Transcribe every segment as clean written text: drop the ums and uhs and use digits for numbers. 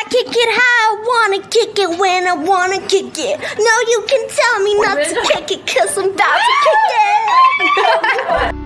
kick it how I wanna kick it when I wanna kick it. No, you can tell me not to kick it, cause I'm about to kick it.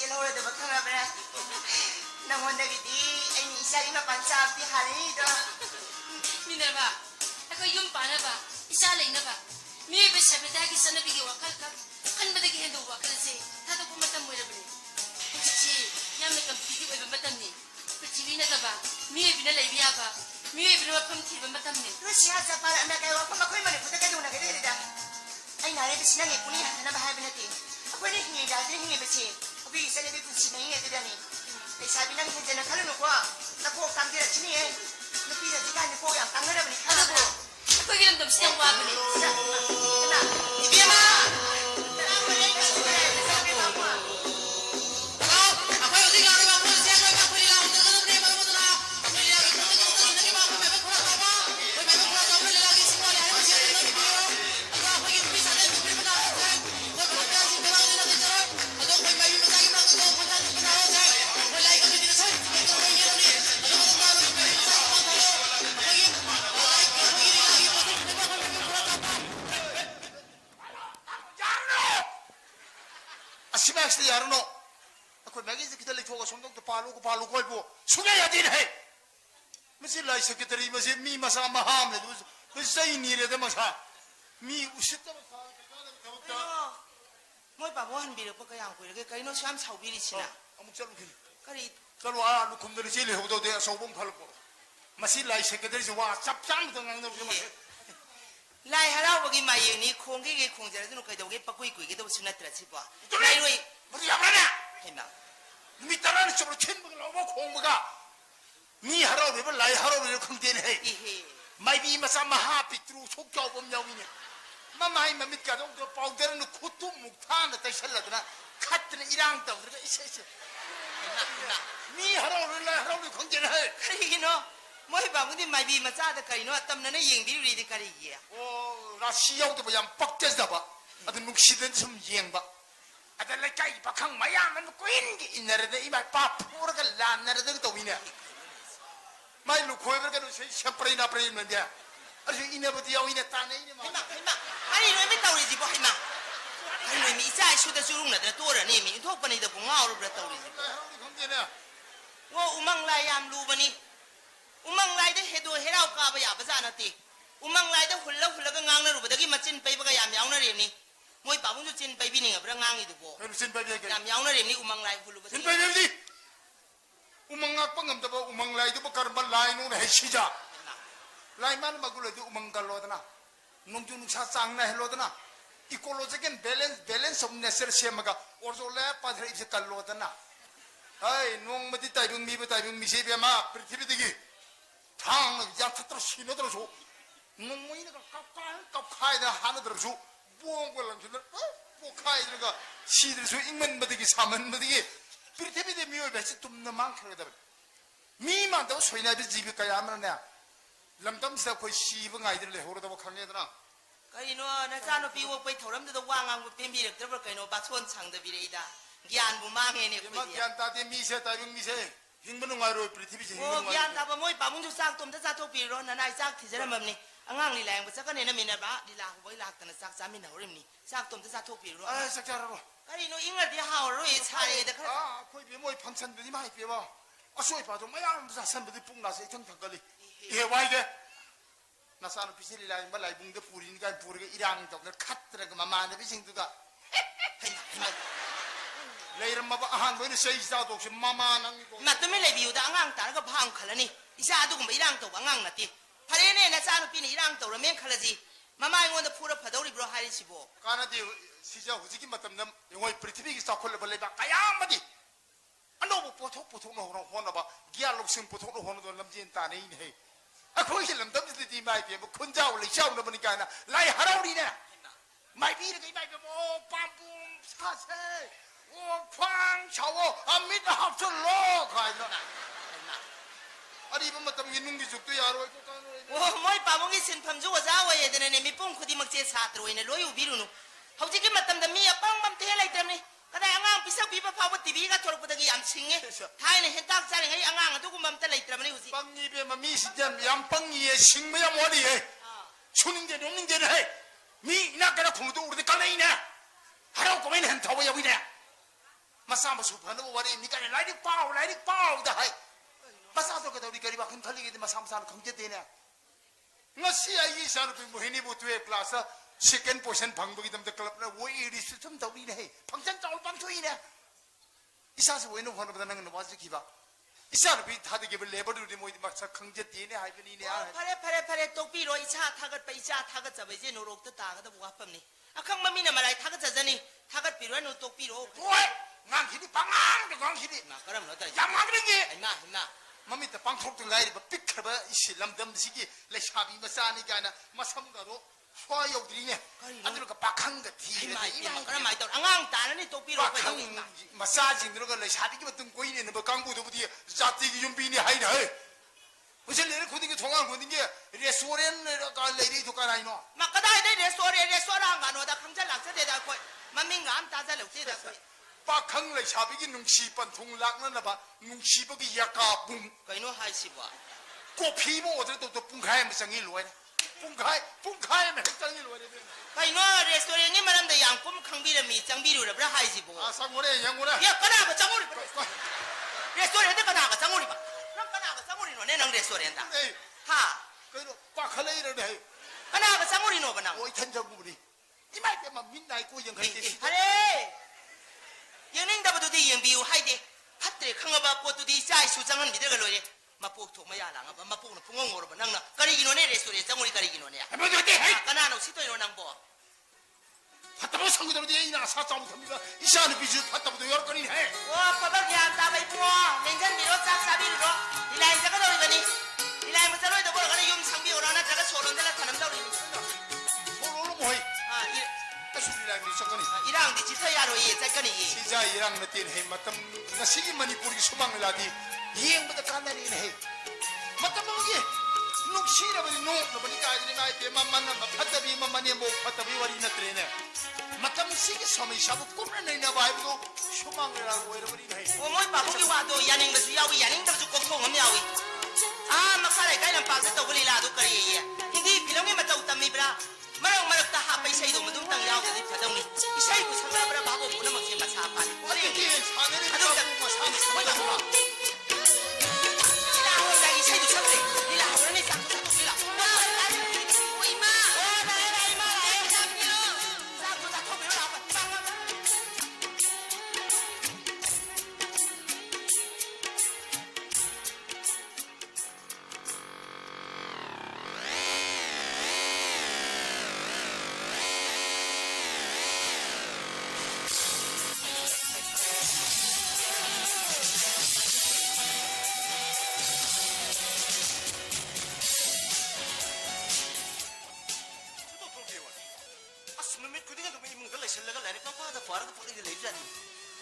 ꯆꯦꯜꯍꯧꯔꯗꯕ ꯈꯪꯉꯕ꯭ꯔꯥ ꯅꯪꯉꯣꯟꯗꯒꯤꯗꯤ ꯑꯩꯅ ꯏꯆꯥꯒꯤ ꯃꯄꯥꯟ ꯆꯥꯕꯗꯤ ꯍꯥꯟꯅꯤꯗꯣ ꯃꯤꯅꯔꯕ ꯑꯩꯈꯣꯏ ꯌꯨꯝ ꯄꯥꯟꯅꯕ ꯏꯆꯥ ꯂꯩꯅꯕ ꯃꯤꯑꯣꯏꯕ ꯁभ्यताꯒꯤ ꯆꯠꯅꯕꯤꯒꯤ ꯋꯥꯈꯜ ꯈꯛ ꯈꯟꯕꯗꯒꯤ ꯍꯦꯟꯗꯣꯛꯄ ꯋꯥꯈꯜꯁꯦ ꯊꯥꯗꯣꯛꯄ ꯃꯇꯝ ꯑꯣꯏꯔꯕꯅꯤ ꯍꯧꯖꯤꯛꯁꯤ ꯌꯥꯝꯅ ꯀꯝꯄꯤꯇꯤꯇꯤꯚ ꯑꯣꯏꯕ ꯃꯇꯝꯅꯤ ꯄ꯭ꯔꯤꯊꯤꯕꯤ ꯅꯠꯇꯕ ꯃꯤꯑꯣꯏꯕꯅ ꯂꯩꯕ ꯌꯥꯕ ꯃꯤꯑꯣꯏꯕꯅ ꯃꯐꯝ ꯊꯤꯕ ꯃꯇꯝꯅꯤ ꯔꯨꯁꯤꯌꯥ ꯖꯄꯥꯟ ꯑꯃꯦꯔꯤꯀꯥ ꯋꯥꯐꯝ ꯑꯩꯈꯣꯏ ꯃꯅꯤꯄꯨꯔꯗ ꯀꯩꯗꯧꯅꯒꯗꯣꯏꯅꯤꯗ ꯑꯩꯅ ꯍꯥꯏꯔꯤꯕꯁꯤ ꯅꯪꯒꯤ ꯄꯨꯛꯅꯤꯡ ꯍꯟꯊꯅꯕ ꯍꯥꯏꯕ ꯅꯠꯇꯦ ꯑꯩꯈꯣꯏꯅ ꯍꯤꯡꯉꯤꯗ ꯍꯤꯡꯉꯤꯕꯁꯤ ꯑꯩꯈꯣꯏꯒꯤ ꯆꯠꯅꯕꯤ ꯄꯨꯟꯁꯤ ꯃꯍꯤꯡ ꯂꯩꯁꯥꯕꯤ ꯅꯪ ꯍꯦꯟꯖꯟꯅ ꯈꯜꯂꯨꯅꯨꯀꯣ ꯅꯀꯣꯛ ꯇꯥꯡꯖꯔꯛꯈꯤꯅꯤꯍꯦ ꯅꯨꯄꯤꯅ ꯍꯧꯖꯤꯛꯀꯥꯟꯗꯤ ꯀꯣꯛ ꯌꯥꯝ ꯇꯥꯡꯅꯔꯕꯅꯤ ꯑꯗꯨꯕꯨ ꯑꯩꯈꯣꯏꯒꯤ ꯂꯝꯗꯝꯁꯤ ꯌꯥꯝ ꯋꯥꯕꯅꯤ 이비엠아! 시맥스 야르노 그 맥이지 기다리 토가 손동도 발로 걸고 수개야 되네 무슨 라이 세크터리 무슨 미 마사 마함네 무슨 이니레데 마사 미 우시다 마사 뭐이 바보 한 비를 뻗고 양고 이렇게 그이노 참 사우비리치나 아무 잘못해 그리 저로 아 루콤들이 제일 해보도 돼 소봉 팔고 무슨 라이 세크터리 와 짭짱 등강도 좀 lai harauꯕꯒꯤ mayengni khongge khongjaradu kaidauge pakui kuige do sunatra chipa lai roi 무슨 야마냐 hema 미 따라는 쪽으로 캔버가 나오고 공부가 미 하라오를 라이 하라오를 컨대네 이해 마이비 마사 마하 비트루 속겨 범용이냐 마마이 마mit가도 그 파우더는 코투 묵타나 대설라드나 카트는 이랑 떠들가 이세세 미 하라오를 라이 하라오를 컨대네 그리기노 뭐이 바보디 마이비 마자다 카이노 땀나네 잉비리디 카리기야 오 라시야우도 뭐야 뻑대다 봐 아들 묵시든 좀 이행봐 아들 라이카이 박항 마야만 꾸인게 이나르데 이마 파푸르가 라나르데 도위네 마일로 고에버가 샴프레이나 프레이는데 아주 이네버디 야위네 따네 이네 마 hema 아니 너미 따우리지 뭐 hema 아니 너미 이자 슈다 슈룽나다 또라니 미 토퍼니다 봉아오르브라 따우리지 하라오를 컨대네 워 우망라이 얌 루바니 우망라이데 해도 해라우 까바 야바자나티 우망라이데 훌러가 ngang 나루바다기 마친 빼바가 얌 야우나리니 뭐이 바봉주 친 빼비닝아 브라 ngang이두고 그럼 신바비에게 얌 야우나리니 우망라이 훌루바 신바비에게 우망악 방금도 우망라이도 뭐 가르바 라이노는 해시자 라이만 마굴레도 우망갈로드나 농주누사 짱나 헬로드나 이콜로지겐 밸런스 오브 네서리 세마가 오르졸레 빠드레 이제 갈로드나 아이 농마디 타이빙 미브 타이빙 미세비마 프리티비디기 탕 야타트로 신어들어줘 농모이가 깝카이다 하나들어줘 부엉걸랑들 부카이들가 시들수 익면마디기 사면마디기 프리티비디 미오 베시 tumna 망크거든 미만도 소이나비 지비까지 하면은 람담시다 거의 시봉 아이들을 해오르다고 강해더라 그리노 나자노 비워 빼 토람도 왕왕고 뱀비럭들 그리노 바촌 창더비레이다 기안부 망해네 막 기안다데 미세 타이빙 미세 힝버는 와로 프리티비지 오 기안다바 뭐이 바문주 싹돔다 자토비로 나나이 싹 티저람니 안강리 라잉부 짝가네나 미나바 리라고 보이 락다나 싹 자미나 오름니 싹돔다 자토비로 아 싹자라로 그리노 잉얼디 하오로이 차례다 그래 아 거의 비모이 판찬들이 많이 비워 아 소이 봐도 마야 산들이 뿡 나서 탕탕거리 예 와이게 나사는 비실이 라인 말 라이붕데 부리니까 부리가 이랑도 카트라가 마마네 비싱두가 레이름 마바 아한 거는 세이사도 없이 마마낭이고 맞으면 레비우다 안강 따라가 방 칼라니 이사도금 이랑도 안강 나티 파레네 나사는 비니 이랑도 라면 칼라지 마마이원데 푸르 파도리브로 하리시보 까나디 시자 후지기 맞담남 영어의 프리티비기 스타콜레 벌레바 까야마디 안노부 포톡노 호나바 기알록 심 포톡노 호나도 남진 따네이네 아 거기 람담지디 마이비 뭐 군자 올리 샤우나 보니까 나 라이 하라우리네 마이비르 그 마이비 뭐 빰뿜 사세 오팡 샤워 아미다 합설로 가이나 아니 이번 맞담 있는 죽도 야로 오 뭐이 바봉이 신팜주가 자와야 되네 미뽕 코디 먹제 사트로이네 로유 비루누 hꯧ지기 맞담다 미야 빵맘 테라이더니 그다 안강 비석 비바 파고 TV가 돌고다기 얌싱해 다이네 hentak 자링이 안강 두고 맘때 라이더니 후지 빵입에 미시점 양빵이에 식매야 뭐리에 수능제 농능제는 해 미 이나까나 공도 우리들 깔래이네 하라고 꼬매는 헨타워야 위네 masa masu phana wari ni kan lai dik pau da hai masa to ka dawri gari ba kan thali ge masa masa khangje de ne ngasi ai sa ru mo hini bu 12 class second position phang bu gi dam da club na wo iri su thum dawri ne phangchan chaul pang thui ne isa su wenu phana ba nang no wa ki ba isa ru bi thadi ge level ru mo masa khangje de ne hai bani ne 파레 똑비로 이차 타갓 이차 타갓 잡이지 노록도 다가도 뭐가 뻔니 아칸 맘이나 말아이 타갓 자자니 타갓 비로 노 똑비로 oi ngang hini pangang de ngang hini 나 그럼 너다 yang ngang ringe 임마 mami ta pang thok tu lai ba pik khaba isi lam dam si gi le shabi ma sa ni kana masam ga ro swa yau dri ne adru ka pakhang ga thi 임마 그럼 마이 또 앙앙 따르니 똑비로 pakhang ma sa jing ro ga le shabi gi ba tung koi ne ba kang bu du bu di jati gi yum bi ni hai na hai 무슨 내를 고든 게 통한 고든 게 레스토랑을 가 레디 두간 아니노 막 가다이 데 레스토랑 가노다 강자 락세대다 거 만민가 암 따자 럭세다 거 pakang le shabi gi nung si pan thung lak na na ba nung si ba gi yaka bum 거이노 하이시바 ko phi mo de to pung khai ma sang i loi pung khai ma sang i loi de 거이노 레스토랑이 말한다 양품 강비름이 장비루라 브라 하이시보 아 상고래 양고래 야 까나가 장우리 레스토랑에 까나가 장우리 봐 그럼 까나가 장우리 노 내랑 레스토랑다 에이 하 그 pakhalai re de 까나가 장우리 노 바나 oi than jang bu ni i mai pe ma min nai ko yang khai de 하래 영닝다부도디 영비우 하이데 팟들이 강어바 뽀뚜디 짜이 수장은 미들가 로에 마포토 마야랑아 마포는 풍엉으로 봐 낭나 가리기노네 레스토랑에 장우리 가리기노네 뭐 de hai 까나노 시도이노 낭보 파타보 상고들 de ina sa cham thamga ishan bi ju 파타보 do yor kani hai 와 빠박 야다 바이 부어 냉장 미로 짝사비로 이라인 자가 너리더니 이라인 무자로 도 보러 가는 용 상비 오라나 자가 소론들라 타는 다우리니 solo mo hai 아 asuri la mi sakani 이랑 디지털야로 이 짝거니 sija irang na tin hai matam ngasigi manipur gi subang ladi yeng ba kan na ni hai matam mo gi nung shira bani no no bani ka ni mai pe mamman na phatabi mamani mo phatabi wari na trene matam sigi somi shabu kumna nei na bai bu subang la wo ro bani hai 오모이 바꾸기 와도 야닝도 야위 야닝도 주 꼭통은 야위 아 막살에 가이는 빠서 또 불리라도 거리에 hindi 필름이 맞다 웃답니다 마락마락 다 하빠이 사이도 무dum 땅 야오게 되더니 이 사이고 상가브라 바보 보는 먹지 마 사판 어디 어디 사내를 하동자 뭐 사내를 뭐 이라 이 사이도 참대 이라 오늘 싹 이라 오 이마 오 나야 이마 나야 참요 싹 다 토비로 나빠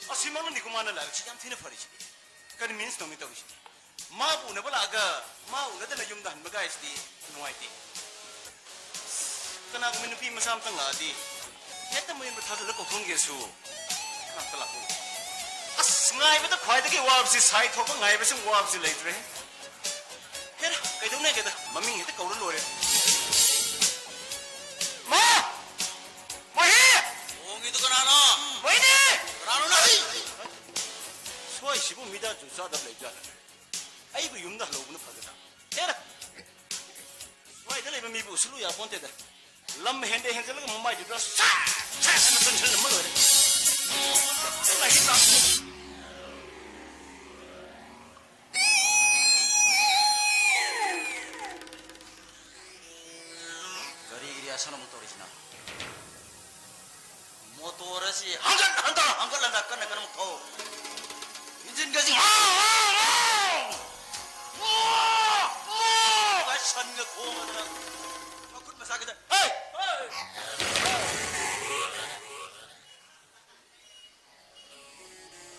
Asimano ni kumana la chi jam thina phari chi kan means no mi to chi ma bu na bala ga ma u na da yum da han ba guys di nuai ti kana min pi ma sam tang la di yeta mo yin ba thadu ko khong ge su ka ta la bu as ngai ba da khwai da ge wa si sai thok ba ngai ba sing wa si lai tre her kai dong ne ge da mami he ta ko lo re ma mo he ong itu kana no mo ni 소이 15m 주사다 레잖아. 아이고 юм다 로브는 파거다. 해라. 소이 들레 미부 술루야 본테다. 람 핸데 핸젤가 엄마 주다 싹 하는 전철 넘어 그래. 맛있다. 거리기리야 사람 모토리시나. 모토라시 한다 안 걸란다 끝나 그러면 더 인진까지 아산가 고마더라 아 굿마 사기다 에이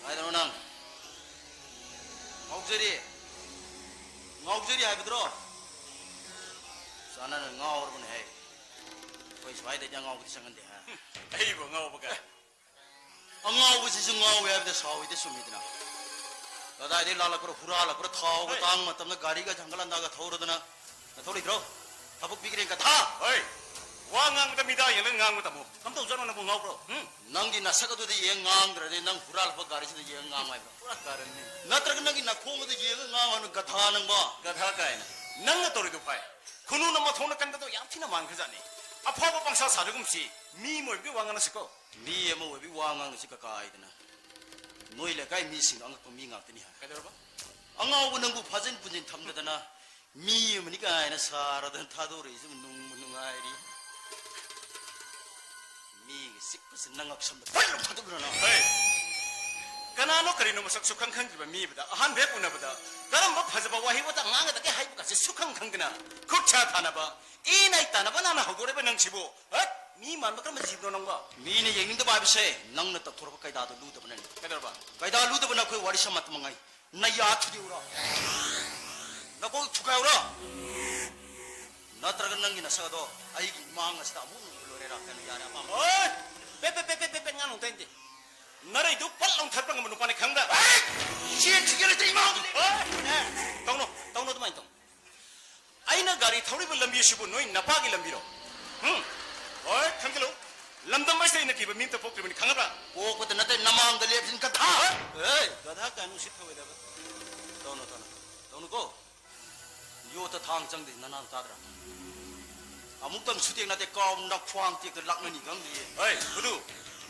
아이들 오늘 ngọc hai bedro sana ngau rbun hai koi swai de ngau ki sangan de ha ai bo ngau baga ngau bu si ngau ya de sawi de sumidna dada de lala kro hura la kro thau ga tang matam na gari ga jangala na ga thau rodna na thori dro tabuk bigre ka tha oi 와 ngang 미다 얘는 ngang 거다 뭐 감독 전화는 뭐 나오고 낭기 나 사가도도 얘 ngang 얘 낭 후랄 버 가르치도 얘 ngang 와이 pura karanni 나트라가 낭기 나 콩도 얘 ngang 하는 거 다하는 거 gadha kaina nang torido pai khunu na ma thona kan da yam thina mang khajani apha ba bangsa sadugum si mi moi bi wangana siko 미 에모 왜 왕왕 시가 가이드나 노이레 가이 미싱 안 갖고 미가 뜨니 kadara ba 앙아오고 능구 파진 분진 탐다다나 미 에모니까 아이나 사라던 타도리 좀 농문능아이리 미 식구스 낭악 섬다 빨리 타도 그러나 hey kanano karino masak sukhang khang ba mi bada han be puna bada karam ba phajba wa hi wata ngang da ke hai ba se sukhang khang gna khokcha thana ba e nai tana ba na hogore ba nang sibo mi man ba kam jibno nang ba 미네 얘기도 봐비세 낭나 딱 돌아봐 가이다도 루드버네 kadara ba 가이다 루드버나 그 와리 샤마트 망아이 나 야투디우라 나 거기 투가우라 나 따라가 낭기 나 사가도 아이기 망아시다 아무 놀래라 그냥 야나 마 oi pe ngano tende narai du palong thapang manu pane khangda 시에 투게를 들이 마 tongno dmai tong aina gari thori ba lambi shibu noi napa gi lambi ro oi khangelo lamdam mai sai na ki ba min ta pok tri khanga ba 보고도 나한테 남아한다 랩진 같아 ei gadha kanu sit howe da ba 너는 거 요타 당장들 나난 따더라 아무튼 수대ek 나대 까움나 포항띠 그 락는이 강디 oi budu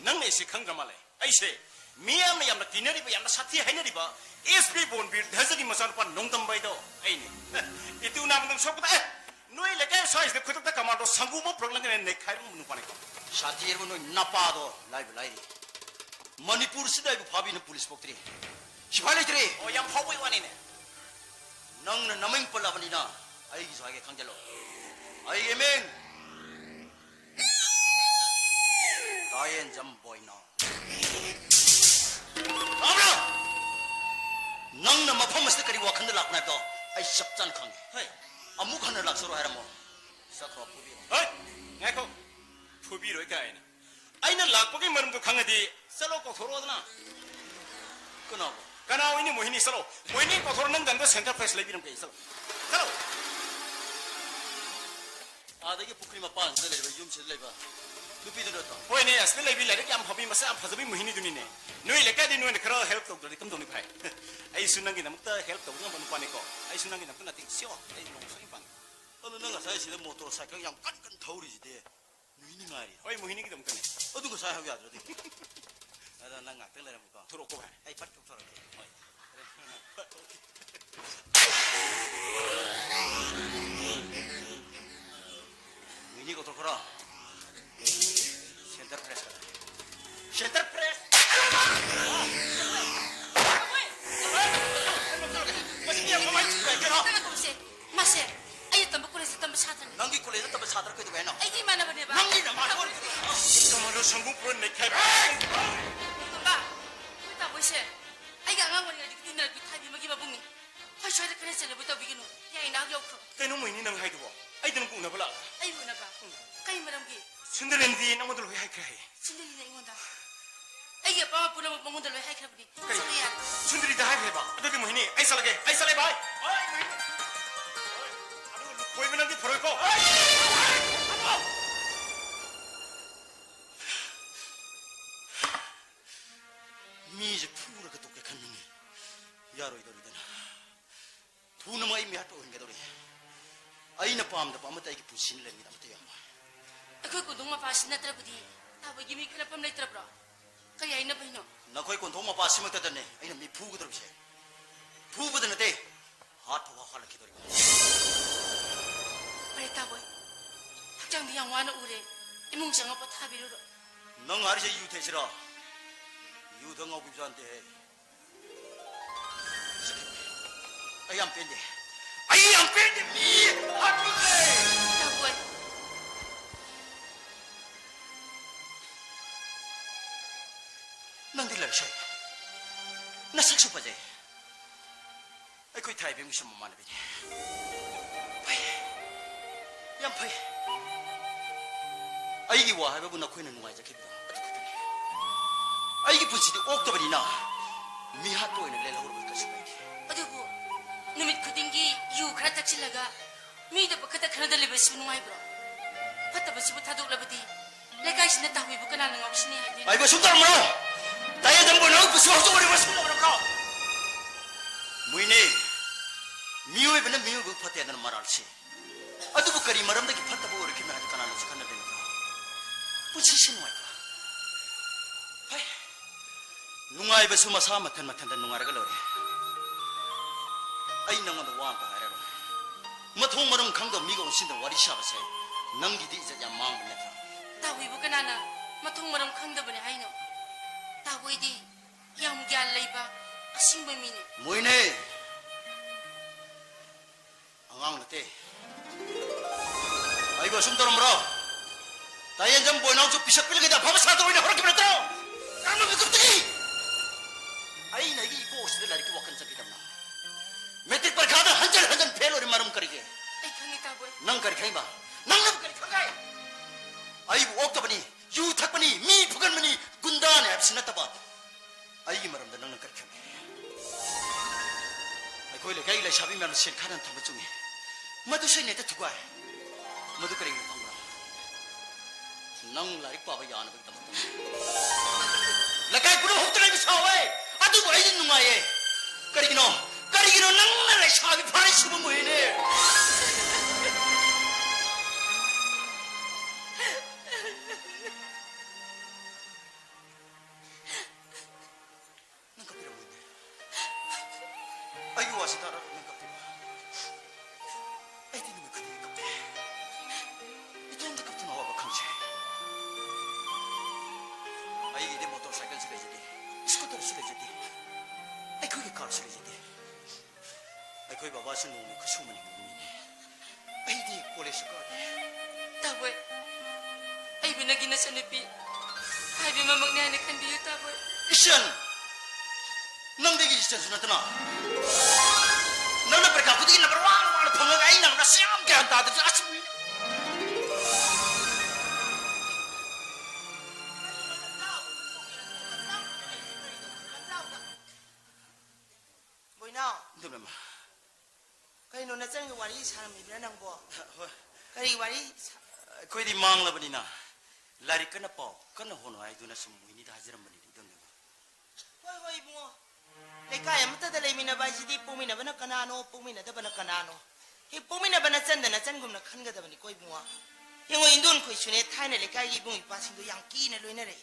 nang ne si khanga male ai se miyam na yam na tinari ba yam na sathi hainari ba sp bon bir dhazagi masan pa nongdam bai do ai ni itu nam dum sok da noi le kai size de khudak da commando sangu mo program ne khairu munu pane ko 사티 여러분 나빠도 라이브 라이리 머니푸르 시대에 바비는 पुलिस 복들이 시발이들이 o yam phawai wani ne 낭는 남행 뻘라버니나 아이기 저하게 강절로 아이게 맹 다이엔 잠 보이나 아브라 낭는 마파마스 거리 와칸들 락나도 아이 섭잔 강해 hey 아무칸을 락서로 해라 뭐 사크라 부비 oi ngako phubi roi kai na aina lak pagi marum ko khangadi salo ko thoro na 끊어고 kana ini mohini salo mohini ko thoro nang dan da center place lai biram kai salo salo 아들이 부크리마 빤스 레바 юм스 레바 그피들었다 hoi ne asli lai bi lai kyam phabi masa am phajabi mohini duni ne noi le ka di noi ne khara help to dori kam doni phai ai sunang gi namta help to ngam pani ko ai sunang gi namta na ting sio ai long sai pan 어느 날 사이시대 모토로 사이클 그냥 깐깐 타오르지대 누이니 말이 oi mohini gi dam kane 어느 거 사이하게 하더라도 나난 악들 내려 볼까 thoro ko bhai 아이 빠트 톡 털어 누이니 거 털어라 센터 프레스 센터 프레스 masih dia pemain juga kira Kana ko se mase ayo tambo ko se tambo satan 낭기 콜레는 또 사들 거도 왜 나? ay di mana ba de ba 낭기 나 말고 kamaro sanggup pro ne kai ba ta bo se ay ga ngang wani di tinra bi tabi magi ba bungi ha shoy de kene se le buta biginu ya ina ga ko kaino mohini nang hai do ai dan ku na bala ay bu na ba kay maram gi sundarendi namadul hai kai sindali na ingonda ay ga pa pura mo mongondal hay kra buni sorry ya sundari da hai ba adu mohini ai salage bai ai mohini adu koi menang di phoroi ko 미제 푸르 그 독게 칸능이 야로 이거리잖아 두는 뭐 이미 하도 온게 도리 아이나 밤다 밤다 이게 부신을 냅니다 못해요 akoy ko dong ma pas na tra budi ta ba gimi kra pam lai tra bra kaya ina ba hino 나 거기 건 도마 바시면 되더니 아이나 미 푸고 들어오세 푸고드는 데 하토가 활락해 도리 pare ta boy hakjang di yang wana ure imung sanga pa ta biru 넌 아리제 유태시라 유덩하고 입자한테 아이 안 뺀데 아이 안 뺀데 미 하토게 ta boy 넌 딜러 셔 나 saksu pa je ai koi thai be mu sham ma na be pai yam pai ai gi wa ha be bu na khoi na nuai ja ke bi ai gi pu si de ok to ba ni na mi ha to ina le la ho ba ka si pai adugo numit kudingi yu kra tak chilaga mi da bakata khana da lebes nungai bro ꯐꯠꯇꯕꯁꯤꯕꯨ ꯊꯥꯗꯣꯛꯂꯕꯗꯤ ꯂꯩꯀꯥꯏꯁꯤꯅ ꯇꯥꯍꯨꯏꯕꯨ ꯀꯅꯥꯅ ꯉꯥꯎꯁꯤꯟꯅꯤ ꯍꯥꯏꯗꯣꯏꯅꯣ? 아이고 숨다름으로 나의 정보는 그 수학적으로 숨다름으로 무인이 미워이는 미워고 퍼대는 말 알지. 아두부 거리 말함다기 퍼다보 이렇게 나한테 가나는 척 한다 되니까 부치시는 거야. 하이 누가이베 수마 사마탄 마탄다 누가라가 러래. 아이 너만도 와한다 하라로. 마통 말음 강도 미가 오신다 와리 샤바세. 남기디 이제 야 망불냈다. ꯇꯥꯍꯨꯏꯕꯨ ꯀꯅꯥꯅ ꯃꯊꯣꯡ ꯃꯔꯝ ꯈꯪꯗꯕꯅꯤ ꯍꯥꯏꯅꯣ? ꯇꯥꯍꯨꯏꯗꯤ ꯌꯥꯝ ꯒ꯭ꯌꯥꯟ ꯂꯩꯕ ꯑꯁꯤꯡꯕ ꯃꯤꯅꯤ. 무인이 안강 났대. 아이고 숨더러물어. 나의 전 보이나 좀 비석 빌게다 밥을 사도 오이나 허락해 버렸다. 까만 그 껍데기. 아이 나 이게 이거 옷을 나 이렇게 wak한 적이 없나. 메들 빨 가다 한잔 배로리 마름 거리게. ꯑꯩ ꯈꯪꯉꯤ ꯇꯥꯍꯨꯏ. năng 거리 가이마. 낭남 거리 가가이. 아이고 옥다버니 유탁버니 미 부간머니 군단에 앞시났다 봐. 아이기 말합니다. 낭남 거리 가. koile kai la shabi man sen khanan tham chungi madu sei ne ta thugwa madu kare ni thangra nang lai pa ba yan ba tam la kai puro hoktra ni sawe adu ba ai nu ma ye kari gino nang na la shabi phari shubu mo ne 아이고 와서 따라 는 갑자기 아이디 놈의 그들이 갑자기 이 돈도 갑자기 나와봐 강제 아이기 내 모tor 사이클 쓰레지디 스쿠터를 쓰레지디 아이 그게 가로 쓰레지디 아이 거기 봐봐 신 놈의 그 수많은 놈이네 아이디 꼴에서 가네 ꯇꯥꯍꯨꯏ, ꯑꯩꯕꯨ ꯅꯪꯒꯤ ꯅꯆꯟꯅꯨꯄꯤ ꯍꯥꯏꯕꯃꯛꯅꯤ ꯍꯥꯏꯅ ꯈꯟꯕꯤꯌꯨ ꯇꯥꯍꯨꯏ. 이션 넌데기 이션 수나더나 너는 berkah putih nak berwarna pengerai nang dah siam ke hantar tu asmi. Boina, Itu memang. kau nona cang wari sana mi berenang bo. Kari wari, Kau di mang lah benina. Lari kena pau, kena hono ay tu na semua ini dah hajar benda itu memang. hoi bungo. Lekai am tada le mina baji di pumina bana kanano, pumina da bana kanano. He pumina bana canda na cangum na kanga da bani koi bungo. Yang indon koi sune thai na lekai ibung ipasing do yang ki na loina re.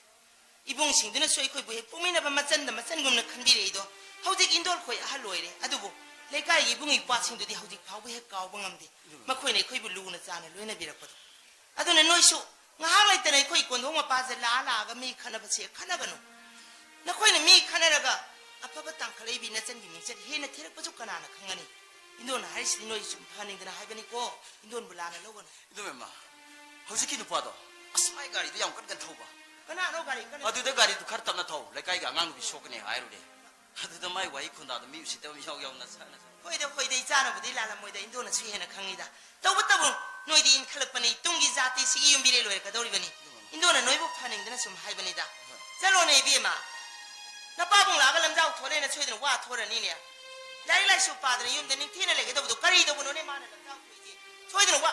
Ibung sing do na soi koi bu he pumina bana canda ma cangum na kandi re do. Haudik indol koi ahal loi re. Adubo lekai ibung ipasing do di haudik pau bu he kau bangam di. Ma koi na koi bu lu na cana loina birak pado. Adu na noi so ngahang lai tanai koi kondong ma pa la la ga mi khana ba se khana gano. Na koi na mi khana raga apaba tangkhalai bi na chan gi mingchat he na thirak pajuk kana na khangani indon har si noi sum phaning dana haibani ko indon bulana logon Itu memang. Hauski nu pada. Asmai gari tu yang kan kan tahu ba. kana no gari kana Adu dah gari tu kar tam na tahu. Lekai ga ngang bi shok ne airu de. Adu dah mai wai khunda tu mi si tu mi yau yau na sa na. hoi de chana budi lala moi da indon na chi he na khangida taw tabu noi di in khalak pani tungi jati si yum bi le loe ka dori bani indon na noi bu phaning dana sum haibani da chalo nei bi ma na pa bung la ga lam jau thole na choi dana wa thora ni ne lai lai su pa dana yum da ning thina le ga do kari do no ne ma na lam jau thoi ji choi dana wa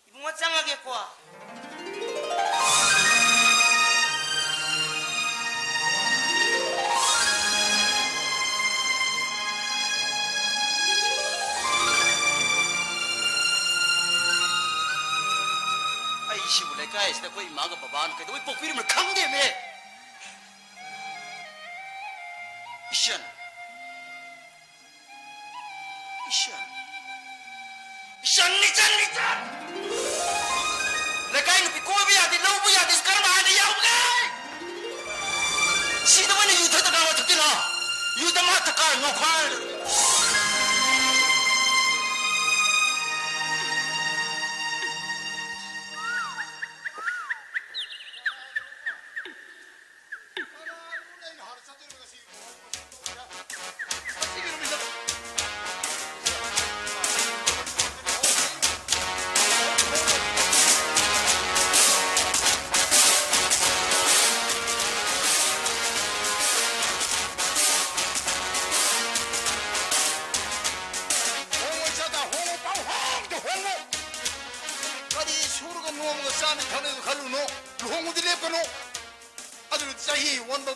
ibung wa changa ge ko Ai si bu lekai sta koi maga baban kai tu pokpiri mer khang de me. Ishan. Ni chan. Lekai nu pi ko bi adi lau bi adi sekarang ada yau gai. Si tu mana yuda tak awak tu lah. Yuda mah tak kau ngokhal.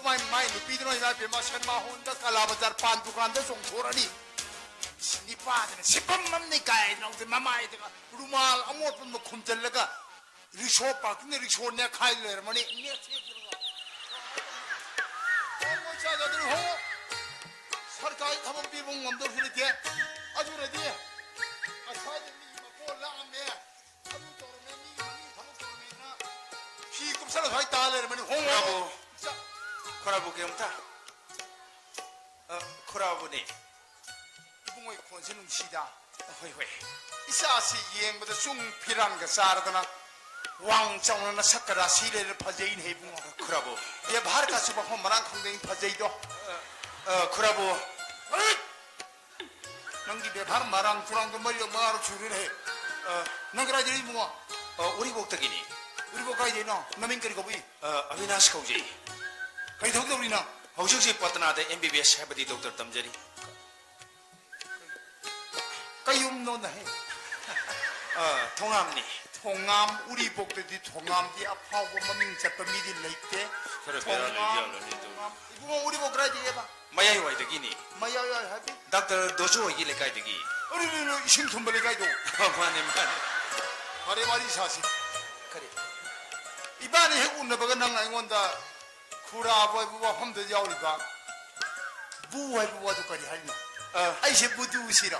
마이 누피드노 이나 베마 셴마 혼다 칼라바자르 판 두칸다 송토라니 신이 빠드네 시범맘니 가이 나오데 마마이드가 루말 아무것도 뭐 콤절레가 리쇼 빠근데 리쇼 내 카일레 머니 네 세들가 뭐 자자들 호 सरकारी थमम भी बुंग हम तो फिर दिए आज उन्हें दिए अच्छा जल्दी मको लाम में अबू तो में नी मनी थमम तो में ना ही कुछ साल भाई ताले रे मनी होंगे 코라보 코라보 게임타 코라보니 बुंगोई कौन 시다 호이 호이 이사시 예행보다 숭 피란 거 사르더나 왕정은 사카라 시레를 파제인 해붕어 코라보 얘 바르 가서 봐 hom마랑 강대인 파제이도 코라보 ನಂಗೆ ವ್ಯವಹಾರ ಮಾರಾಂಗ್ ಕುರಾಂಗ್ ಮಲ್ಯ ಮಾರು ಚೂರಿರೆ ನಂಗೆ ರಾಜರಿ ಮುಗ 우리 복덕이니 우리 보가 이제 너 너민 거리고 보이 아비나시 거우지 거기 더도 우리나 혹시 빠트나데 MBBS 해버디 독터 땀제리 까이움 너나 해 통함니 통암 우리 복들이 통암디 아파하고 머밍 잡아 미디 레이테 그래 배라를 이어러니도 이거 우리 복 라지 해봐 마야이 와이드기니 마야야 하비 닥터 도조 이길래 가이드기 어리는 심통벌에 가이도 마네 바래 말이 사실 그래 이반에 해운나 버가 낭 아이곤다 쿠라보이 부바 험도 야오리가 부와이 부와도 거리 할나 아이시 부두 싫어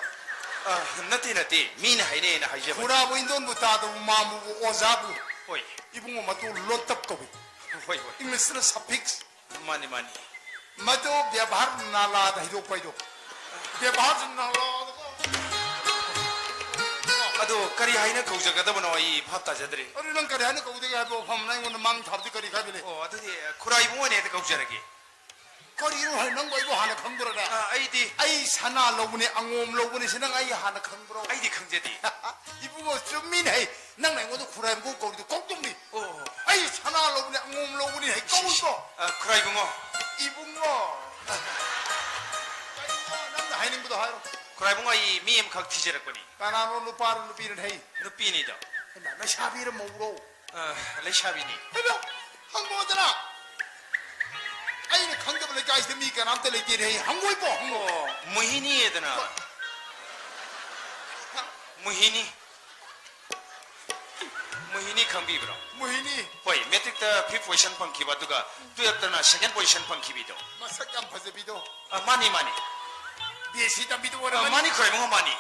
나티 미나 하이네나 하이제 쿠라보 인돈 부타도 마무부 오자부 호이 이bungo 마도 롯답 거비 호이 호이 잉글리스는 사픽스 마니 마도 व्यवहार नालाद हिरो पैदो व्यवहार नालाद 아도 까리 하이나 거우자가다보나 이 밥다자들이 어리는 거리 하는 거 우리가 해보 함나이 오늘 망 답디 거리 가빌래 어디 쿠라이 봉원에 거우자라기 거리로 하는 거 이거 하나 강부러라 아이디 아이 사나 로군이 앙옴 로군이 신앙 아이 하나 강부러 아이디 강제디 이bungo 좀민해 낭낭 오도 쿠라임 고 거리도 꼭좀리 오 아이 사나 로군이 앙옴 로군이 해 꼬물고 쿠라이 봉어 이bungo 남자 하이닝보다 하이로 쿠라이 봉어 이 미엠 각 티제라거니 까나노 루파르 루피는 해 루피니다 나 샤비를 먹으러 레샤비니 해봐 한국어잖아 아이는 강ገብ을 가이스 미가 남들을 기래 한국 이뻐 한국 무히니 에드나 무히니 강비브로 무희니 호이 메트릭다 피 포지션 판 기바두가 뚜였더나 세컨 포지션 판 기비도 마삭ям 파세비도 마니 비에시다 비도 원하 마니 쿠라이 봉어 마니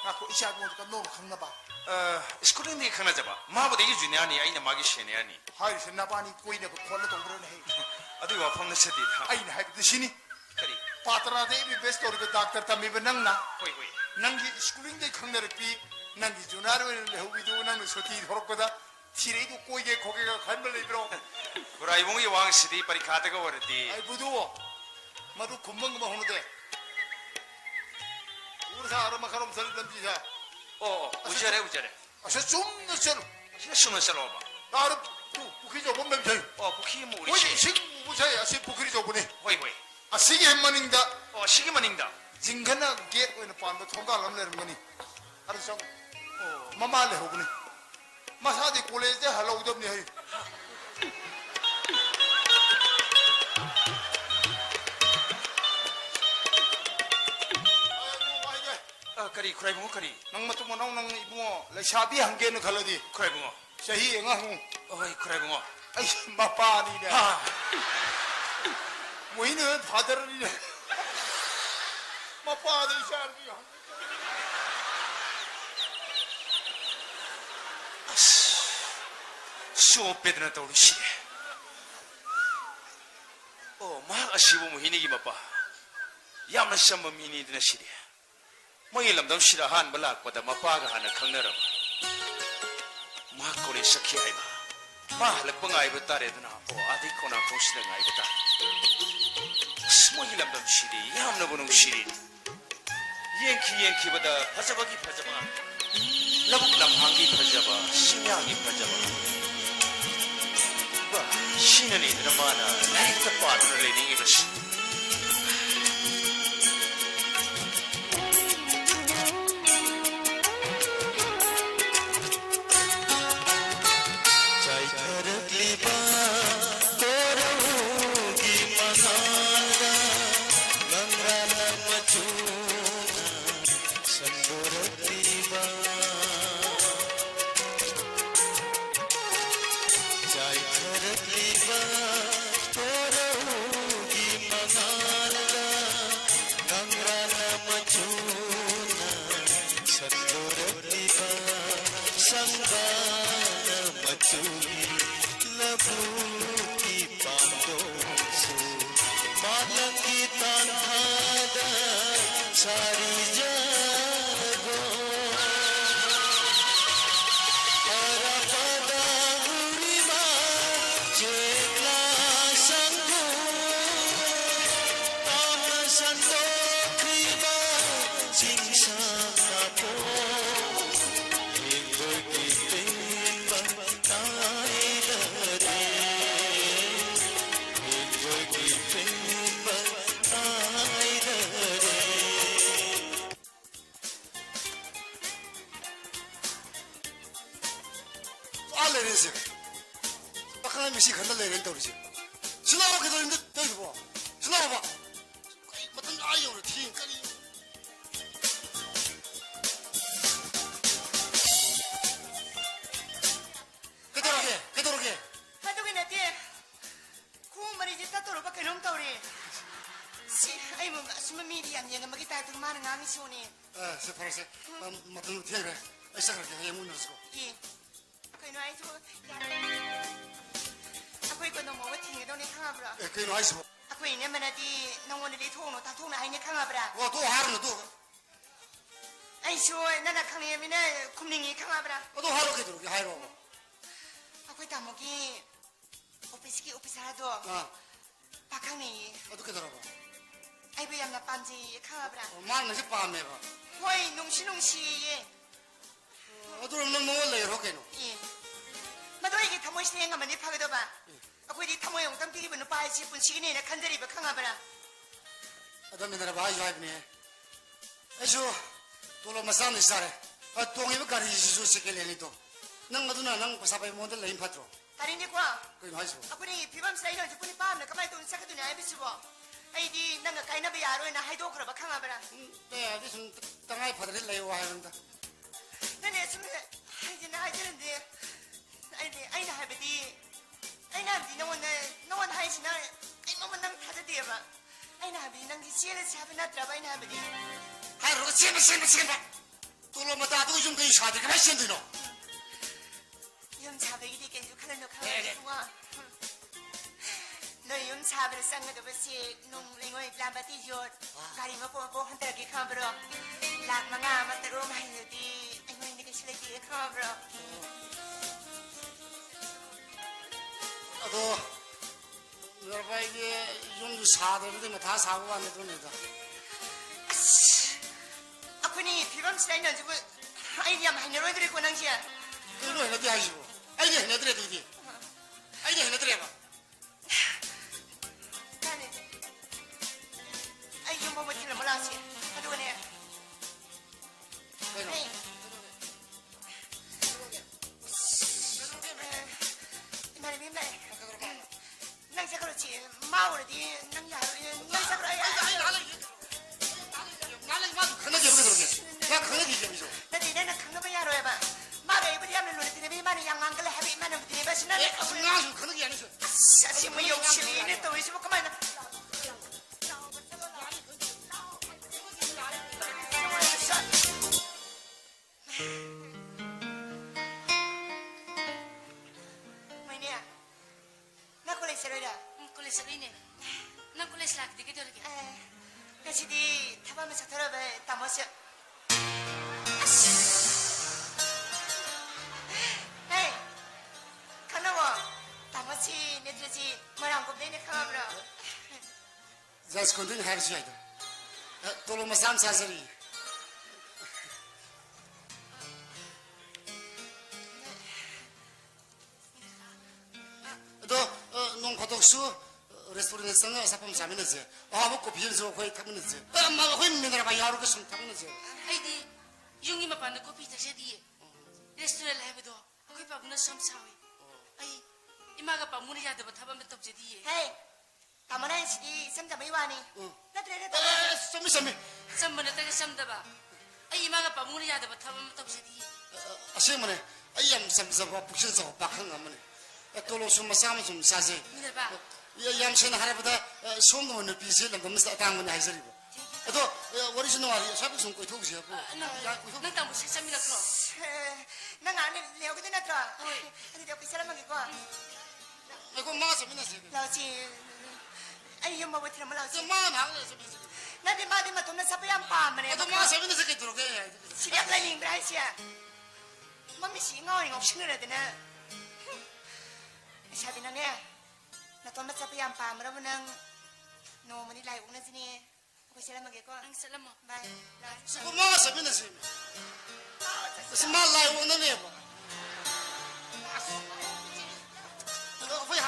아고 이샤고 오니까 너무 강나봐 스쿠린디 강나자바 마보다 이게 주냐니 아이나 마기 셴냐니 하이스 나바니 꼬이네 그 콜레 동그러네 해 아두 와펑나 세디다 아이는 하이비도 시니 그리 파트라데 이비 베스토르 닥터 타미베 낭나 호이 낭기 스쿨링데 강나르 피 낭기 주나르 레후비도 낭 소티 호로거다 티레이도 꼬이게 고개가 갈멜레 들어 쿠라이 봉이 왕시디 파리 카드가 워르디 아이 부두워 마루 금방금방 호노데 우리 사 아르마 카롬 설 던지자 우자래 아셔 좀 넣었어 시나 숨을 살아봐 나를 부키 줘 본면 돼 부키 뭐 우리 오이 식 부자야 식 부키 줘 보내 호이 아 시기 햄만인다 시기만 잉다 징가나 게 오늘 밤에 통과를 내는 거니 알았어 마마래 호구니 마사디 콜레제 할로 우덥니 해 까리 쿠라이 봉어 까리 nang matumo nang ibungo la shabi hangge no khaladi 쿠라이 봉어 sahi nga hu 어이 쿠라이 봉어 ay mapani da moine father ni mapadi sharbi 수업배드나 떠오르 시대 막 아시고 뭐 희니기 맛봐 야만 샴바 미니드나 시대 뭐이 람담 시라 한 발락보다 맛봐가 하나 강나라 막 거리 석희 아이바 막 할락방 아이바 따레드나 아디코나 보시는 아이바다 스모이 람담 시리 야만 보는 시리 옌키보다 파자바기 파자바 라북남 한기 파자바 심야기 파자바 신은 이들은 많아 나이부터 빠르는 레딩이 것이 잘 가르리바 돌아오기만 su labu ki pando su malak ki tanhada sari jago arapada urima jekla sanggu tam sando kriba singsa apo 알레레스 박하나 미시 간다 레렌 떠르지 지나고 그들인데 저기 봐 지나고 봐 맞던 아이오를 티까지 그대로게 하도게 나한테 그 말이지 따도록 밖에 너무 떠오리 아이 뭐 숨은 미리 안 얘가 막이 따도 많은 암이 시오니 세파라세 맞던 티에래 시작할게 해문 넣었어 예 그이노 아이소 아고 이거 너무 어떻게 너네 강아브라 그이노 아이스 아고 이네 만나디 너원들이 통노 다 통나 아이네 강아브라 와또 하루는 또 아이쇼 나나 강이미네 굽닝이 강아브라 또 하루 그대로게 하루 아고 다목이 오피스기 오피사라도 아 박강이 어떻게 들어봐 아이고 양나 반지 강아브라 말은 이제 밤에 봐 호이 농시농시에 어두름 너 먹을래 이렇게 예 마도 이게 타모이 시행가 만이 파게도 봐 아고 이 타모이 용담 피기분 빠이시 분시기네 간절히 봐 강아브라 어떤 면에 봐 이거 해보네 에쇼 돌로 마산이 사래 동이 가리 지수 시킬래니 또 낭마도나 낭 바사바이 모델 레인 파트로 다리니 과 그이 하이소 아고니 비밤 사이로 죽고니 밤에 가만히 돈 사카도니 아이비스고 아이디 나가 가이나비 야로에나 하이도 그러봐 강아브라 네 아주 좀 땅아이 파들이 레이와 하는다 나네 숨에 하이지나 하이지는데 아이나 할배디 아이나 할배디 너원 하이시나 아이 뭐만 낭 타자디야 봐 아이나 할배디 낭지 시에를 잡으나 들어봐 아이나 할배디 하루가 지금 돌로 마다도 좀 그이 사들 그만 신드노 영차백이 되게 하는 너 강아브라 너 영차백을 쌍가도 버시 농링어이 람바티 요 가리 먹고 한다기 강아브라 락망아 맞다로 마이너디 아이고 내가 실례기 강아브라 나도 여러분 이게 좀 사들을 다 사고 왔네 돈이다 아프니 비밤 시라이는 주고 아이디야 많이 놀아드리고 낭시야 그로 해너디 하시고 아이디 해너드려 되지 아이디 해너드려 봐 나는 아이 좀 뭐지를 몰라시 하도 그네 그이노 에이 나는 맨날 낭시야 그렇지 마오르디 낭야 낭시야 그래 나는 막 그네 잡게 그러게 나 그네 기점이죠 나도 내가 강가만 야로 해봐 마가 이번에 하면 노래 들으면 많이 양한 걸로 해봐 이만은 부터 해봐 신나네 나 좀 그네 게 아니죠 사실 뭐 욕심이 있네 또 의심 그만 뭐냐 나 콜레스테롤이야 콜레스 리네 나 콜레스 락 되게 되게 그치디 타밤에서 들어봐 담았어 에이 가나워 담았지 내 들지 뭐랑 곱내네 카메라 자스 컨디니 하르시야이다 돌로 마산 사서리 농 고독수 레스토랑에서 사람 자면서 먹고 비엔서 거의 타면서 엄마가 거의 맨날 봐 야루가 숨 타면서 아이디 용이 마반다 커피 타셔디 레스토랑 해봐도 아그 바보나 섬사위 아이 이마가 바무니 야드바 타밤에 떡제디 헤이 담아난 시디 샘자메 와니 나 그래 썸미 썸번에 따가 썸다바 아이 이마가 바무니 야드바 타밤에 떡제디 아시면에 아이암 썸서 북신서 박한 거면 돌로 숨 마삼 좀 사세 미ner바 양신 하나보다 송금을 비슷한 거 무슨 당문에 하시리고 ꯑꯗꯣ ꯋꯥꯔꯤꯁꯨ ꯅꯨꯡꯉꯥꯏꯔꯤ ꯑꯁꯥꯕ ꯁꯨꯝ ꯀꯣꯏꯊꯣꯛꯎꯁꯤ ꯍꯥꯏꯕꯨ ꯅꯪ ꯇꯥꯡꯕꯨ ꯆꯠꯃꯤꯟꯅꯈ꯭ꯔꯣ ꯅꯪ ꯉꯥꯟꯅ ꯂꯩꯍꯧꯒꯗꯣꯏ ꯅꯠꯇ꯭ꯔꯣ ꯍꯣꯏ. ꯑꯗꯨꯗꯤ ꯑꯩꯈꯣꯏ ꯆꯠꯂꯝꯃꯒꯦꯀꯣ ꯑꯩꯈꯣꯏ ꯃꯥ ꯆꯠꯃꯤꯟꯅꯁꯤ ꯂꯥꯛꯁꯤ ꯑꯩ ꯌꯨꯝ ꯐꯥꯎꯕ ꯊꯤꯔꯝꯃ ꯂꯥꯛꯁꯤ ꯃꯥꯅ ꯍꯥꯏꯔꯒ ꯆꯠꯃꯤꯟꯅꯁꯤ ꯅꯠꯇꯦ ꯃꯥꯗꯤ ꯃꯇꯣꯝꯗ ꯆꯠꯄ ꯌꯥꯝ ꯄꯥꯝꯕꯅꯦ ꯑꯗꯣ ꯃꯥ ꯆꯠꯃꯤꯟꯅꯁꯤ ꯀꯩꯗꯧꯔꯒꯦ ꯁꯤꯗ ꯌꯥꯝ ꯂꯩꯅꯤꯡꯕ꯭ꯔꯥ ꯍꯥꯏꯁꯦ ꯃꯃꯤꯠꯁꯤ ꯉꯥꯎꯔꯤ ꯉꯥꯎꯁꯤꯟꯅꯔꯗꯅ ꯂꯩꯁꯥꯕꯤꯅꯅꯦ ꯅꯇꯣꯝꯗ ꯆꯠꯄ ꯌꯥꯝ ꯄꯥꯝꯕ꯭ꯔꯕ ꯅꯪ ꯅꯣꯡꯃꯅꯤ ꯂꯥꯏ ꯑꯣꯛꯅꯁꯤꯅꯦ ꯑꯩꯈꯣꯏ ꯆꯠꯂꯝꯃꯒꯦꯀꯣ ꯅꯪ ꯆꯠꯂꯝꯃꯣ ꯕꯥꯏ ꯑꯩꯈꯣꯏ ꯃꯥ ꯆꯠꯃꯤꯟꯅꯁꯤ ꯑꯁ ꯃꯥ ꯂꯥꯏ ꯑꯣꯛꯅꯅꯦꯕ ꯑꯗꯣ ꯑꯩꯈꯣꯏ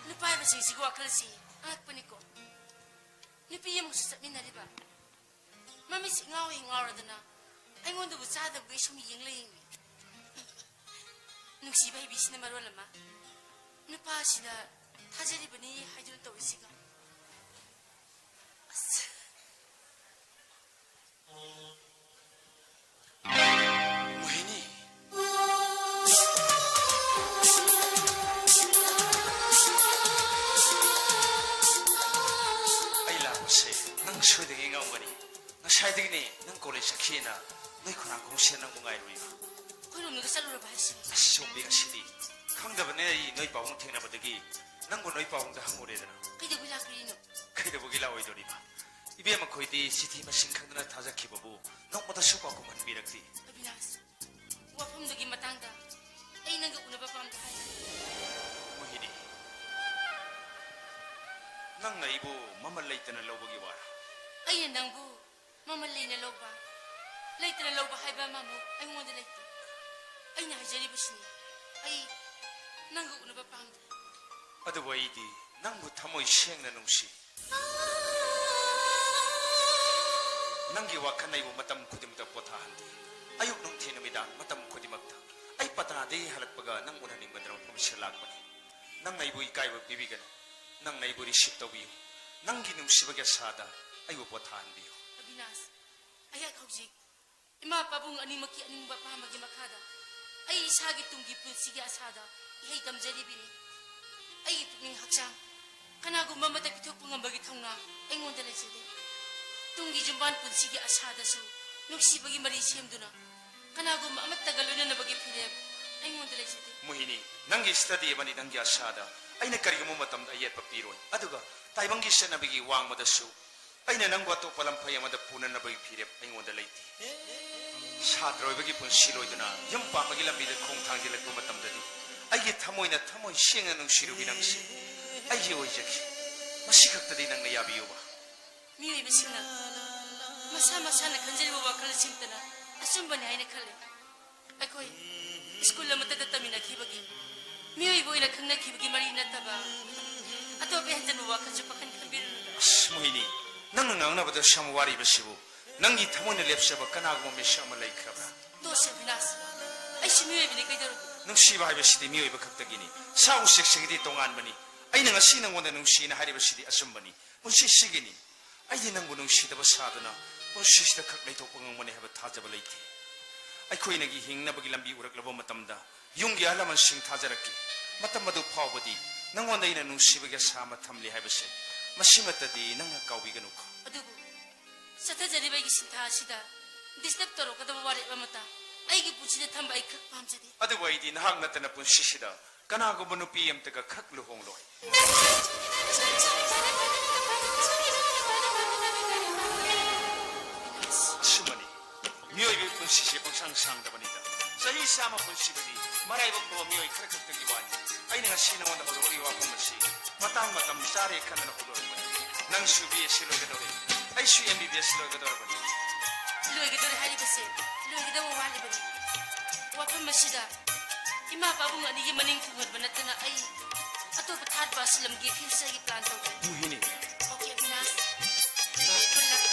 누파 하이버싱시고 와클시 아악보니까 누피 예목수 ꯆꯠꯃꯤꯟꯅꯔꯤꯕ ꯃꯃꯤꯠꯁꯤ ꯉꯥꯎꯋꯤ ꯉꯥꯎꯔꯗꯅ ꯑꯩꯉꯣꯟꯗꯕꯨ ꯆꯥꯗꯕꯒꯤ ꯁꯨꯝ ꯌꯦꯡꯂꯛꯏꯅꯤ ꯅꯨꯡꯁꯤꯕ ꯍꯩꯕꯤꯁꯤꯅ ꯃꯔꯣꯜ ꯑꯃ ꯅꯨꯄꯥꯁꯤꯗ ꯊꯥꯖꯔꯤꯕꯅꯤ ꯍꯥꯏꯗꯨꯅ ꯇꯧꯔꯤꯁꯤꯒ ꯑꯁ 모ಹಿ니 ꯑꯩ ꯂꯥꯛꯄꯁꯦ ꯅꯪ ꯁꯣꯏꯗꯒꯤ ꯉꯝꯒꯅꯤ ꯉꯁꯥꯏꯗꯒꯤꯅꯦ ꯅꯪ ꯀꯣꯂꯦꯖ ꯆꯠꯈꯤꯅ ꯅꯣꯏ ꯈꯣꯡꯅꯥꯡ ꯈꯣꯡꯁꯦ ꯅꯪꯕꯨ ꯉꯥꯏꯔꯨꯏꯕ ꯑꯩꯈꯣꯏꯔꯣꯝꯗꯒ ꯆꯠꯂꯨꯔꯕ ꯍꯥꯏꯁꯤꯕ ꯑꯁ ꯁꯣꯝꯕꯤ ꯉꯁꯤꯗꯤ ꯈꯪꯗꯕꯅꯦ ꯑꯩ ꯅꯣꯏ ꯄꯥꯕꯨꯡ ꯊꯦꯡꯅꯕꯗꯒꯤ ꯅꯪꯕꯨ ꯅꯣꯏ ꯄꯥꯕꯨꯡꯗ ꯍꯪꯉꯨꯔꯦꯗꯅ ꯀꯩꯗꯧꯕꯩ ꯂꯥꯛꯄꯤꯔꯤꯅꯣ ꯀꯩꯗꯧꯕꯒꯤ ꯂꯥꯛꯑꯣꯏꯗꯣꯔꯤꯕ 이베 ꯃꯈꯣꯏꯗꯤ ꯆꯤꯊꯤ ꯃꯁꯤꯡ ꯈꯪꯗꯅ ꯊꯥꯖꯈꯤꯕꯕꯨ ꯅꯣꯡꯃꯗꯁꯨ ꯄꯥꯎꯈꯨꯝ ꯍꯟꯕꯤꯔꯛꯇꯦ ꯑꯕꯤꯅꯥꯁ ꯋꯥꯐꯝꯗꯨꯒꯤ ꯃꯇꯥꯡꯗ ꯑꯩ ꯅꯪꯒ ꯎꯅꯕ ꯄꯥꯝꯗ ꯍꯥꯏ 모히니 ꯅꯪꯅ ꯑꯩꯕꯨ ꯃꯃꯜ ꯂꯩꯇꯅ ꯂꯧꯕꯒꯤ ꯋꯥꯔꯥ ꯑꯩꯅ ꯅꯪꯕꯨ ꯃꯃꯜ ꯂꯩꯅ ꯂꯧꯕ ꯂꯩꯇꯅ ꯂꯧꯕ ꯍꯥꯏꯕ ꯑꯃꯃꯨꯛ ꯑꯩꯉꯣꯟꯗ ꯂꯩꯇꯦ ꯑꯩꯅ ꯍꯥꯏꯖꯔꯤꯕꯁꯤꯅꯤ ꯑꯩ ꯅꯪꯒ ꯎꯅꯕ ꯄꯥꯝꯗꯦ ꯑꯗꯨꯕꯨ ꯑꯩꯗꯤ ꯅꯪꯕꯨ ꯊꯃꯣꯏ ꯁꯦꯡꯅ ꯅꯨꯡꯁꯤ ꯅꯪꯒꯤ ꯋꯥꯈꯜ ꯑꯩꯕꯨ ꯃꯇꯝ ꯈꯨꯗꯤꯡꯃꯛꯇ ꯄꯣꯊꯥꯍꯟꯗꯦ ꯑꯌꯨꯛ ꯅꯨꯡꯊꯤꯜ ꯅꯨꯃꯤꯗꯥꯡ ꯃꯇꯝ ꯈꯨꯗꯤꯡꯃꯛꯇ ꯑꯩ ꯄꯇꯥꯗꯒꯤ ꯍꯜꯂꯛꯄꯒ ꯅꯪ ꯎꯅꯅꯤꯡꯕꯗꯅ ꯃꯐꯝꯁꯤꯗ ꯂꯥꯛꯄꯅꯤ ꯅꯪꯅ ꯑꯩꯕꯨ ꯏꯀꯥꯏꯕ ꯄꯤꯕꯤꯒꯅꯨ ꯅꯪꯅ ꯑꯩꯕꯨ ꯔꯤꯁꯤꯞ ꯇꯧꯕꯤꯌꯨ ꯅꯪꯒꯤ ꯅꯨꯡꯁꯤꯕꯒꯤ ꯑꯁꯥꯗ ꯑꯩꯕꯨ ꯄꯣꯊꯥꯍꯟꯕꯤꯌꯨ ꯑꯕꯤꯅꯥꯁ ꯑꯩꯍꯥꯛ ꯍꯧꯖꯤꯛ ꯏꯃꯥ ꯄꯥꯕꯨꯡ ꯑꯅꯤꯃꯛꯀꯤ ꯑꯅꯤꯡꯕ ꯑꯄꯥꯝꯕꯒꯤ ꯃꯈꯥꯗ ꯑꯩ ꯏꯁꯥꯒꯤ ꯇꯨꯡꯒꯤ ꯄꯨꯟꯁꯤꯒꯤ ꯑꯁꯥꯗ ꯏꯍꯩ ꯇꯝꯖꯔꯤꯕꯅꯤ ꯑꯩꯒꯤ ꯄꯨꯛꯅꯤꯡ ꯍꯛꯆꯥꯡ ꯀꯅꯥꯒꯨꯝꯕ ꯑꯃꯗ ꯄꯤꯊꯣꯛꯄ ꯉꯝꯕꯒꯤ ꯊꯧꯅꯥ ꯑꯩꯉꯣꯟꯗ ꯂꯩꯖꯗꯦ ꯇꯨꯡꯒꯤ ꯖꯨꯝꯕꯥꯟ ꯄꯨꯟꯁꯤꯒꯤ ꯑꯁꯥꯗꯁꯨ ꯅꯨꯡꯁꯤꯕꯒꯤ ꯃꯔꯤ ꯁꯦꯝꯗꯨꯅ ꯀꯅꯥꯒꯨꯝꯕ ꯑꯃꯠꯇꯒ ꯂꯣꯏꯅꯅꯕꯒꯤ ꯐꯤꯔꯦꯞ ꯑꯩꯉꯣꯟꯗ ꯂꯩꯖꯗꯦ 모히니 ꯅꯪꯒꯤ 스터디 ꯑꯃꯅꯤ ꯅꯪꯒꯤ ꯑꯁꯥꯗ ꯑꯩꯅ ꯀꯔꯤꯒꯨꯝꯕ ꯃꯇꯝꯗ ꯑꯌꯦꯠꯄ ꯄꯤꯔꯣꯏ ꯑꯗꯨꯒ ꯇꯥꯏꯕꯪꯒꯤ ꯆꯠꯅꯕꯤꯒꯤ ꯋꯥꯡꯃꯗꯁꯨ ꯑꯩꯅ ꯅꯪꯕꯨ ꯑꯇꯣꯞꯄ ꯂꯝꯐꯩ ꯑꯃꯗ ꯄꯨꯅꯅꯕꯒꯤ ꯐꯤꯔꯦꯞ ꯑꯩꯉꯣꯟꯗ ꯂꯩꯇꯦ ꯁꯥꯇ꯭ꯔ ꯑꯣꯏꯕꯒꯤ ꯄꯨꯟꯁꯤ ꯂꯣꯏꯗꯨꯅ ꯌꯨꯝ ꯄꯥꯟꯕꯒꯤ ꯂꯝꯕꯤꯗ ꯈꯣꯡ ꯊꯥꯡꯖꯤꯜꯂꯛꯄ ꯃꯇꯝꯗꯗꯤ ꯑꯩꯒꯤ ꯊꯃꯣꯏꯅ ꯊꯃꯣꯏ ꯁꯦꯡꯅ ꯅꯨꯡꯁꯤꯔꯨꯕꯤ ꯅꯪꯁꯤ ꯑꯩꯒꯤ ꯑꯣꯏꯖꯈꯤ ꯃꯁꯤ ꯈꯛꯇꯗꯤ ꯅꯪꯅ ꯌꯥꯕꯤꯌꯨꯕ ꯃꯤꯑꯣꯏꯕꯁꯤꯡꯅ ꯃꯁꯥ ꯃꯁꯥꯅ ꯈꯟꯖꯔꯤꯕ ꯋꯥꯈꯜꯁꯤꯡꯇꯅ ꯑꯆꯨꯝꯕꯅꯤ ꯍꯥꯏꯅ ꯈꯜꯂꯤ ꯑꯩꯈꯣꯏ ꯁ꯭ꯀꯨꯜ ꯑꯃꯠꯇꯗ ꯇꯝꯃꯤꯟꯅꯈꯤꯕꯒꯤ ꯃꯤꯑꯣꯏꯕ ꯑꯣꯏꯅ ꯈꯪꯅꯈꯤꯕꯒꯤ ꯃꯔꯤ ꯅꯠꯇꯕ ꯑꯇꯣꯞꯄ ꯍꯦꯟꯖꯟꯕ ꯋꯥꯈꯜꯁꯨ ꯄꯥꯈꯟ ꯈꯟꯕꯤꯔꯨꯅꯨ ꯑꯁ ꯃꯣಹಿನಿ ꯅꯪꯅ ꯉꯥꯡꯅꯕꯗ ꯁꯝ ꯋꯥꯔꯤꯕꯁꯤꯕꯨ ꯅꯪꯒꯤ ꯊꯃꯣꯏꯅ ꯂꯦꯞꯆꯕ ꯀꯅꯥꯒꯨꯝꯕ ꯃꯤꯁꯛ ꯑꯃ ꯂꯩꯈ꯭ꯔꯕ꯭ꯔꯥ ꯇꯣꯁꯦ ꯑꯕꯤꯅꯥꯁ ꯑꯩꯁꯨ ꯃꯤꯑꯣꯏꯕꯅꯤ ꯀꯩꯗꯧꯔꯒꯦ ꯅꯨꯡꯁꯤꯕ ꯍꯥꯏꯕꯁꯤꯗꯤ ꯃꯤꯑꯣꯏꯕ ꯈꯛꯇꯒꯤꯅꯤ ꯁꯥ ꯎꯆꯦꯛꯁꯤꯡꯒꯤꯗꯤ ꯇꯣꯉꯥꯟꯕꯅꯤ ꯑꯩꯅ ꯉꯁꯤ ꯅꯪꯉꯣꯟꯗ ꯅꯨꯡꯁꯤꯅ ꯍꯥꯏꯔꯤꯕꯁꯤꯗꯤ ꯑꯆꯨꯝꯕꯅꯤ ꯄꯨꯟꯁꯤꯁꯤꯒꯤꯅꯤ ꯑꯩꯗꯤ ꯅꯪꯕꯨ ꯅꯨꯡꯁꯤꯗꯕ ꯁꯥꯗꯨꯅ ꯄꯨꯟꯁꯤꯁꯤꯗ ꯈꯛ ꯂꯩꯊꯣꯛꯄ ꯉꯝꯒꯅꯤ ꯍꯥꯏꯕ ꯊꯥꯖꯕ ꯂꯩꯇꯦ ꯑꯩꯈꯣꯏꯅꯒꯤ ꯍꯤꯡꯅꯕꯒꯤ ꯂꯝꯕꯤ ꯎꯔꯛꯂꯕ ꯃꯇꯝꯗ ꯌꯨꯝꯒꯤ ꯑꯍꯜ ꯂꯃꯟꯁꯤꯡ ꯊꯥꯖꯔꯛꯈꯤ ꯃꯇꯝ ꯑꯗꯨ ꯐꯥꯎꯕꯗꯤ ꯅꯪꯉꯣꯟꯗ ꯑꯩꯅ ꯅꯨꯡꯁꯤꯕꯒꯤ ꯑꯁꯥ ꯑꯃ ꯊꯝꯂꯤ ꯍꯥꯏꯕꯁꯦ ꯃꯁꯤꯃꯠꯇꯗꯤ ꯅꯪꯅ ꯀꯥꯎꯕꯤꯒꯅꯨꯀꯣ ꯑꯗꯨꯕꯨ ꯆꯠꯊꯖꯔꯤꯕ ꯑꯩꯒꯤ ꯁꯤꯟꯊꯥ ꯑꯁꯤꯗ ꯗꯤꯁꯇꯔꯕ ꯇꯧꯔꯛꯀꯗꯕ ꯋꯥꯔꯦꯞ ꯑꯃꯇ ꯑꯩꯒꯤ ꯄꯨꯟꯁꯤꯗ ꯊꯝꯕ ꯑꯩ ꯈꯛ ꯄꯥꯝꯖꯗꯦ ꯑꯗꯨꯕꯨ ꯑꯩꯗꯤ ꯅꯍꯥꯛ ꯅꯠꯇꯅ ꯄꯨꯟꯁꯤꯁꯤꯗ ꯀꯅꯥꯒꯨꯝꯕ ꯅꯨꯄꯤ ꯑꯃꯇꯒ ꯈꯛ ꯂꯨꯍꯣꯡꯂꯣꯏ ꯑꯁꯨꯝꯕꯅꯤ ꯃꯤꯑꯣꯏꯕꯒꯤ ꯄꯨꯟꯁꯤꯁꯦ ꯄꯪꯁꯥꯡ ꯁꯥꯡꯗꯕꯅꯤꯗ ꯆꯍꯤ ꯆꯥꯝꯃ ꯄꯨꯟꯁꯤꯕꯗꯤ ꯃꯔꯥꯏꯕꯛ ꯐꯕ ꯃꯤꯑꯣꯏ ꯈꯔ ꯈꯛꯇꯒꯤ ꯋꯥꯅꯤ ꯑꯩꯅ ꯉꯁꯤ ꯅꯉꯣꯟꯗ ꯍꯧꯗꯣꯛꯂꯤꯕ ꯋꯥꯐꯝ ꯑꯁꯤ ꯃꯇꯥꯡ ꯃꯇꯝ ꯆꯥꯔꯦ ꯈꯟꯗꯅ ꯍꯧꯗꯣꯔꯛꯄꯅꯤ ꯅꯪꯁꯨ BSc ꯂꯣꯏꯒꯗꯧꯔꯦ ꯑꯩꯁꯨ MBBS ꯂꯣꯏꯒꯗꯧꯔꯕꯅꯤ ꯂꯣꯏꯒꯗꯧꯔꯦ ꯍꯥꯏꯔꯤꯕꯁꯦ ꯂꯣꯏꯒꯗꯕ ꯋꯥꯠꯂꯤꯕꯅꯤ ꯋꯥꯐꯝ ꯑꯁꯤꯗ ꯏꯃꯥ ꯄꯥꯕꯨꯡ ꯑꯅꯤꯒꯤ ꯃꯅꯤꯡ ꯊꯨꯡꯍꯟꯕ ꯅꯠꯇꯅ ꯑꯩ ꯑꯇꯣꯞꯄ ꯊꯥꯔꯠ ꯄꯥꯔꯁꯤ ꯂꯝꯒꯤ ꯐ꯭ꯌꯨꯆꯔꯒꯤ ꯄ꯭ꯂꯥꯟ ꯇꯧꯒꯦ 모히니 ꯑꯣꯀꯦ ꯑꯕꯤꯅꯥꯁ ꯒꯨꯗ ꯂꯛ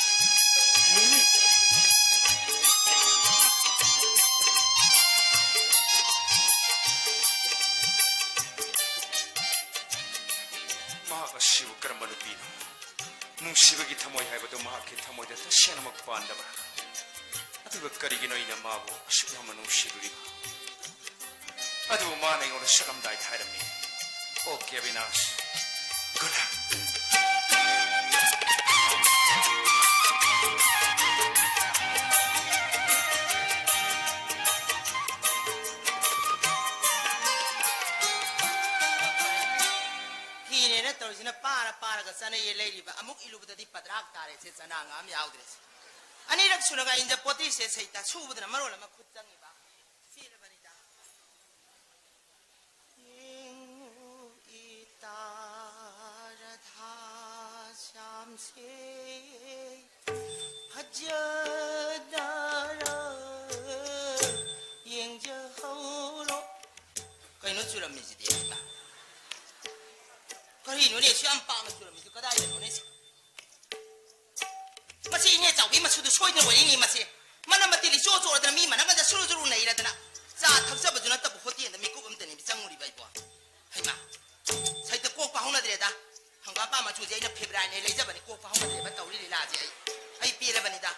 모히니 ꯃꯍꯥꯛ ꯑꯁꯤꯕꯨ ꯀꯔꯝꯕ ꯅꯨꯄꯤꯅꯣ ꯅꯨꯡꯁꯤꯕꯒꯤ ꯊꯃꯣꯏ ꯍꯥꯏꯕꯗꯨ ꯃꯍꯥꯛꯀꯤ ꯊꯃꯣꯏꯗ ꯇꯁꯦꯡꯅꯃꯛ ꯄꯥꯟꯗꯕ꯭ꯔꯥ ꯑꯗꯨꯒ ꯀꯔꯤꯒꯤꯅꯣ ꯑꯩꯅ ꯃꯥꯕꯨ ꯑꯁꯨꯛ ꯌꯥꯝꯅ ꯅꯨꯡꯁꯤꯔꯨꯔꯤꯕ ꯑꯗꯨꯕꯨ ꯃꯥꯅ ꯑꯩꯉꯣꯟꯗ ꯁꯛꯂꯝꯗꯥꯏꯗ ꯍꯥꯏꯔꯝꯃꯤ ꯑꯣꯀꯦ ꯑꯕꯤꯅꯥꯁ 그래. 피네는 떨어지는 빠라가 싸네 예레리바 아묵 일루부터디 빠드락 따레 제 싸나 암 야우드레스 아니락 수나가 인자 포티세 세이타 수부드나 마로라 막 굿장이 봐 피르바니다 잉우 이따라 다샴세 하자다라 잉저호로 거기는 줄엄미지디야 그리 눈에 시험 빵을 줄엄미지 그다이에 눈에 마치 이네 자위 마치도 소이는 원인이 마치 만나마들이 쪼쪼라더나 미만한 수루주루 내이라더나 자 탑잡아주나 따고 호띠엔다 미국 엄더니 장물이 바이보 하이마 사이트 꼭 바홍나들에다 한가 빠마 주제 이나 페브라이네 레자바니 꼭 바홍나들에다 떠올리리 라지 아이 삐레바니다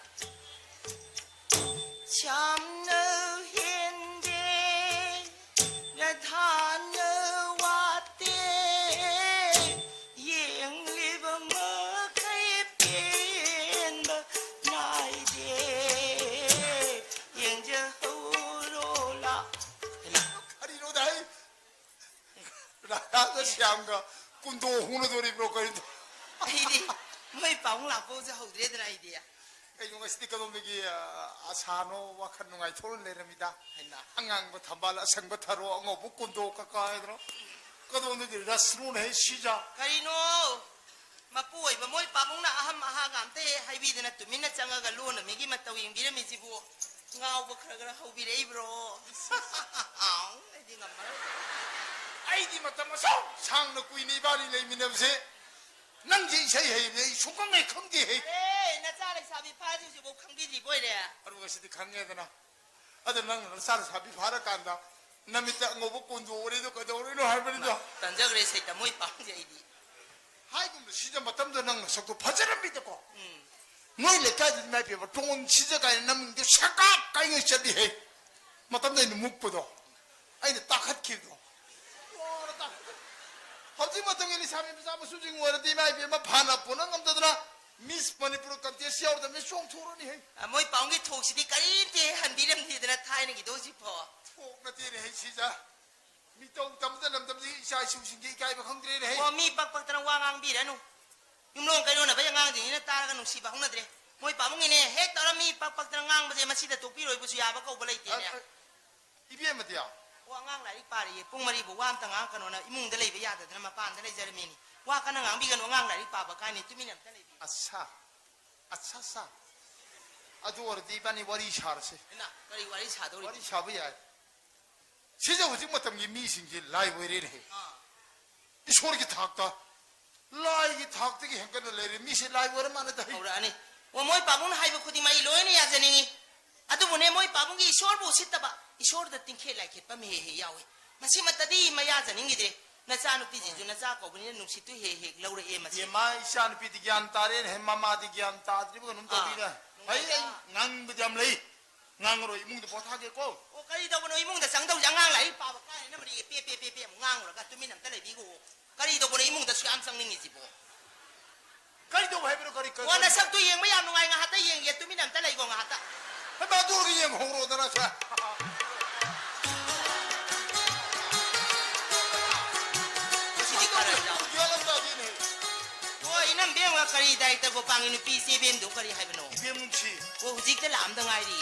참너 힌데 나 다너 왔대 잉리버 먹하이 뺀바 나이데 잉저 호로라 가리로다이. 나가 시암가 군도 호노도리 브로커인도. 아이디 뭐이 빠홍라 보자 호드레드나 아이디야 이거 스티커 놈들이 아사노 와칸 농아이 토를 내립니다. 항ang부 담발 생부 타로 엉어부 군도 가까이들어. 그도 오늘 라스로네 시작. 가리노 마뿌이 뭐이 빠홍나 아함 아하감테 하이비드나 투민나 짱아가 로나 미기 맞다고 잉비르미지부 ngao 그러그러 하우비레 이브로 아이디 gammal 아이디 맞다마서 상너 꾸이니 바리 내미네브세. 낭지 세해이 수강에 컴디 해. 에이 나 짜리 사비 파지지 뭐 강비지 보이래 아르고 시디 강내드나. 아들 낭 살 사비 바라 간다. 남이다 엉어부 군도 오래도 거다 오래도 할머니도. 단자 그래 세다 뭐이 빠홍지 아이디 하이금도 시절 맞담도 낭 속도 퍼져라 믿고. 너희들 까지 매비 뭐 좋은 시절가 남는 게 샤깍 까이는 시절이 해. 맞담도 있는 묵보도. 아니 딱 핫키도. 딱. 하지 못하면 이 사람이 사무 수징 원한테 매비 뭐 반합 보는 남자들아 미스 머니프로 깜짝 시어르다 몇 송토론이 해. 아 뭐이 빠홍기 톡시디 까리띠 한 비렴디드나 타이는 기도 싶어 폭나 때리 해 시자. 미떡 담다 남담지 샤시우신 게 가이바 강들이 해. 와미 빡빡다랑 왕앙비라노 юм롱 까이노나 바야 앙징이나 따라가 누시바 홍나드레 뭐이 빠홍이네 핵 따라미 빡빡다랑 앙바제 마시다 독비로 입으수 야바 거우바 레이티네 이비에 뭐야? 와앙 라이릭 파리 뽕마리부 와암땅 앙카노나 이뭉다 레이바 야다드나 마판다 레이자르미니 와카나 앙비간 와앙 라이릭 파바 카니 투미남타 레이비 아싸. 아싸싸. 아주 어디 이반이 와리 샤르세. 나 까리 와리 사도리 와리 샤브야. 시자 후직 못하면 이 미신기 라이브를 해. 이 소리기 탁다. 라이기 탁되기 행간을 내리 미신 라이브를 만하다. 아우라니 와 뭐이 빠봉 하이브 코디 마이 로에네 야자닝이 아두 보네 뭐이 빠봉기 이쇼르 보시다바 이쇼르다 띵케 라이케 빠메헤 야웨 마시 마따디 마야자닝이데 나짜누 삐지주 나짜 거부니 누시투 헤헤 라우레 에 마시 ये माँ ईशान पीती ज्ञान तारे हैं मामा दी ज्ञान ताद्री बगन तो भी ना भाई ngang बजाम लई ngang रो इमुंग तो बहुत आगे को 오 까리도 보노 이몽다 쌍다우 양앙 라이 빠바 까네 나머리 빼빼빼빼 몽앙으로 가 투미남 딸레 비고 까리도 보노 이몽다 수암상닝이지 뭐 करी तो भाई बेरो करी कर 와나 삭도 이행 마야 누가이 nga 하다 이행 예 투미남 딸레 이거 nga 하다 मैं बात हो रही है होरो दना सा 시디 까라자 ज्ञान दादी ने 와 이남 뱀와 까리 다이다 고 빵이누 삐세 뱀도 까리 하이브노 ये मुंशी 와 후직들 람당아이리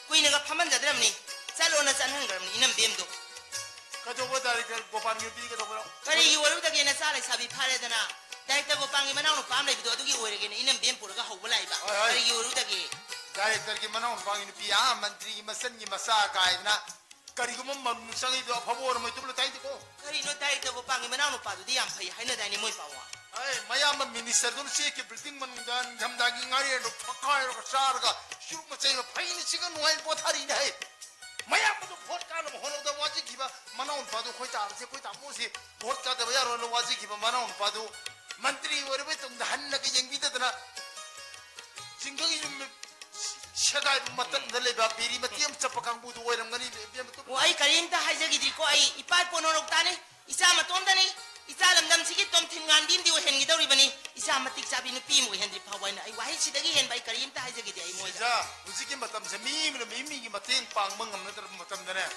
꾸이네가 파만 자드람니 짤로나 짠한 거람니 이남 뱀도 कजो वो दारी कर गोपाल के पी के तो बोलो 까리 이월우다게나 쌀에 사비 파레드나 다이다 고 빵이 마나우노 팜레 비도 어두기 오래게네 이남 뱀 보러가 하우블라이바 까리 이월우다게 दारी तर की मनाउन पांगी ने पिया मंत्री की मसन की मसा कायना करी को मम संगी तो फबोर में तुम ताई को 까리 너 다이다 고 빵이 마나우노 빠두디 안 파이 하이나 다니 모이 빠와 अरे मया म मिनिस्टर दोन से के बिल्डिंग मन गन धमदागी गाड़ी रो फकाय रो सार का शुरू में चाहिए फाइन सिगन वाई पोथारी है मया म तो वोट का न होनो द वाजी किबा मनाउन पादो कोई तार से कोई तामो से वोट का दबया रो वाजी किबा मनाउन पादो मंत्री वरबे तुम हन्न के जंग बिदना सिंगगी जुम शगाई मतन दले बा पीरी मतियम चपकांग बुदो ओरम गनी बेम तो 와 아이 까리 인다 하이자기디 고 아이 이빨 보노록 따네 이싸마 똥다니 이자 람담시기 톰틴 간딘디 오헨기더리버니 이자 마틱 자비 누피 모 헨디 파와이나 아이 와히시다기 헨바이 카리임타 하이저기디 아이 모이자 자, 우지기 마탐세 미미기 마팅 빵멍 없는 마탐드네.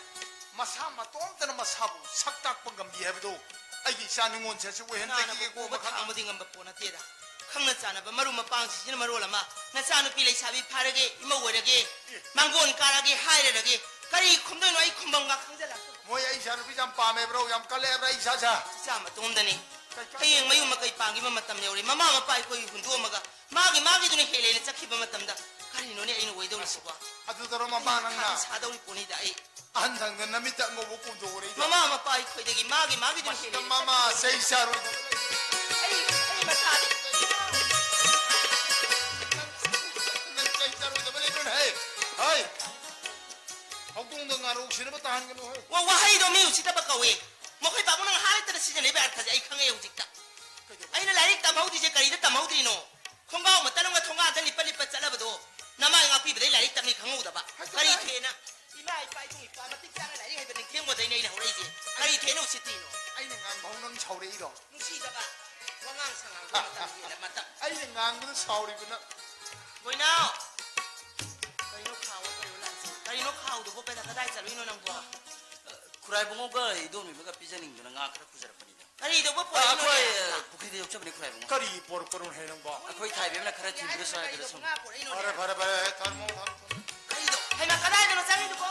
마사 마톰때는 마사부 삭닥뻥 감비 해도 아이기 샤는 원 제시 왜 현대기게 고바 고바 칸 탕무딩 감 바포나 티다 캉나 짜나바 마루 마빵 시나 마루라마 나 짜누 필레 사비 파르게 이모 ወረ게 망곤 까라게 하이레게 까리 콤도 노이 콤방가 캉자라 뭐야 이 샤는 비잠 밤에 브로 얌 깔레브라 이 샤샤 자 마톰다니 hayeng mayu makai pangi matam yori mama mapai ko hundu maga magi duni helene chakhi matamda kari noni ainu weidori siba 아두더러 마바낭나 사다우리 보니다 이 안상된 남이다 뭐 먹고 저거래 mama mapai ko degi magi duni helene 마마 세이샤로 ai matadi 난 세이샤로 저번에는 해 하이 혹동동가로 혹시나 뭐 다한 거는 해 wa wahai do mi usita bakawe mo kai ba munang halit na siya nebe arta ai khange ujikta ai na larik ta maudi je kari ta maudi no khonga ma tanong ga thonga dan lipa lipa chala bado nama nga pi bade larik ta mi khangu da ba kari thena ima ai pai tung ipa ma tik chana larik ai bade keng mo dai nei na horai je kari thena usiti no 아이는 안 먹는 차오래 이러 nusi da ba wangang sangang ko mata ni mata 아이는 안 그는 차오래구나 boy now kari no khaw kari no khaw do bo pe da kadai chalu ino nang bo 쿠라이봉어가 이도미가 삐져닝 거는 아 그래 구자라뿐이냐. kari do bo po 아 ino 거의 부크리데 역접니 쿠라이봉어. 까리 버럭버럭 해는 거 아 거의 타이베면 그래 준비를 써야 그래서. 바래 달모 kaido hay makadai no sangi ko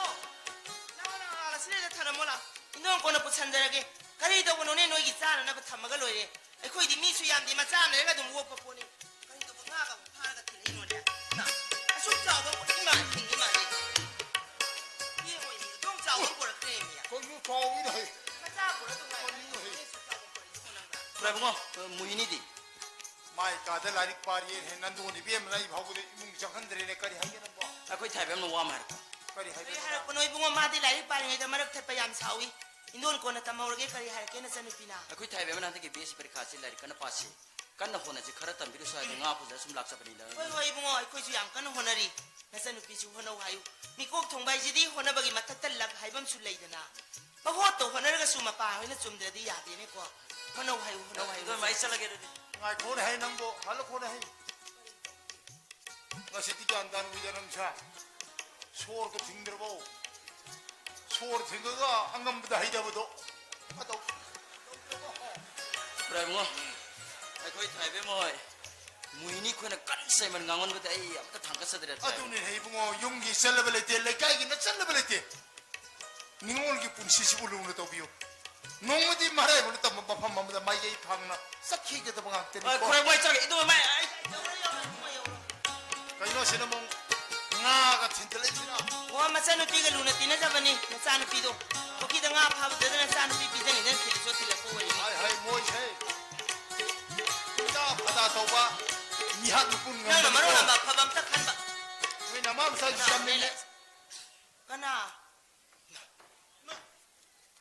na sile thana mola indon ko na puchandarage kaido ko none noi gi tsana na thamaga loire ai khoi di mi su yam di ma tsana le ga dum wo po ni kaido ko nga ga pha ga thile ino le na asu cha ba ko ima ni ye mo ni dong cha wo ko ra kre mi ya 거기 거기는 해 ma cha ko ra dong ma ni su cha wo ko ri ko nang ga 쿠라이봉어 무인이디. 마이 가들 라릭 파리에 했는데 우리 비엠 라이 하고도 뭉정 한들에 까리 하기는 뭐 아 거의 타이베면 와 말이야. 까리 kari 하기는 har ko noi bungo ma di lai pa ni da marak thap pa yam sawi indon ko na tamawrge kari har ke na sanu pina 아 거의 타이베면 한테 베이스 베리 카시 라리 간나 파시. 간나 호나지 카라 담비를 써야 돼. nga 부자 숨 락사버리다. hoi bungo ai khoi ju yam kan honari na sanu pi ju hono hayu mi kok thong bai ji di hona bagi matatal lag haibam su leidana ba ho to honar ga su ma pa hoina chumde di ya de ne ko hono hayu 이거 많이 잘라게 돼. 아 고래 해는 거 할로 고래 해 나시 뛰지 않다는 위자는 자 소르도 딩들어보 소르 딩거가 한감보다 하이자보도 하다 쿠라이봉어. 아 거의 타이베면 무인이 코나 깐세만 강원 거다 이 아까 당가서들야. 아두니 헤이붕어 용기 셀러블레티 레까이기 나 셀러블레티 닝올기 뿐 시시불로 오는 또 비요 농어디 말해 보는 또 뭐밥맘보다 마이게 방나 싹히게 더 방학 때니 아 쿠라이봉어 있잖아. 이도 마. 가이노 시는 뭐 nga 같은 들레지나 wa ma sanu pi ga luna tina javani na sanu pi do ko ki da nga pha de na sanu pi pi de ni den ti so ti la ko wari 하이 하이 뭐이 해 자 바다 도바 미한 뿐 na na maro na ba pha bam ta khan ba 왜 나만 살 시간네 kana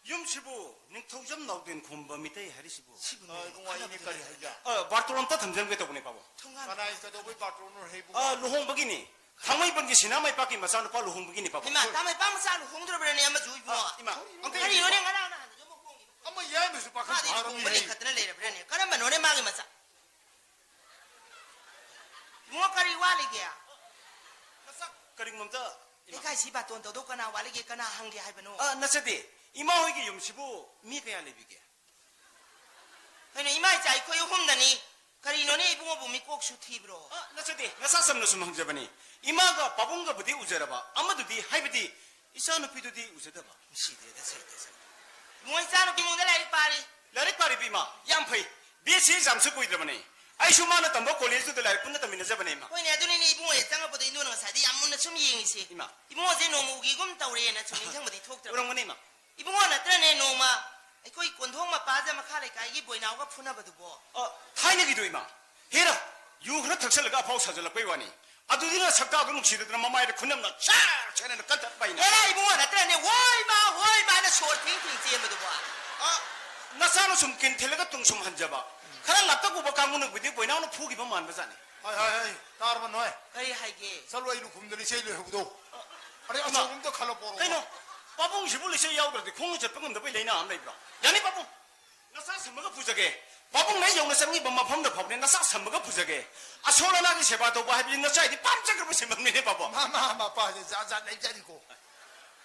염시부 닝통점 나오된 곰바 밑에 하리시부. 아이고 와 이니까리 하자 바르토론타 탐정괴도 보내 봐봐. 가나 있어도 왜 바트론을 해보 아 루홍버기니. 당마이 번기 시나마이 빠기 마사노 빠 루홍버기니 봐봐. ima ta mai pa ma sanu hong dro bre ne ma ju bu 이마. kari no ne ngana na jo mo ko 아마 야면서 바깥 ka di ko 바람이 mali 해 khatna le bre ne kana ma no ne ma gi ma sa mo kari wali gya 그리고 멈다. ni kai si ba ton to do kana wali ge kana hang ge hai ba no 아 나세디 이마호에게 염시부 미가야 레비게. hani ima chai ko yo hom da ni kari no ne bu mo bu mi kok su thi bro 아 나세디 나사섬노 숨항자바니 이마가 바본가 부디 우자라바 아마도디 하이비디 이사노피도디 우자다바. 시대다 세대 mo sanu pi mo da lai pa ri 라릭 파리비마 양파이 비시 잠수 보이더바니 아이슈마나 담보 콜레지도 라릭 분나 담이나 자바니마. ko ne aduni ni bu mo chang ba de no na sa di am mun na chum yin si 이마. ibu mo je no mu gi gum taw re na chum yin chang ba di thok tra 우렁머니마. ibu mo na tra ne no ma ai koi kon thong ma pa ja ma kha lai kai gi boi na ga phuna ba du bo 타이네기도 이마. 헤라 유흐나 턱설가 파우 사절라 빼와니. 아두디나 석가도 묵시드나 마마이를 군남나 차 차네는 깐다 빠이나. era ibu mo na tra ne woi ma na short thing thing je ma du bo 아 나사노 숨긴 텔레가 뚱숨 한자바. 카랑 납다고 바 강문은 부디 보이나오는 포기 보면 안 되잖아. 하이 하이 따르면 너해 kari hai ge 살로 이루 굶들이 제일 해보도 아니 아 조금도 칼로 보러 그이노 빠봉 시불리시 야우그러디 공이 저병은 더 빼내나 안 내비라. 야니 빠봉. 나사 선물가 부적에 바봉내 용나성이 범마 범도 법네 나사 선물가 부적에 아 소라나기 세바도 봐 하비 나사 이디 깜짝으로 세먹네 바보 마마 빠져 자자 내 자리고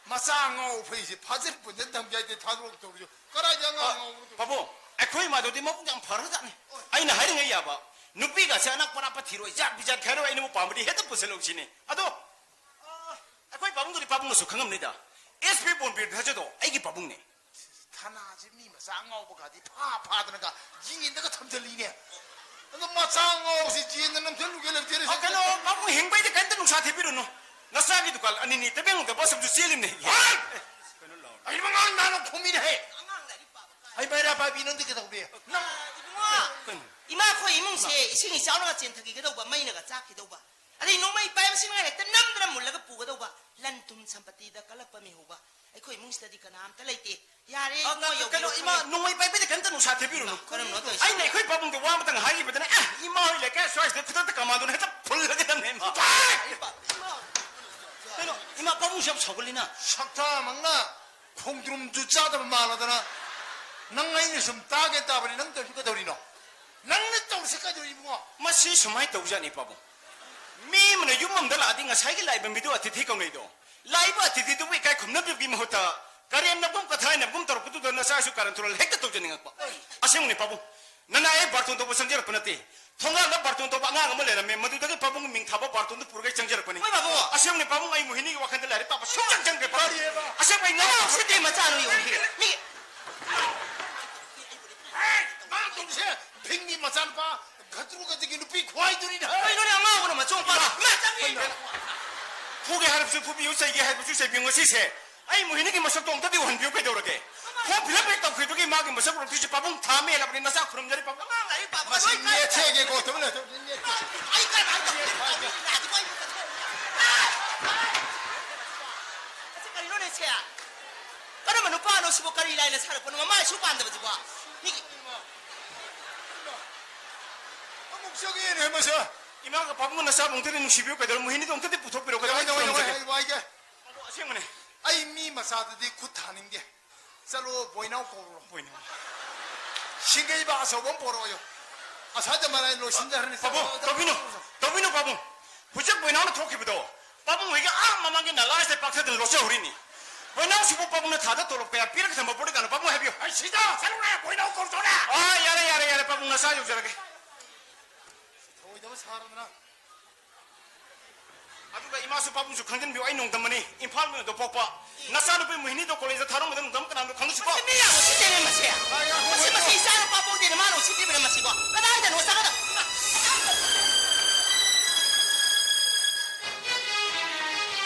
마상어 페이지 파질 분전 담자이데 다도록 도죠 까라장아 바보 아 거기 마도디 뭐 그냥 바르다네 아니 나 하는 거야 봐 누비가 세낙 바라파 뒤로 자 비자 캐러 이놈 바무리 헤드 부슬 옥시네 아도 아 거기 바봉들이 바봉 노수 강합니다 SP 본비를 하셔도 아이기 바봉네 타나지 미 마상어 보가디 파파드는가 지인데가 탐들리네 너 마상어 시 지인는 탐들루게 때려 아 그노 바봉 행바이데 간다 농사 대비로노 나사기도 갈 아니 니 때병도 버스 좀 셀림네 아이 망아 나는 고민해 아이 바이라 바비는 데가 우리 이마 코 이몽세 이승이 싸우는가 젠타기 그도봐 마이나가 짝기도봐 아니 농마이 빠이시는 했다 남들은 몰라가 부거도봐 란툼 삼파티다 깔락밤이 호봐 아이코 이몽스다디 까나 암따 라이티 야레 그노 이마 농마이 빠이베데 간다 농사 대비로노 그럼 너도 아니 내 거기 바봉도 와마당 하기보다는 아 이마 이래 개수하시 그때 가마도 해서 불러게 됐네 마 그노 이마 바봉 시합 서글리나 삭타 망나 콩드름 주짜다 말하더나 낭나이는 좀 따겠다 버리 낭도 휘거더리노 낭네 또 색까지 입고 마시 수마이 떠우자니 바봉 미문에 유맘들 아딩가 사이기 라이브 미도 아티티 강내도 라이브 아티티도 왜 가이 겁나 비비 못다 가리엠 나봄 같아이 나봄 떨어 부두도 나 사수 가는 토를 핵도 떠주는 거 아시문이 바봉 나나의 바톤도 부성절 뻔했디 통화가 바톤도 방아가 몰래라면 모두가 바봉 밍타바 바톤도 부르게 정절 뻔해 아시문이 바봉 아이 무히니 와칸들 라리 바보 속장장 게 바리 아시문이 나 시대 맞자로 요리 미 막 동시에 백미 마찬바 가지고 가지고 눈빛 과이들이나 아이 노래 안 하고 좀 봐라 호게 하랍스 부비 요새 이게 할부 주세 병어 시세 아이 무히니 마석 동답이 원비오 배도르게 호 빌라백도 그도기 마기 마석으로 뒤지 바봉 다음에 라버리 나사 그럼 자리 바봉 아이 바보 마신내 책에 고 때문에 아이 깔 색깔이 노래 채야 그러면 오빠 너 15까지 라인에 살았거든 엄마 슈퍼 안 되지 봐 목적이 해면서 이마가 바봉은 나사 봉태는 60여 가들 무히니 동답이 부토비로 가자 와 이게 아시문이 아이 미 마사드디 굿하는 게 살로 보이나오 고로 보이네 신경이 봐서 원 보러요 아 사자 말하는 로 신자하는 바봉 더비노 바봉 부쩍 보이나오는 토끼부도 바봉 왜게 마망게 날라에서 박사들 로셔 우리니 보이나오 시부 바봉은 다다 돌록배야 삐르게 삼아 버리가 는 바봉 해비요 아이 시자 살로나 보이나오 고로 줘라 아 야래 바봉 나 사요 저렇게 보이다면 사람들아 아두가 이마수 바봉수 강전 묘 아이 농담머니 임팔면도 폭파 나사는 배 무히니도 콜레이저 다른 거는 넘까나도 강도 싶어 미야 시대는 맛이야 무슨 맛이 이상한 빠뽀대는 말로 시대는 맛이고 나한테 노사가다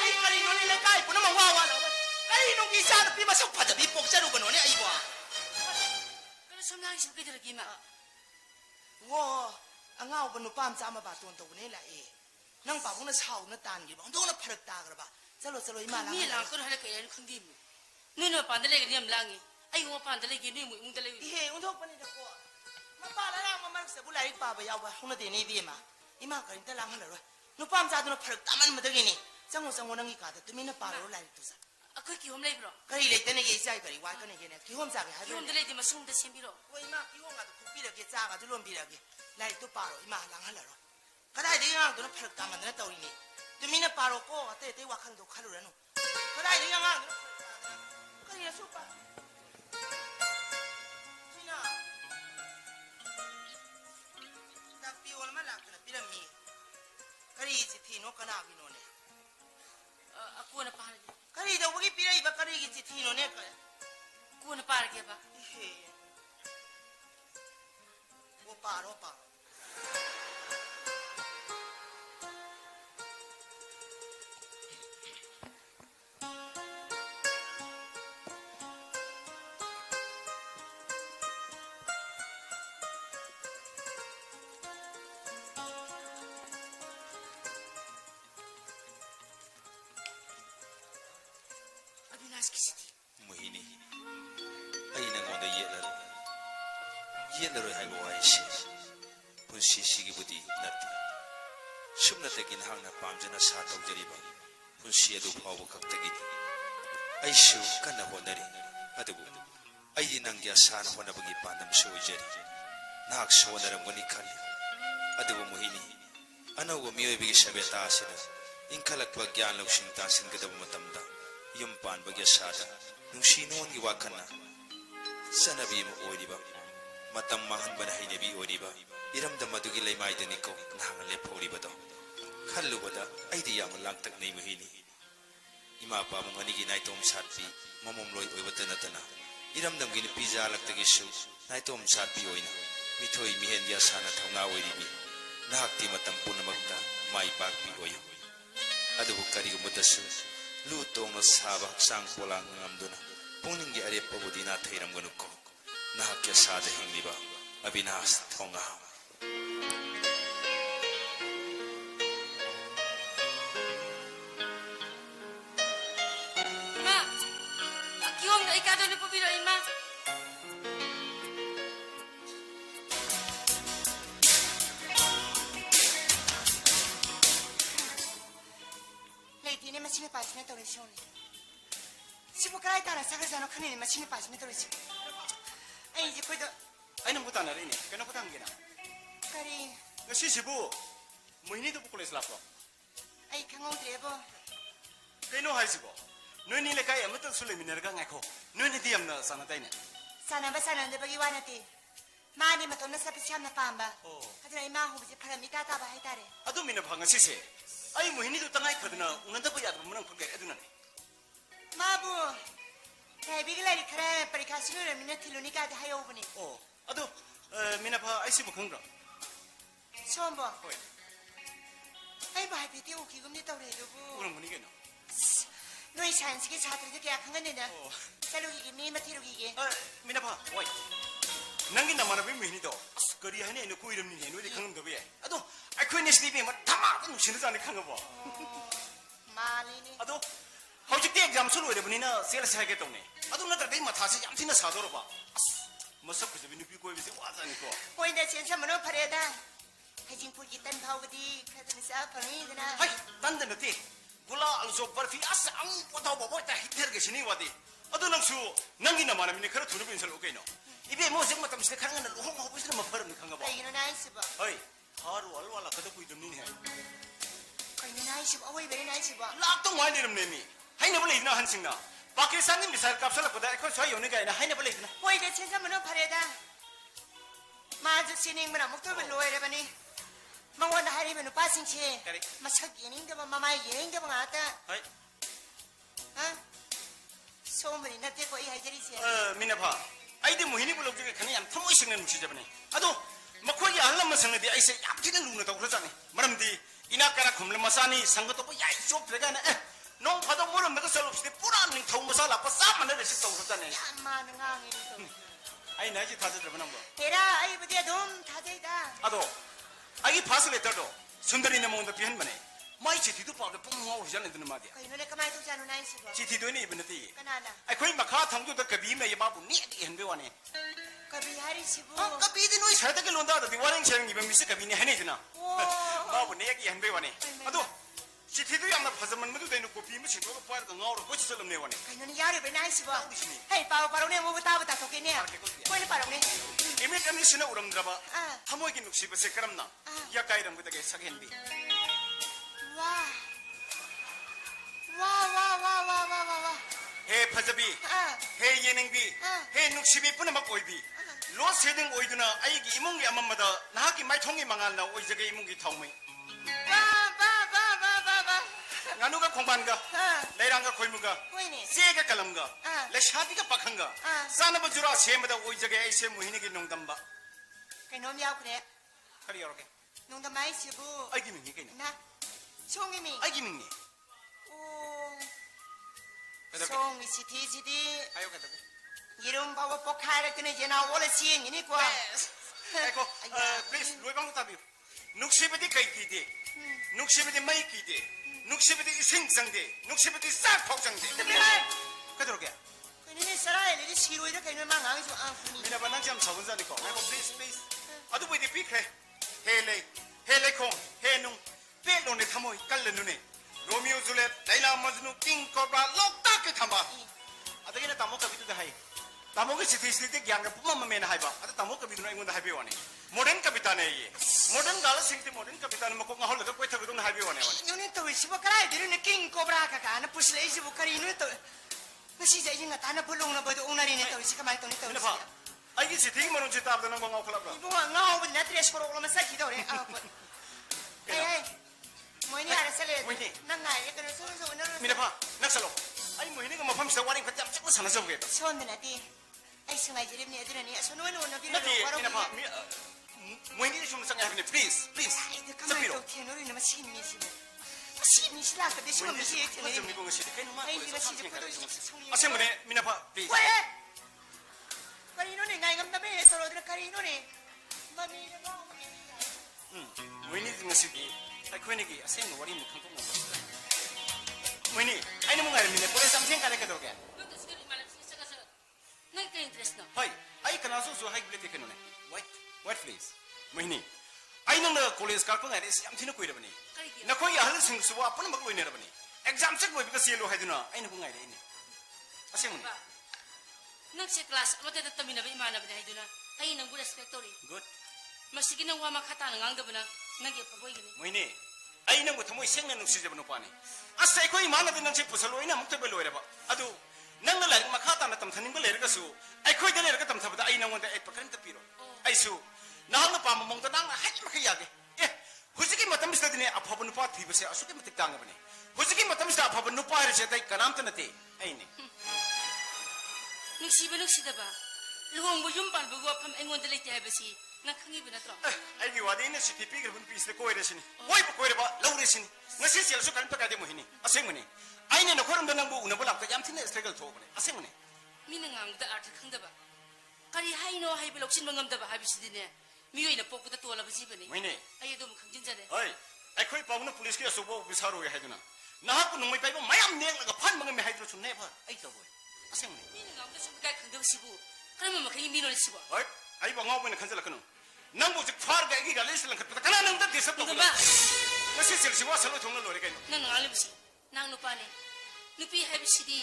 아이 까리 노래는 까이 보너만 와와라 까리 농기 사는 비마 속파다 비복자로 보노네 아이고 그래 somnang isip kita lagi mak 와 앙아오 보노 빰 짜마 바톤 도네 라에 낭 바보는 사오는 딴기 방도는 파르다 그러봐 절로 이만 ni lang kau hari kaya ni kundi mu ni no pandai lagi ni amlangi ay mo pandai lagi ni mu ungdai lagi 이해 운동반이 됐고 마빠라랑 마마르세 불라이 빠바 야와 혼나데 니디마 이마 가린다 랑하러 누밤 자도는 파르 따만 머더기니 장호성원은 이가다 뜨미는 빠로 라이 두사 aku kiwam lagi bro 그리 레때네 게 있어야 그리 와 거네 게네 기홈 자게 하죠 kiwam lagi di masung dah sembiro 와 이마 기홈 가도 국비르게 자가 줄론 비르게 라이 또 빠로 이마 랑하러 그다이 대양도는 파르 따만네 떠오리니 뜨미는 빠로 꼬 때때 와칸도 카루라노 그다이 대양도는 그리 소빠 지나 딱비 얼마 락나 비람미 그리 지티노 까나기노네 aku na pahal 그리 더 우리 비라 이바 그리 지티노네 그 aku na pahal ke ba 이해 오빠 abinas kisiti 무희니 아이는 오늘 옛날로 하고 와이시 분시 시기부디 났디 shum나때긴 항나 밤전나 사동저리바 분시에도 파고 각대기 아이슈 간나 호나리 아두고 ꯑꯩꯗꯤ ꯅꯪꯒꯤ ꯑꯁꯥꯅ ꯍꯣꯠꯅꯕꯒꯤ ꯄꯥꯟꯗꯝꯁꯨ ꯑꯣꯏꯖꯔꯤ ꯅꯍꯥꯛ ꯁꯣꯟꯅꯔꯝꯒꯅꯤ ꯈꯜꯂꯤ ꯑꯗꯨꯕꯨ ꯃꯣꯍꯤꯅꯤ ꯑꯅꯧꯕ ꯃꯤꯑꯣꯏꯕꯒꯤ ꯁꯕꯦꯇꯥ ꯑꯁꯤꯗ ꯏꯟꯈꯠꯂꯛꯄ ꯒ꯭ꯌꯥꯟ ꯂꯧꯁꯤꯡ ꯇꯥꯟꯁꯤꯟꯒꯗꯕ ꯃꯇꯝꯗ ꯌꯨꯝ ꯄꯥꯟꯕꯒꯤ ꯑꯁꯥꯗ ꯅꯨꯡꯁꯤ ꯅꯨꯡꯉꯣꯟꯒꯤ ꯋꯥꯈꯜꯅ ꯆꯠꯅꯕꯤ ꯑꯃ ꯑꯣꯏꯔꯤꯕ ꯃꯇꯝ ꯃꯥꯡꯍꯟꯕꯅ ꯍꯩꯅꯕꯤ ꯑꯣꯏꯔꯤꯕ ꯏꯔꯝꯗꯝ ꯑꯗꯨꯒꯤ ꯂꯩꯃꯥꯏꯗꯅꯤꯀꯣ ꯅꯍꯥꯛꯅ ꯂꯦꯞꯍꯧꯔꯤꯕꯗꯣ ꯈꯜꯂꯨꯕꯗ ꯑꯩꯗꯤ ꯌꯥꯝꯅ ꯂꯥꯡꯇꯛꯅꯩ ꯃꯣꯍꯤꯅꯤ ꯏꯃꯥ ꯄꯥꯕꯨꯡ ꯑꯅꯤꯒꯤ ꯅꯥꯏꯇꯣꯝ ꯁꯥꯠꯄꯤ ꯃꯃꯣꯝꯂꯣꯏ ꯑꯣꯏꯕꯇ ꯅꯠꯇꯅ ꯏꯔꯝꯗꯝꯒꯤ ꯅꯨꯄꯤ ꯖꯥꯂꯛꯇꯒꯤꯁꯨ ꯅꯥꯏꯇꯣꯝ ꯁꯥꯠꯄꯤ ꯑꯣꯏꯅ ꯃꯤꯊꯣꯏ ꯃꯤꯍꯦꯟꯒꯤ ꯑꯁꯥꯅ ꯊꯧꯅꯥ ꯑꯣꯏꯔꯤꯕꯤ ꯅꯍꯥꯛꯇꯤ ꯃꯇꯝ ꯄꯨꯝꯅꯃꯛꯇ ꯃꯥꯏ ꯄꯥꯛꯄꯤ ꯑꯣꯏꯌꯨ ꯑꯗꯨꯕꯨ ꯀꯔꯤꯒꯨꯝꯕꯗꯁꯨ ꯂꯨ ꯇꯣꯡꯅ ꯁꯥꯕ ꯍꯛꯆꯥꯡ ꯄꯣꯂꯥꯡ ꯉꯝꯗꯨꯅ ꯄꯨꯛꯅꯤꯡꯒꯤ ꯑꯔꯦꯞꯄꯕꯨꯗꯤ ꯅꯥꯊꯩꯔꯝꯒꯅꯨꯀꯣ ꯅꯍꯥꯛꯀꯤ ꯑꯁꯥꯗ ꯍꯤꯡꯂꯤꯕ ꯑꯕꯤꯅꯥꯁ ꯊꯣꯡꯉꯥ Ima, akiwang na ikado na pabiro, Ima. 레이디네 마침에 빠지네 떨어지오네. 시부 그라이 따라 사그자노 큰이네 마침에 빠지네 떨어지. 아이 이제 그래도 ꯑꯩꯅ ꯃꯨꯛ ꯇꯥꯟꯅꯔꯛꯏꯅꯦ ꯀꯩꯅꯣ ꯈꯨꯊꯥꯡꯒꯤꯅ 그리 ꯉꯁꯤꯁꯤꯕꯨ ꯃꯣꯍꯤꯅꯤꯗꯨꯕꯨ ꯀꯣꯂꯦꯖ ꯂꯥꯛꯄ꯭ꯔꯣ 아이 강호드레보 ꯀꯩꯅꯣ ꯍꯥꯏꯁꯤꯕꯣ ꯅꯣꯏꯅꯤ ꯂꯩꯀꯥꯏ ꯑꯃꯇꯪꯁꯨ ꯂꯩꯃꯤꯟꯅꯔꯒ ꯉꯥꯏꯈꯣ ꯅꯣꯏꯅꯤꯗꯤ ꯌꯥꯝꯅ ꯆꯥꯟꯅꯗꯥꯏꯅꯦ 사나바 사는데버기 와나티 마니 마토나 사피치 함나 빰바 어. 하지나 이마 호비지 파람이 따따바 하이따레 ꯑꯗꯨ ꯃꯤꯅ ꯉꯁꯤꯁꯦ ꯑꯩ ꯃꯣꯍꯤꯅꯤꯗꯨ ꯇꯉꯥꯏ ꯐꯗꯅ ꯎꯅꯗꯕ ꯌꯥꯗꯕ ꯃꯔꯝ ꯈꯛ ꯂꯩ ꯑꯗꯨꯅꯅꯦ 마부 대비기 라리 크레 파리카시르 미나 틸루니까지 하여오브니 ꯑꯣ ꯑꯗꯨ ꯃꯤꯅꯐ ꯑꯩꯁꯤꯕꯨ ꯈꯪꯕ꯭ꯔꯣ 처음보 ꯍꯣꯏ 아이 바이피티 오키금니 떠레두부 우렁문이 겠노 너희 산식이 사투리도 계약한 건데나 어. 쌀로기기 미마 티로기기 미나파 와이 낭기 나마나비 미니도 거리 하네 너 고이름니 너희 강음도 왜 아도 아이코니 스티비 뭐 타마 누시는 자네 강거 말리니 아도 hꯧ직때 exam sul 오이르버니나 셀스 하겠더니 아도 나들 데마 다시 얌티나 사도로 봐 머석 그저 누비 고이비세 와자니까 보인다 진짜문어 파레다 하진 풀기 딴 파우디 카드니 싸파니드나 하이 딴데 너티 gula alzo barfi asa ang potao bobo ta hiter ke sini wadi ado nang su nangi na mana mini kara thunu bin sal okay no ibe mo jeng matam sile khanga na lohong ho bisna mafar ni khanga ba 아이는 나이스바 oi haru alwala kada pui dum ni hai 아이는 나이스바 어이 베리 나이스바 lak tong wai ni ram ne mi hai na bale na han singna pakistan ni misal kapsala pada ko soi yone ga na hai na bale na 보이다 진짜문어 파레다 마주 시닝문아 목도를 로에레바니 망원다 하리면 빠싱치 그래. 마삭 예닝데바 마마 예닝데바 나왔다 hai 어? 소문이 나대고 이 하이저리지 minafa ai de mohini bulok je khani yam thamoi singne nusi jabane ado makhoi ya halam sangna de ai se yap tin lu na to khra jane maram di ina kara khumle masani sang to ya chop lega na nong phado moram me ko salo sidi pura ning thau masala pa sa man de si to khra jane 야마는 강이도 ai na ji tha de bana mo 베라 아이 부디야 놈 다제이다 ado ai phas le to sundari na mo da pihan mane mai chi thi du pa de pum ho jane de ma dia 거이 눈에 까마이 도자노 나이스바 chi thi do ni ibn ti 까나나 ai khoi makha thang ju da kabi me ya babu ni di hen be wane 까비 하리시부 kabi di noi sa da ke londa da di warang cherang ibn mi se kabi ni hane dina 오 babu ne ki hen be wane ado chi thi du yam na phazaman mu de no ko pi mu chi to pa da ngau ro ko chi salam ne wane 거이 눈에 야르 베 나이스바 어디시니? 헤이 바로 바로네 뭐 따부다 토끼네 거이 바로네 Imi kami sina uram draba. Ah. Hamoy ki nuksi base karam na. Ya kai ram gudage saghen bi. 와 He phajabi. 아. He yening bi. Ah. He nuksi bi puna mak oi bi. Lo seding oi duna ai gi imong gi amamada na ki mai thongi mangal na oi jage imong gi thongmai. Nganu ga khongban ga. Ah. Leirang ga khoimu ga. 보이니 Se ga kalam ga. Ah. Le shadi ga pakhang ga. Ah. Sana ba jura semada oi jage ai se muhini gi nongdam ba. 그 놈이야 그래 Kari yoroge. 농담 많이 치고 Ai gi mingi kene. 나 송이미 Ai gi mingi. 오 Kadabe. 송이 시티지디 Ayo kadabe. 이름 바보 poka를 끊어 이제 나 원래 시행이니 과 Eko, please, loy bang tabi. Nuksibedi kai ki de. Nuksibedi mai ki de. Nuksibedi sing sang de. Nuksibedi sa thok sang de. Kadro kya? 그니네 살아야 리 시로이를 그냥 막 안고 안 funny Mina banang jam sabun zani ko. Eko, please, please. Adu boi de pik hai. Hele kong, he nung. Pe lo ne thamoi kal le nune. Romeo Juliet, Laila Majnu, King Cobra, Lokta ke thamba. Adagina tamo kabitu de hai. तामोगे city gang पुम मेन हाइबा अद तामो कबिदुन आइगोंदा हाइबे वाने मॉडर्न कविता ने ये मॉडर्न गाल सिंगते मॉडर्न कविता ने मको ngahol da koi thagudun highway वाने वाने Yung nito, sibo karay, dito na king cobra ka ka, na pusla sibo karino ito. Nasi sa inyo nga, tana pulong na ba doon na rin ito, si kamay ito nito. मिना फा आइगी सिटी मनो चिता अब नंग ngau khlab Ibo nga, nga ako na tres ko ro masaki daw rin. Ay ay. Mo ni ara sale. Nang nga, ito na so na. मिना फा नक्सलो आई मोहिनी का मफम से वारिंग खत्म चक सना जब गेता So na natin. Ay sungay jirim ni adira ni. So no na bin नती मिना फा मोहिनी सुन संग हैबने please please Ay, ito kamay ito, tino rin na masin ni sibo. Masin ni sila ka, di siya masin ito. 좀 미고 ng시 kay numa Ay, ko di na sa siya samsing po kare ito. asemne मिना फा please Wait! Karino ni, ngay ngam tabi, sa rodra karino ni. Mami na mo. Mohini ngsi gi ai khoine gi asem wari mi khang ko Mohini आइने मुंगा रे मिने कोले samsing kare ka dor ge Nung tas kini malam sisa ka sa nang ka interest no. हाय आई कना सो high black के नने white please Mohini आई नंग कॉलेज का को ngare yam thina koira bani Kari ki. na khoi ahal sing suwa apun mak loine ra bani exam check boy bika selo haiduna ai na ko ngai re ni asem ni Ba. Nang si class amate ta tamina ba imana ba dai duna. Ay nang good respectory. good Masigi nang wa makata nang ang dabana nang ge paboy gini. Mohini आई नंग थमोय सेंगना नुसी जब नुपानी असै कोई मान दिन से पुसलोइना मुक्त बे लोइरा बा अदु नंग लाइक मखाता न तम थनिंग लेर गसु आई खोय दे लेर ग तम थबदा आई नंग द ए पकरन त पिरो आई सु नाहन पाम मंग द नंग हाइ मख यागे ए हुजिकी मतम से दिने अफब नुपा थीबसे असुके मतिक तांग बने हुजिकी मतम से अफब नुपा रे से दai kanam त नते आई ने Nungsiba nungsidaba. Luhong mo yung pan bago pam engon dalay tihay basi. Nang kangi ba na tro? आई की वादे ने सिटी पिगर बुन पीस ले कोइ रे सिनी कोइ ब कोइ रे बा लौ रे सिनी ngasi sel su kan pa ka de mohiनी aseng mane ai ne na khoram da nang bu una bala ka yam thine struggle tho bane aseng mane Mina ngang da art khangdaba. Kari hay no hay bilok sin mangam daba hay bisidine. Miyoy na poko da tola basi bane. Mohini Ay do mukhangjin jane. ओइ अखोइ pound police के असोबो बिसारो हे हाइदुना नाहक नंगमै पाइबो मायाम नेंग लगा फान मंग मे हाइद्रो सुन नेभर ai तबो असeng ने Mina ngang da sumkai khangdaba sibu. Kara ma makai mino sibu. ओइ ai ba ngau bने खंजल कनु नंगबो जे फार गा गी गाले सल खत कना नंग द दिसब तो Ngaba. ngasi sel siwa salo thongna lore kai Nang ngali basi. Nang nupa ne. Nupi hay bisidi.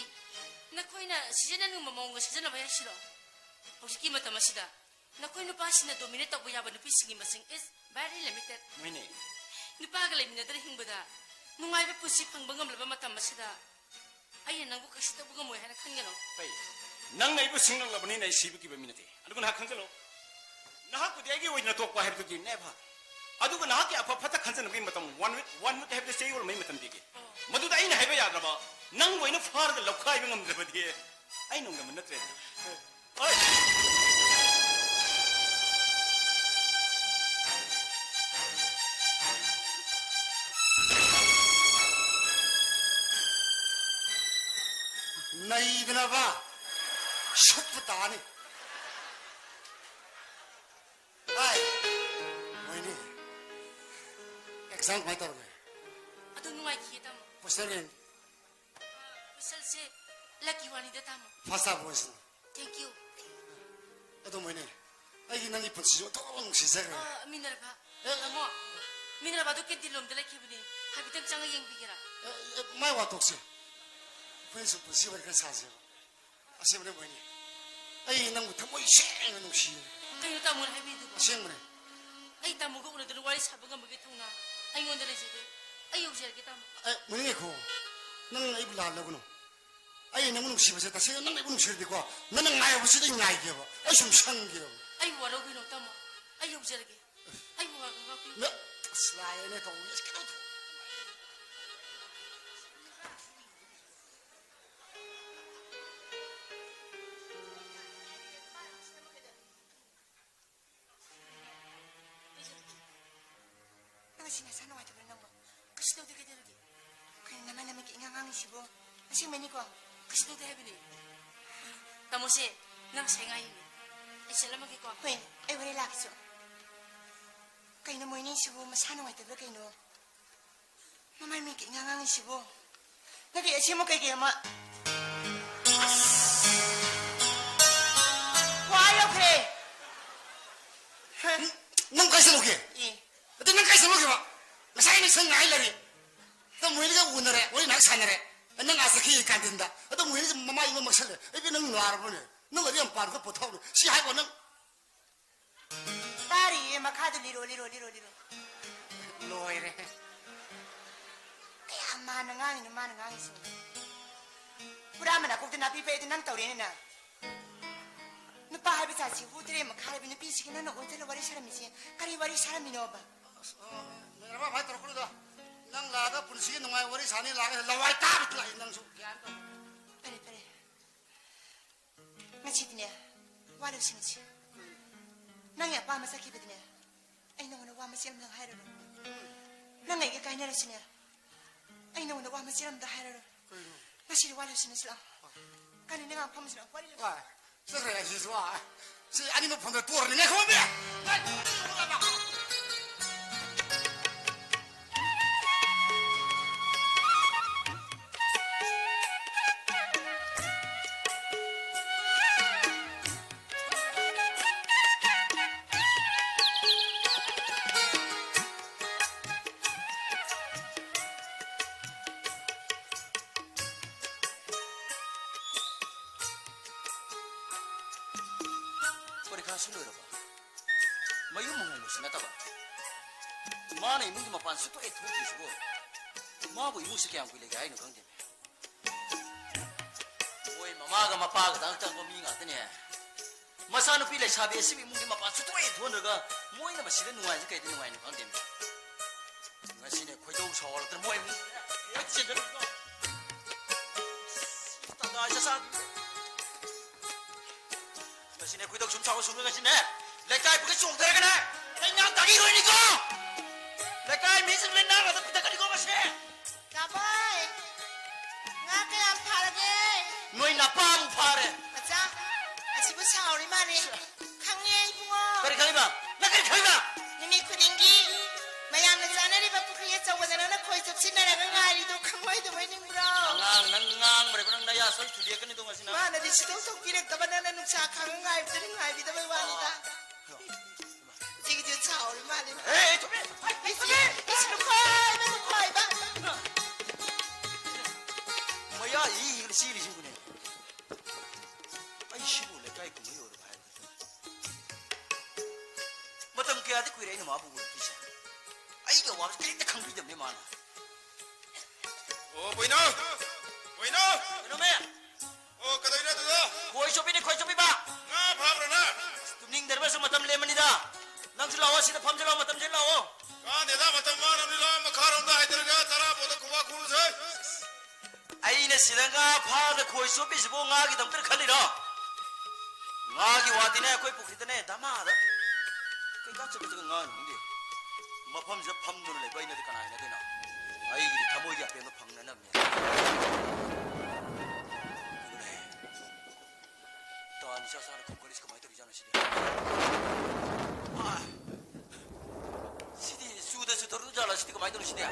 Nakoy na sijana nung mamong sijana ba yashiro. Hojiki mata masida. Nakoy nupa sina dominate tak buya ba nupi singi masing is very limited. Mohini Nupa ga lemina dari hingbada. Nungai ba pusi pangbangam laba mata masida. Ay nang bu kasita buga mo hana khangeno. pai nang nei bu singal labani nei sibu ki ba minate aduguna ha खंजलो नाहक को देगी ओइ न तो को हेब की नेभर अदुगा नाहक के अफ फता खंजन बि मतम वन वीक हेब द सेयोल मै मतम दिगे मदु दाइन हेब याद्रबा नंग ओइन फार ग लखखाइ बंगम दबदि ai नंग मन नत्रे ओइ नईदनबा शुपतानी हाय मोहिनी एग्जाम माय तौर Adu nungai ki tamo. Poster Misal se lucky wani da tamo. Fossa Bose Thank you. अदो मोहिनी आई नंगी पुछि तो सिसर Minerva. Amo. Minerva do ken dilom dala ki bini. Habitang changa yang bigera. My वा तोक्से फैसु पुछि वर kan सासे असेमने मोहिनी आई नंगु थमोइ सेंग नुसी Kayo tamo na habi du. असेमने Ay tamo ko una dun wali sabu nga magi thongna. Ay ngon dala jete. Ay ujar ki tamo. Mohini को नंग आई बुला लगनो आई नंगु नुसी बसे तसे नंग आई नुसी दिको नंग नाय बसे दि नाय गेबो आई सुम संगे Ay waro gino tamo. Ay ujar ki. Ay waro nga ki. न स्लाय ने तो इसके तो Nang sinasano ay tabi nang mo. Kasi daw di ka dala di. Kaya naman namin kiingangang sibo. Kasi mani ko. Kasi daw di habi ni. Tamo se nang sengay ni. Ay sila magi ko. Kwen, ay wala laki so. Kaya na mo ini sibo, masano ay tabi kayo no. Naman may kiingangang sibo. Nag-iasi mo kay kaya ma. Wayo pre! नंग कैसे लोगे Eh, तो नंग कैसे लोगे बा नसाई ने संग आई लगे तो मोहिनी का उनरे वही नक सानरे नंग आसे की कांदिंदा तो मोहिनी ममा इमा मसल ए बे नंग नवार बने 너가 이런 빠르게 보타오르 시하고 너 딸이 마카도 리로 노이래 kaya manangang so pura na kung tinapi pa ito nang tawrin na nupahabi sa si hudre makarabi na pisik na noon tala wari sarami siya kari wari sarami no ba 내가 봐 봐도 그러다 난 나가 분식이 농아이 월이 산이 나가 나와이 다 bitla 인당 수 pare ngachit niya wala siya siya nang ya pa masakit niya ay nang nawa masiram ng hayro nang ay kaya niya siya ay nang nawa masiram ng hayro nasi wala siya sila kanina nga pa masiram wala 와 그래 지수아 시 아니 뭐 본다 또 내가 그러면 머리카락 술러여봐 마유 먹는 것이 나타봐 마는 이문기 마판 수도에 도끼시고 마하고 이무식이 안고 이래게 아이는 관계네 오이 마마가 마빠가 당장 범인가 하더니 마사는 필래 샤비에 시비 문기 마판 수도에 도너가 모이는 마 실은 누아이지 그게 누아이는 관계네 나시네 고이도 서울들 모이 문기 어찌 저러고 따가 자사 Sini aku dah cuma suruh dengan sini. Lekai pergi sungguh kena. Lenyang tak kira ni kau. Lekai misal lenyang atau kita kali kau masih. Kaboy nga kaya parage Noi napa mu pare. acha asibu sauri mane khangye ibungo Kari kali ba? Nakari kali ba? nimi khudingi mayam na janari ba pukriye chawdana na khoi chapsi na raga ngari do khangoi do bai ningbro Nang mereka nang daya sol tu dia kena tu masih ma na di sidong sok pirek tabana na nuksa khang ngai btring ngai bi da bai wani da jigi ju sauri mane Eh, tu ni. isi nu khoi ba Maya ini sili sini ni. Ay sibu lekai kau ni orang bahaya. Matam kaya tu kuirai nama abu buat kisah. Ay kau wabs kiri tak kangkiri jam ni mana. Oh, Bueno. Ano me? Oh, kata ina tu dah. Koi sopi ba? Nga paham na. Tumning darba sa matam lemon ida. Nang sulawa sila pam sila matam sila o. Kan ida matam mana ni lah makaram dah hider ga tara bodoh kuwa kurus hai. Ay na sila nga pa na koi sopi sibo nga ki damter khali ra. Nga ki wadi na koi pukri na dama da. Koi ka chabi chabi nga hindi. Mapam sila pam nuna le bay na di kanay na din na. Ay giri tamo ya pe no pang na nam niya. Kagulay. Taan siya sana kung kalis kamay tori jana sila. Ay. Sidi suda suda jala sidi kamay tori sila.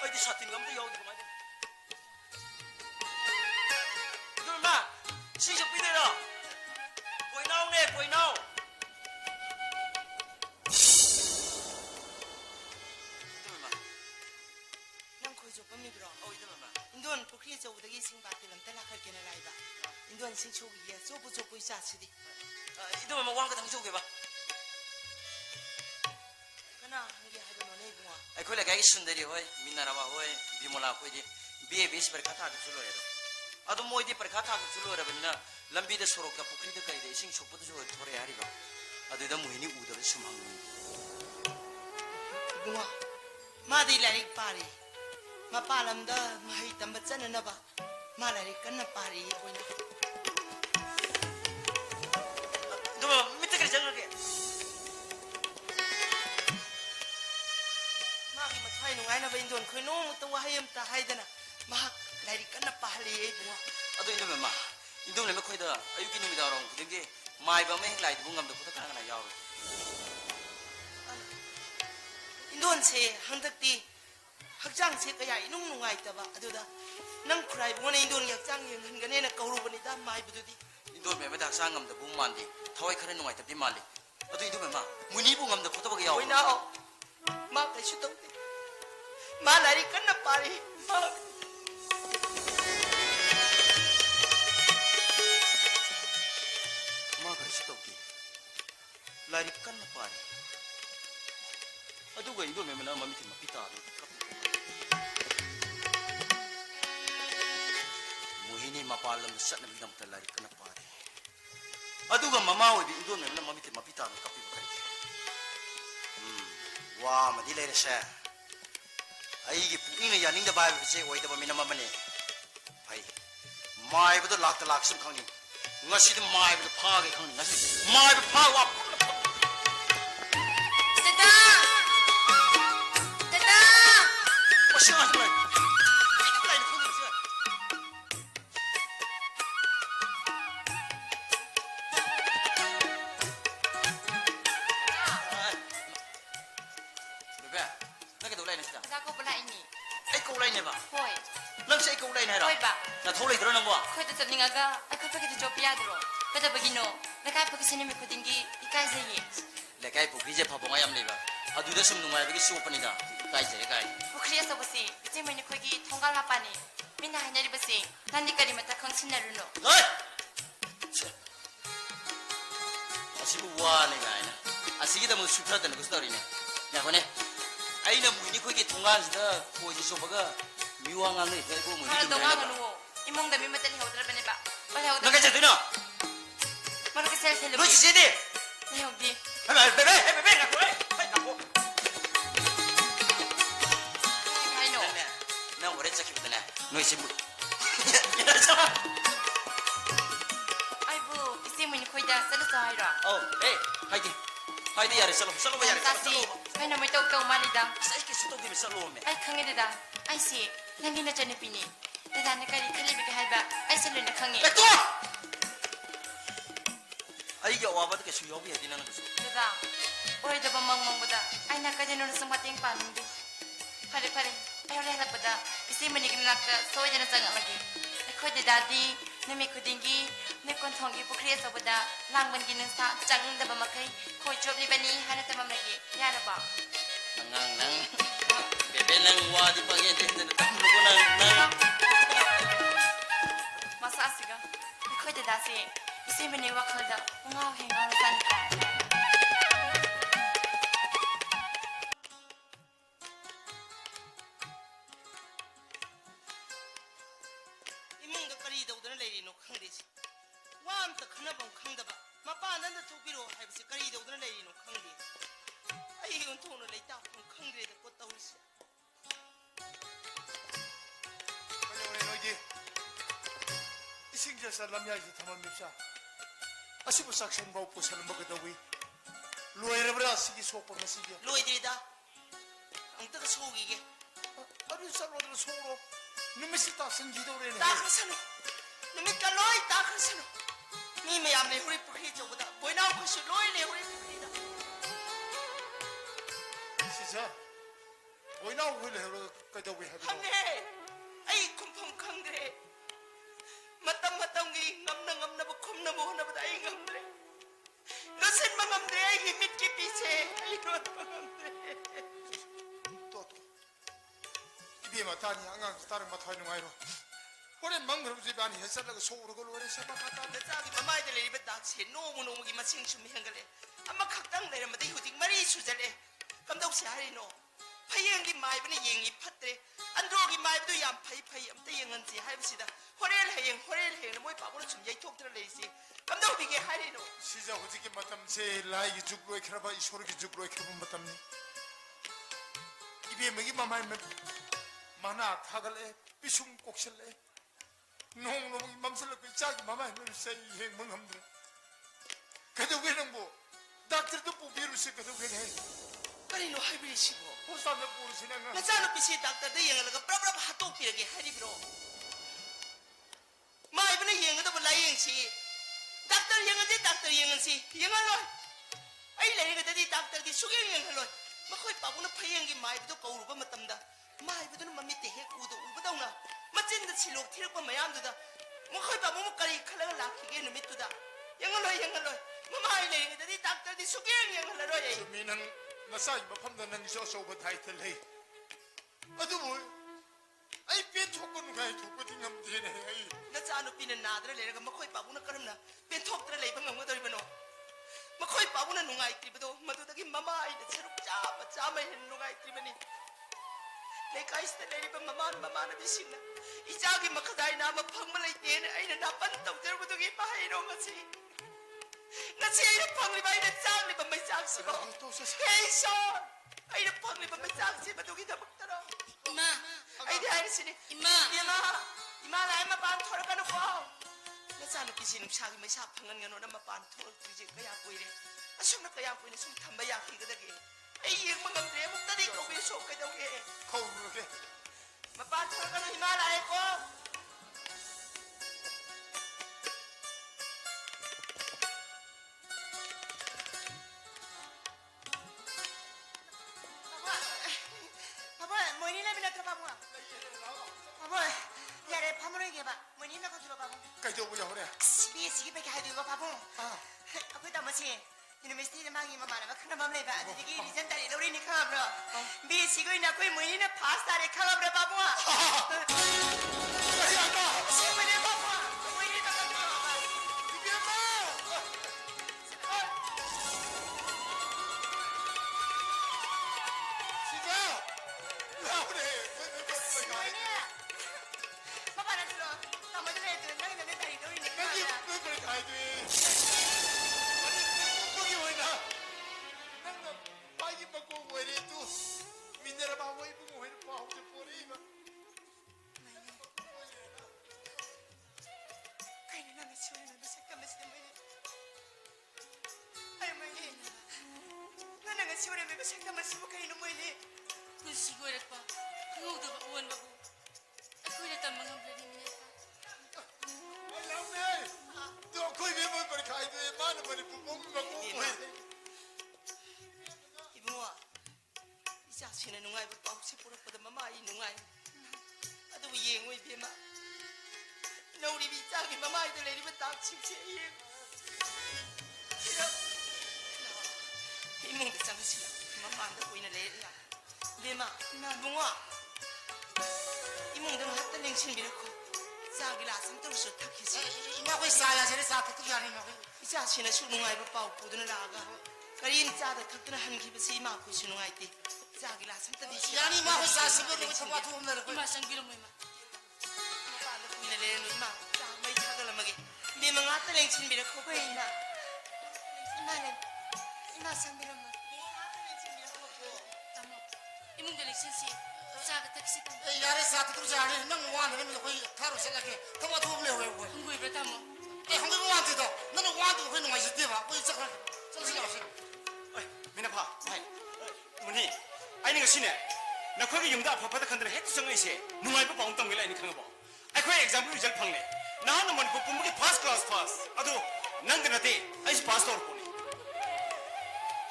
Ay di satin gamda yaw di kamay tori. Ma, siya pinira. Poy now. nang khoi jop mi bro Oh, itu mama. indon pukriye chawdagi sing ba tilam tala khar kena lai ba indon sing chogi ya chopu isa sidi Itu mama wang ka tang suge ba. kana hangi haiba no nei bunga Ay koi lagay sundari hoy, minarawa hoy, bimola hoy di. Biye base par kata ka sulo ero. Ado moi di par kata ka sulo ero bina lambi de sorok ka pukri de kai de sing chopu de hoy thore hari ba. Ado da muhini uda be sumang. bunga ma di larik pari ma palam da mai tamba chana na ba ma larik kan na pari boina Do mitte ka jang ge. ma gi ma thai nungai na ba indon khoi no to wa hayam ta haidana ma larik kan na pali e bunga Ado indo mama. Indo le me khoi da ayuki numi da rong de ge mai ba me lai bu ngam da puta kana na yaw. indon se hangdakti hakjang se kaya inung nungai ta ba aduda nang khrai bunga indon yakjang yen hingane na kauru bani da mai bududi Indo me me da sang ngam da bu man di. Thawai khare nungai ta di mali. Ado indo mama. Muni bu ngam da puta ba ge yaw. boina ma kai shu to ma larik kan na pari ma ꯂꯥꯏꯔꯤꯛ ꯀꯟꯅ ꯄꯥꯔꯤ ꯑꯗꯨꯒ ꯏꯕꯦꯝꯃꯅ ꯃꯃꯤꯠ ꯃꯄꯤ ꯇꯥꯗꯨ ꯃꯣꯍꯤꯅꯤ ꯃꯄꯥꯟ ꯂꯝꯗ ꯆꯠꯅꯕꯒꯤꯗꯃꯛꯇ ꯂꯥꯏꯔꯤꯛ ꯀꯟꯅ ꯄꯥꯔꯤ ꯑꯗꯨꯒ ꯃꯃꯥ ꯑꯣꯏꯕꯤ ꯏꯕꯦꯝꯃꯅ ꯃꯃꯤꯠ ꯃꯄꯤ ꯇꯥꯗꯨ ꯀꯞꯄꯤꯕ ꯀꯔꯤꯒꯤ ꯋꯥ ꯑꯃꯗꯤ ꯂꯩꯔꯁꯦ ꯑꯩꯒꯤ ꯄꯨꯛꯅꯤꯡꯅ ꯌꯥꯅꯤꯡꯗꯕ ꯍꯥꯏꯕꯁꯦ ꯑꯣꯏꯗꯕ ꯃꯤꯅꯝ ꯑꯃꯅꯤ ꯐꯩ 마이브도 락다 락심 강님 ngasi도 마이브도 파게 강님 ngasi 마이브 파와 대다 대다 오시아 하지 마 라인 콘도 있어 bebe nake do lai na sida 대다 거 몰라 이니 ai câu lai ne ba 호이 nang sai câu lai ne ra 호이 봐 na thau lai dro na mo 코이도 잡닝아가 아까 파게도 조피아드로 그다 버기노 내가 파게 스님이 코딩기 이까이세이 lekai pukri je phabonga yam leba aduda sum nungai bagi su panida kai je kai 부크리에서 보시 이제 뭐니 거기 통갈 하빠니 민나 하냐리 보시 난디까지 맞다 강신나루노 oi asibu wa ne ga ina asigi da mu sutra da ne story ne ya kone aina muini ko ge tungan sida koji so baga miwanga ne he ko mu 하나 ni 더 가는 거 이몽다 미마텔리 하우드라 베네 봐 빨리 하우드라 nanga je dino 마르게 셀셀로 lo chi se de 네 형디 bebe ga ko ai ga ko 하이노 na ore cha ki bana no isibu 아이고 이제 뭐니 거기다 셀서 하이라 oh hey haidi yare salo ba yare 사시 하이나 뭐 또또 말이다 sai ki su to di salo me 아이 강해다 아이씨 랑기나 전에 비니 대단히 까리 칼리비게 할바 아이슬르나 강해 to ai ga wa ba ke su yobi hedina na su 대다 오이도 멍멍보다 아이나까지 노는 승마팅 빠는데 파리 아이올레 하나보다 이제 뭐니 그나까 소이되는 상황하기 거기 다디 내미 그딩기 내건 통기 부크리에서보다 랑번기는 사 짱다 바마카이 거의 좁리바니 하나 때문에기 야라봐 nang bebe nang wa di pagi den tamlu ko nang 마사스가 거기 다시 이제 뭐니 와클다 웅아우 행하는 사니까 이몽가 까리 데우드는 레이리노 캉데지 와암다 khana방 캉다바 마빠난다 토비로 하이브시 까리 데우드는 레이리노 캉데 아이 이건 돈을 레이다 캉데데 꽃다 울시 그래 너희 이승제사 남야지 담아 밉사 아시부 싹생 바우고 사는 먹어다위 로에르브라 시기 소포 시기 로이드리다 앙따가 소기게 아니 살로들 소로 누미시 딱 생기도래네 따크사노 누미까 로이 따크사노 니 매암네 후리 뿌리 저보다 보이나오 코시 로이레 후리 뿌리다 진짜 뭐이나 오늘 해로 까다위 하고 한네 아이 컴펑 캉드레 마땅기 ngamna ba khomna mo na ba ai ngamre no sen mangamre ai himit ki piche ai ro mangamre 또 입에 맞다니 안강 다른 맛 하는 거이로 오래 망그럼 집에 아니 햇살라고 속으로 걸어 오래 세바 갔다 나 자기 마마이들 이베 딱세 노무기 마칭 좀 행글래 아마 각당 내려마다 후직 말이 수절래 감독 씨 하리노 파이행기 마이브는 잉이 팠대 안드로기 마이브도 얌 파이 암때 잉은지 하이브시다 호렐 해행 뭐이 바보로 좀 예이 톡 들을래지 감독 비게 하리노 시자 호지기 맞담 제 라이기 죽로에 캐라바 이 소르기 죽로에 캐라바 맞담니 입에 먹이 마마이 먹 마나 타갈래 비숨 꼭실래 농농이 맘슬럭 짜기 마마이 먹 세이 행 멍함들 그래도 왜는 뭐 닥터도 뭐 비루스 그래도 왜네 까리노 하이브리시고 보쌈에 보르시네가 나자노피시 닥터도 잉을가 브라브라 하톡 비르게 하리브로 마이브는 잉어도 라이잉시 닥터 잉은지 닥터 잉은시 잉을로 아이 레이거더디 닥터디 수경 잉을로 마코이 바보는 파이잉기 마이브도 거우르바 맞담다 마이브도는 맘밑에 핵 우버다우나 마찐다 실록 티럭바 마얌두다 마코이 바보는 까리 칼라가 락히게 누밋두다 잉을로 마마이 레이거더디 닥터디 수경 잉을로 미는 나사이 마팜다 난 쇼쇼버 타이틀 해 아주 뭘 아이 벤토건 가이 토거딩 함 되네 아이 나자노피는 나드를 내려가 마코이 바보는 까름나 벤톡들을 레이방 ngom거들이버노 ꯃꯈꯣꯏ ꯄꯥꯕꯨꯅ ꯅꯨꯡꯉꯥꯏꯇ꯭ꯔꯤꯕꯗꯣ ꯃꯗꯨꯗꯒꯤ ꯃꯃꯥ ꯑꯩꯅ ꯁꯔꯨꯛ ꯆꯥꯃ ꯍꯦꯟꯅ ꯅꯨꯡꯉꯥꯏꯇ꯭ꯔꯤꯕꯅꯤ ꯂꯩꯀꯥꯏꯁꯤꯗ ꯂꯩꯔꯤꯕ ꯃꯃꯥꯟꯅꯕꯤꯁꯤꯡꯅ ꯏꯆꯥꯒꯤ ꯃꯈꯗꯥꯏ ꯅꯥꯝꯃ ꯐꯪꯕ ꯂꯩꯇꯦꯅ ꯑꯩꯅ ꯅꯥꯄꯟ ꯇꯧꯖꯔꯨꯕꯗꯨꯒꯤ ꯃꯍꯩꯔꯣꯡ ꯑꯁꯤ ꯉꯁꯤ ꯑꯩꯅ ꯐꯪꯂꯤꯕ ꯑꯩꯅ ꯆꯥꯛꯂꯤꯕ ꯃꯩꯆꯥꯛꯁꯤꯕꯣ ꯍꯦ ꯏꯁꯣꯔ ꯑꯩꯅ ꯐꯪꯂꯤꯕ ꯃꯩꯆꯥꯛꯁꯤ ꯃꯗꯨꯒꯤꯗꯃꯛꯇꯔꯣ 이마, ꯑꯩꯗꯤ ꯍꯥꯏꯔꯤꯁꯤꯅꯤ 이마. 이마 ꯂꯥꯏ ꯃꯄꯥꯟ ꯊꯣꯔꯛꯀꯅꯨꯀꯣ ꯅꯆꯥꯅꯨꯄꯤꯁꯤ ꯅꯨꯡꯁꯥꯒꯤ ꯃꯩꯁꯥ ꯐꯪꯍꯟꯒꯅꯣꯅ ꯃꯄꯥꯟ ꯊꯣꯛꯂꯛꯇ꯭ꯔꯤꯁꯦ ꯀꯌꯥ ꯀꯨꯏꯔꯦ ꯑꯁꯨꯝꯅ ꯀꯌꯥꯝ ꯀꯨꯏꯅ ꯁꯨꯝ ꯊꯝꯕ ꯌꯥꯈꯤꯒꯗꯒꯦ ꯑꯩ ꯌꯦꯡꯕ ꯉꯝꯗ꯭ꯔꯦ ꯑꯃꯨꯛꯇꯗꯤ ꯀꯧꯕꯤꯔꯁꯨ ꯀꯩꯗꯧꯒꯦ ꯈꯧꯔꯨꯔꯒꯦ ꯃꯄꯥꯟ ꯊꯣꯛꯂꯛꯀꯅꯨ ꯏꯃꯥ ꯂꯥꯛꯑꯦꯀꯣ 바보야 뭐니 내비나 들어 바보야 바보야 야래 파무를 얘기해봐 뭐니 나가 들어 바보 ꯀꯩꯗꯧꯕ ꯌꯥꯎꯔꯦ 시비에 시기밖에 하도 이거 바보 아프다 뭐지 유니버시티에 망이 뭐 말하면 큰 맘 내봐 아들이 리젠다리 노래니 카브로 미 시고이나 거의 뭐니나 파스타를 카브로 바보야 야 시고이네 바보야 뭐니 나가 들어 바보 진짜 야우래 뭐니야 바보 나 들어 나 먼저 내 들어 나는 내 다리 노래니 여기 카브로 왜 그래 가야 돼 아니 거기 왜 나? 나는 빠이 먹고 왜 이래 또 민내라 봐 왜 이거 왜 이래 봐 혹시 보래 이거 Kaya na namin siya na nasa kamas na may... Ay, may... Nga nga siya na may nasa kamas mo kayo na may... 그 시골에 봐. 그거도 원 바보. 그랬단 망한 블레디 미네파. 알람네 너 거기 왜 그래 가야 돼 많은 분이 부모님 먹고 왜 이봉아, 이 자식은 농아이 볼 ጳ우치 뿌렸거든 마마 이 농아이. 아도 예행의 비마. 너 우리 밑장이 마마 아이들 내리면 딱 침체 예. 이몽도 장치라. 마마 안 듣고 있는 레리야. 비마, 나 봉아. 이몽도 학교 냉신 미루고. 자기라 삼도로서 탁히지. 이마고 있어야 저래 사투도 아니 뭐. 이 자식은 수능아이 볼 ጳ우 보드는 나가. 그린 자도 탁드는 한 기부서 이마고 수능아이 때. 자기라 삼도디. 야니 이마고 있어 시비도 쳐봐 두 없는 거. 이마 상기로 뭐 이마. Paano kung inalero ima? May tagal lang magi. Hindi mga talang sinbira ko ba ina? Ima sinbira mo. tamo. 이몽들 sensi. 자가 택시 타. 야래 사투도 잘해. 능 와는 놈이 거기 타로 생각해. 그거 두 없네 왜 왜. 한국에 그래 tamo. 에 한국 와한테도 너는 와한테 왜 농아 있대 봐. 왜 저거 정신 없이. 미나파 뭐니 아이는 것이네 나 거기 용다 아파파다 칸들 핵성의 시 누가이고 바운땅 밀라 이니 칸거 아 거기 exam result 팡네 나는 뭐니 부모기 pass class pass 아도 난데나데 아이스 pass 더 보니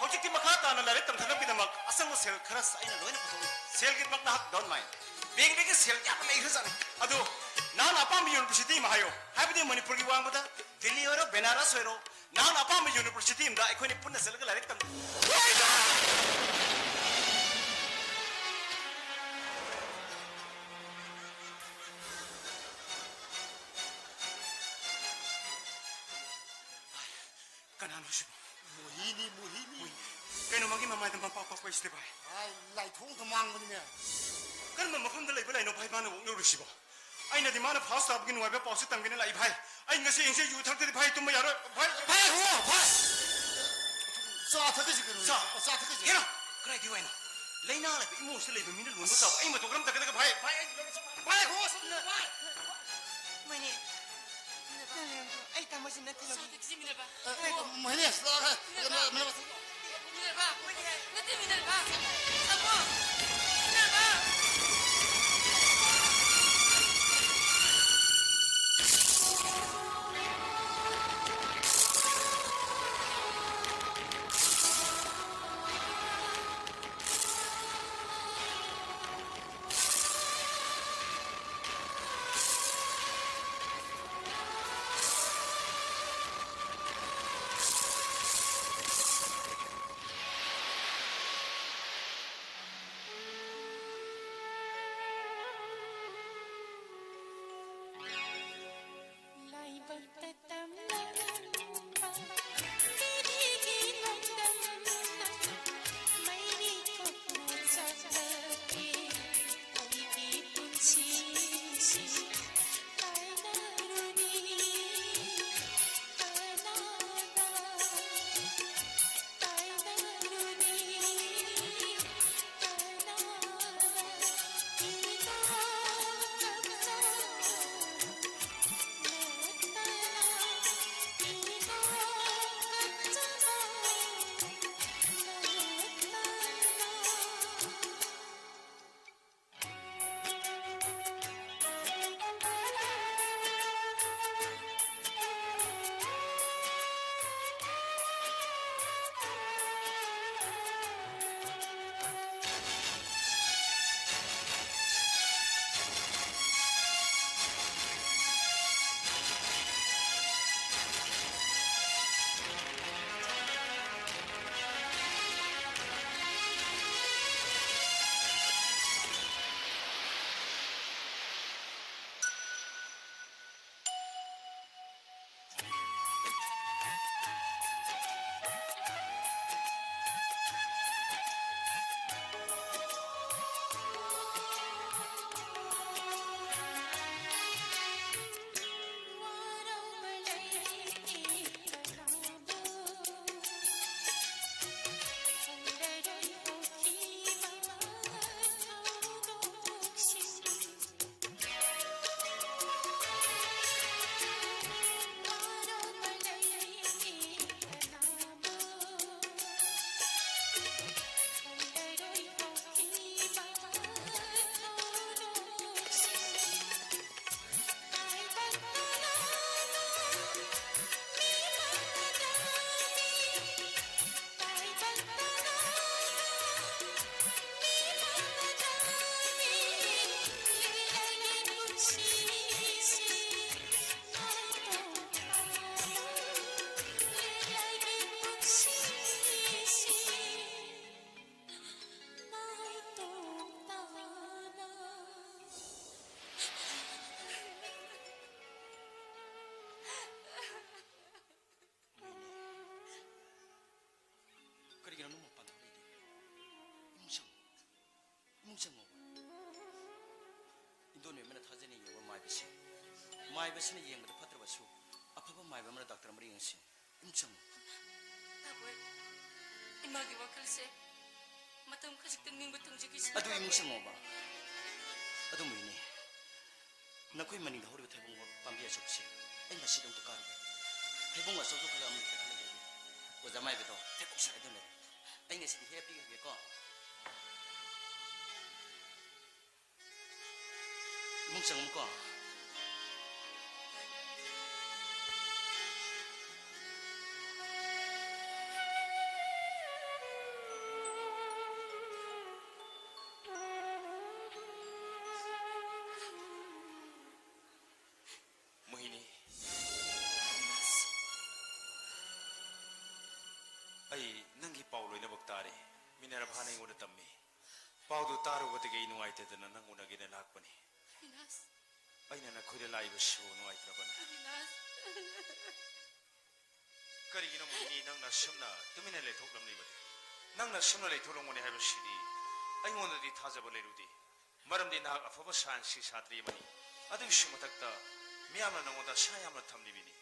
혹시 막하다 나 레터 타갑이다 막 아상고 셀 크라스 아이는 로이나 포토 셀기 막나 학 don't mind 베기베기 셀 약간 내 이거잖아 아도 난 아빠 미 유니버시티 마하요 하비디 머니푸르기 왕보다 딜리어로 베나라스웨로 난 아빠 미 유니버시티입니다 아이코니 푼나 셀가 라렉tam kanano siya 무희니. kaya magi mamay ng pampapapay siya ba 아, 나이 통도 망문이네. kan mamakam dalay balay no bay mana wong nuru siya ay na di mana pasta abgin wabe pausit ang ginila ibay ay nga siya yung utang tadi bay tumayaro bay 파이 호, 파이. 사투도 지금. 사투도 지금. Kaya kaya di wala lay na lang imo sila iba minal mo sa ay matugram taga bay bay 파이 호. Mani. Ay, tamo si natin 소 lagi. 택시 미네파. 뭐니? 나 미네파. 나한테 미네파. tamo. 미네파. 이몽장 뭐 인도네 맨날 타전에 예워 마이비시 마이비시는 예행보다 파트려봐쇼 아파봐 마이비면 닥터 머리 영시 이몽장 Taboy, imagi wakalse. Matam kasik tangning batang jagis. 아도 이몽장 뭐봐 아도 뭐이니 나코이 마닝다 허리가 대봉 밤비야 접시 아이 나 시동 또 까르 대봉 와서 또 그가 아무리 때칼레 되고 오자 마이비도 대꼭 살아야 되네 아이 나 시디 해피게 거 이몽장 뭐까 모히니 아이 능기 파울로이나 박다리 미네라 바네 오르 땀미 파우도 따르고되게 이 누아이테드나 낭고나기네 락바니 Pinas, 아이나 나 코데 라이브 쇼 누아이트라바니 Pinas. 그리기는 모히니 낭나 심나 뜨미네 레 톡람리바디 낭나 심나 레 토롱고니 하이버시디 아이원들이 타자벌레루디 마름디 나 아파버 산시 사드리마니 아두 시모탁다 미야마 나고다 샤야마 탐리비니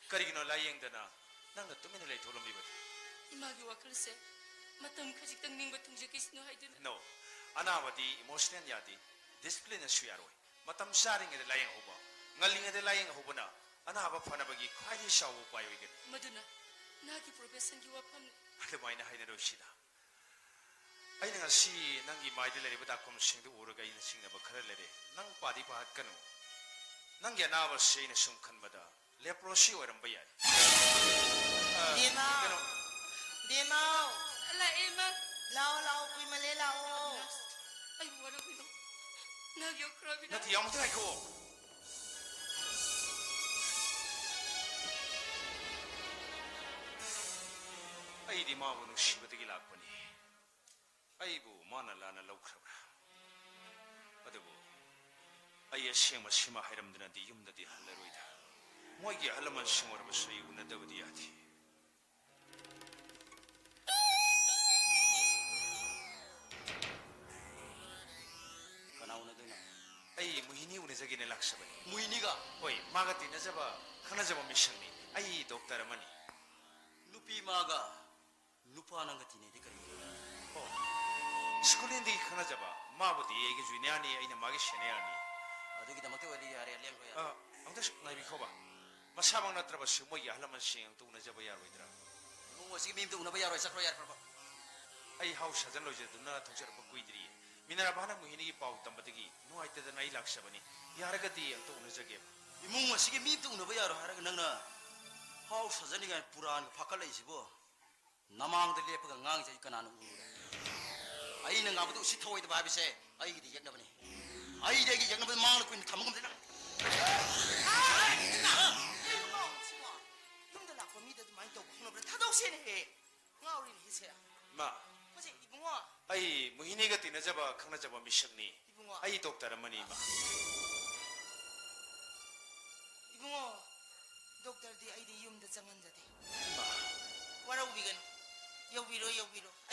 그리기는 라이앵다나 낭나 뜨미네 레 토롱리바디 Imagi wakalse. Matam kasik tangning batang jagis no haidun. No, anawadi emotional yadi discipline na shuyaroi. Matam sharing ede layang hoba, ngaling ede layang hoba na anawa panabagi kwai shawu payo igen. Maduna, nagi profession ki wapam. Ada mai na hai na roshida. Ai na si nangi mai de lere bata kom sing de oroga ina sing na bakhara lere. Nang padi pa hat kanu. Nang ya na wa sei na sum khan bada leprosi oram bayai. Demao, Ala emang. lao kui male lao. Ay wala ko no. Nagi okrabi na. Nati yang tai ko. Ai di ma bunu shibadagi lakpani. Ai bu mana lana laukrabra. Adabu ai ashema shima hairamdana di yumdadi halaroida. Moigi halaman shingor basai unadawadi yati. 나오는 데나 Ai muhini unizagine laksabani. 무인이가 Oi, magati najaba khanajaba mishangni. Ai doctor mani. 누피 마가 누파하는 것 티네 데까리 Skulindi khanajaba mabudi ege juinyani aina magi sheneani. 아도기 담았대 어디 야래 알렘 거야 Angta naibi khoba. Masabang natraba sumo ya halaman sing tu unajaba yaroidra. 뭐 지금 임도 우나 봐야 sakro yar parba Ai hau sajan loje duna thongchar ba kuidri. Minara bana muhini pau tambadagi no aite da nai laksabani. Yaragati angta unajage. 이몽 뭐 지금 임도 우나 봐야 하라가 너나 하우 사전이가 불안 바깔래 있이고 남앙들 예쁘가 강자 있거나는 우라 아이는 아무도 시터오이도 바비세 아이기 얘기나보니 아이 대기 얘기나보니 망을 꾸인 담먹으면 되나 Yung dala ko mida dumain to kuno bre tadaw siya he. Nga uri ni siya. Ma, Kasi ibungo. ai muhini ga tinajaba khanajaba mishangni. Ibungo. Ai doctor mani ma. Ibungo. Doktor di ay di yung da sangan dati. Ma, Wara ubigan. Yawbiro.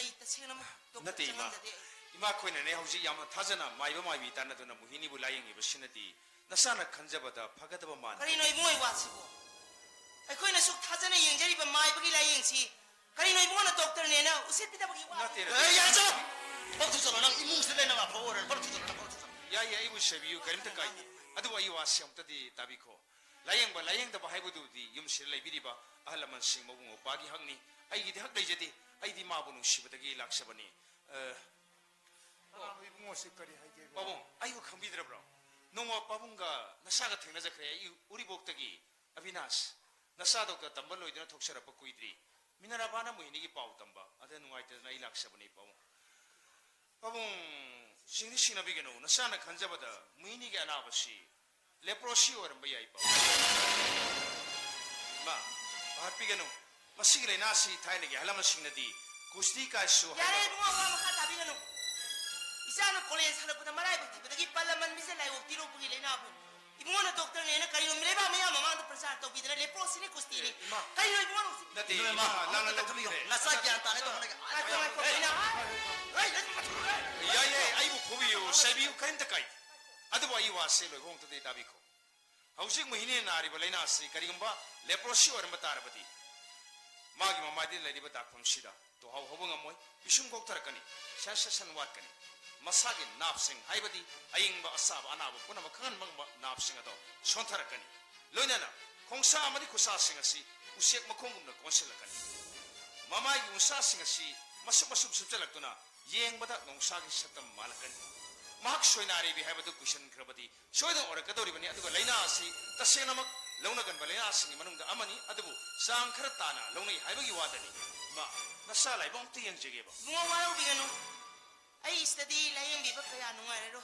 Ay tasing naman doktor nati ma. sangan dati. Ima koina ne hauji yama thajana maiba maibi tanaduna muhini bu layang iba sinati. Nasana khanjabada phagadaba man. Karino ibungo ay watsibo. Ay ko'y nasuk tazana yung jari ba may bagi layang si. Karino ibungo na doktor niya na usit pita bagi Nati watsibo. na. 야자 버투잖아 난 이몽 쓸래 나가 버워를 버투잖아 Ya ibu shabiyu karimta kai. Adu ai wasyam tadi tabiko. Layang da bahaibudu di yum shir lai biriba ahlaman sing mabungo pagi hangni. Ai gi hak dai jadi ai di mabunu shibadagi lakshabani. 이붕어 색깔이 하게. Babung, ayu khambidra bro. Nongwa babunga nasaga thengna jakre uri boktagi Avinash. Nasado ka tambal loidna thokshara pa kuidri. Minara bana muhini gi pau tamba. Ade nuaita na ilakshabani pau. Babung singni singna bigeno nasana khanjabada muhini gi anabasi leprosi oram bayai pau. Ma, bahar bigeno masigre nasi thaile gi halama singnadi kusti ka su. Yare ibungo wa makatabi na no. Isa na college hanap ko na maray bati badagi palaman misa lai wag tiro pagi lena po. Ibungo na doktor niya na karino mileba maya mama na prasar to bidra leprosi ni kustini. Karino ibungo na usip. Nati 이놈의 ma 마 lana 나는 la 나 싸게 안 따네 또 하나가 Ay, ay, ay, ay, ay, ay, ay, ay, 야야 아이고 고비 ꯁꯥꯏꯕꯤꯌꯨ ꯀꯔꯤꯝꯇ ꯀꯥꯏꯗꯦ ꯑꯗꯨꯕꯨ ꯑꯩ ꯋꯥꯁꯦ ꯂꯣꯏꯕꯣꯡꯇꯗꯤ ꯇꯥꯕꯤꯈꯣ ꯍꯧꯖꯤꯛ ꯃꯣꯍꯤꯅꯤ ꯅꯥꯔꯤꯕ ꯂꯩꯅꯥ ꯑꯁꯤ ꯀꯔꯤꯒꯨꯝꯕ ꯂꯦꯄ꯭ꯔꯣꯁꯤ ꯑꯣꯏꯔꯝꯕ ꯇꯥꯔꯕꯗꯤ ꯃꯥꯒꯤ ꯃꯃꯥꯏꯗ ꯂꯩꯔꯤꯕ ꯗꯥꯛꯐꯝꯁꯤꯗ ꯇꯣꯍꯥꯎ ꯍꯧꯕ ꯉꯝꯃꯣꯏ ꯄꯤꯁꯨꯝ ꯀꯣꯛꯊꯔꯛꯀꯅꯤ ꯁꯦꯟꯁꯦꯁꯟ ꯋꯥꯠꯀꯅꯤ ꯃꯁꯥꯒꯤ ꯅꯥꯞꯁꯤꯡ ꯍꯥꯏꯕꯗꯤ ꯑꯏꯪꯕ ꯑꯁꯥꯕ ꯑꯅꯥꯕ ꯄꯨꯝꯅꯃꯛ ꯈꯪꯍꯟꯕ ꯉꯝꯕ ꯅꯥꯞꯁꯤꯡ ꯑꯗꯣ ꯁꯣꯟꯊꯔꯛꯀꯅꯤ ꯂꯣꯏꯅꯅ ꯈꯣꯡꯁꯥ ꯑꯃꯗꯤ ꯈꯨꯠꯁꯥꯁꯤꯡ ꯑꯁꯤ ꯎꯆꯦꯛ ꯃꯈꯣꯡꯒꯨꯝꯅ ꯀꯣꯟꯁꯤꯜꯂꯛꯀꯅꯤ ꯃꯃꯥꯏꯒꯤ ꯎꯟꯁꯥꯁꯤꯡ ꯑꯁꯤ ꯃꯁꯨꯞ ꯃꯁꯨꯞ ꯁꯨꯞꯆꯜꯂꯛꯇꯨꯅ ꯌꯦꯡꯕꯗ ꯅꯣꯡꯁꯥꯒꯤ ꯁꯛꯇꯝ ꯃꯥꯜꯂꯛꯀꯅꯤ ꯃꯍꯥꯛ ꯁꯣꯏꯅꯥꯔꯤꯕꯤ ꯍꯥꯏꯕꯗꯨ ꯀꯨꯏꯁꯟꯈ꯭ꯔꯕꯗꯤ ꯁꯣꯏꯗꯅ ꯑꯣꯏꯔꯛꯀꯗꯧꯔꯤꯕꯅꯤ ꯑꯗꯨꯒ ꯂꯩꯅꯥ ꯑꯁꯤ ꯇꯁꯦꯡꯅꯃꯛ ꯂꯧꯅꯒꯟꯕ ꯂꯩꯅꯥꯁꯤꯡꯒꯤ ꯃꯅꯨꯡꯗ ꯑꯃꯅꯤ ꯑꯗꯨꯕꯨ ꯆꯥꯡ ꯈꯔ ꯇꯥꯅ ꯂꯧꯅꯩ ꯍꯥꯏꯕꯒꯤ ꯋꯥꯗꯅꯤ ꯃꯥ ꯅꯁꯥ ꯂꯥꯏꯕ ꯑꯝꯇ ꯌꯦꯡꯖꯒꯦꯕ 이봉아 와요비가노 아이 스터디 라이언 비바 그야 농아래로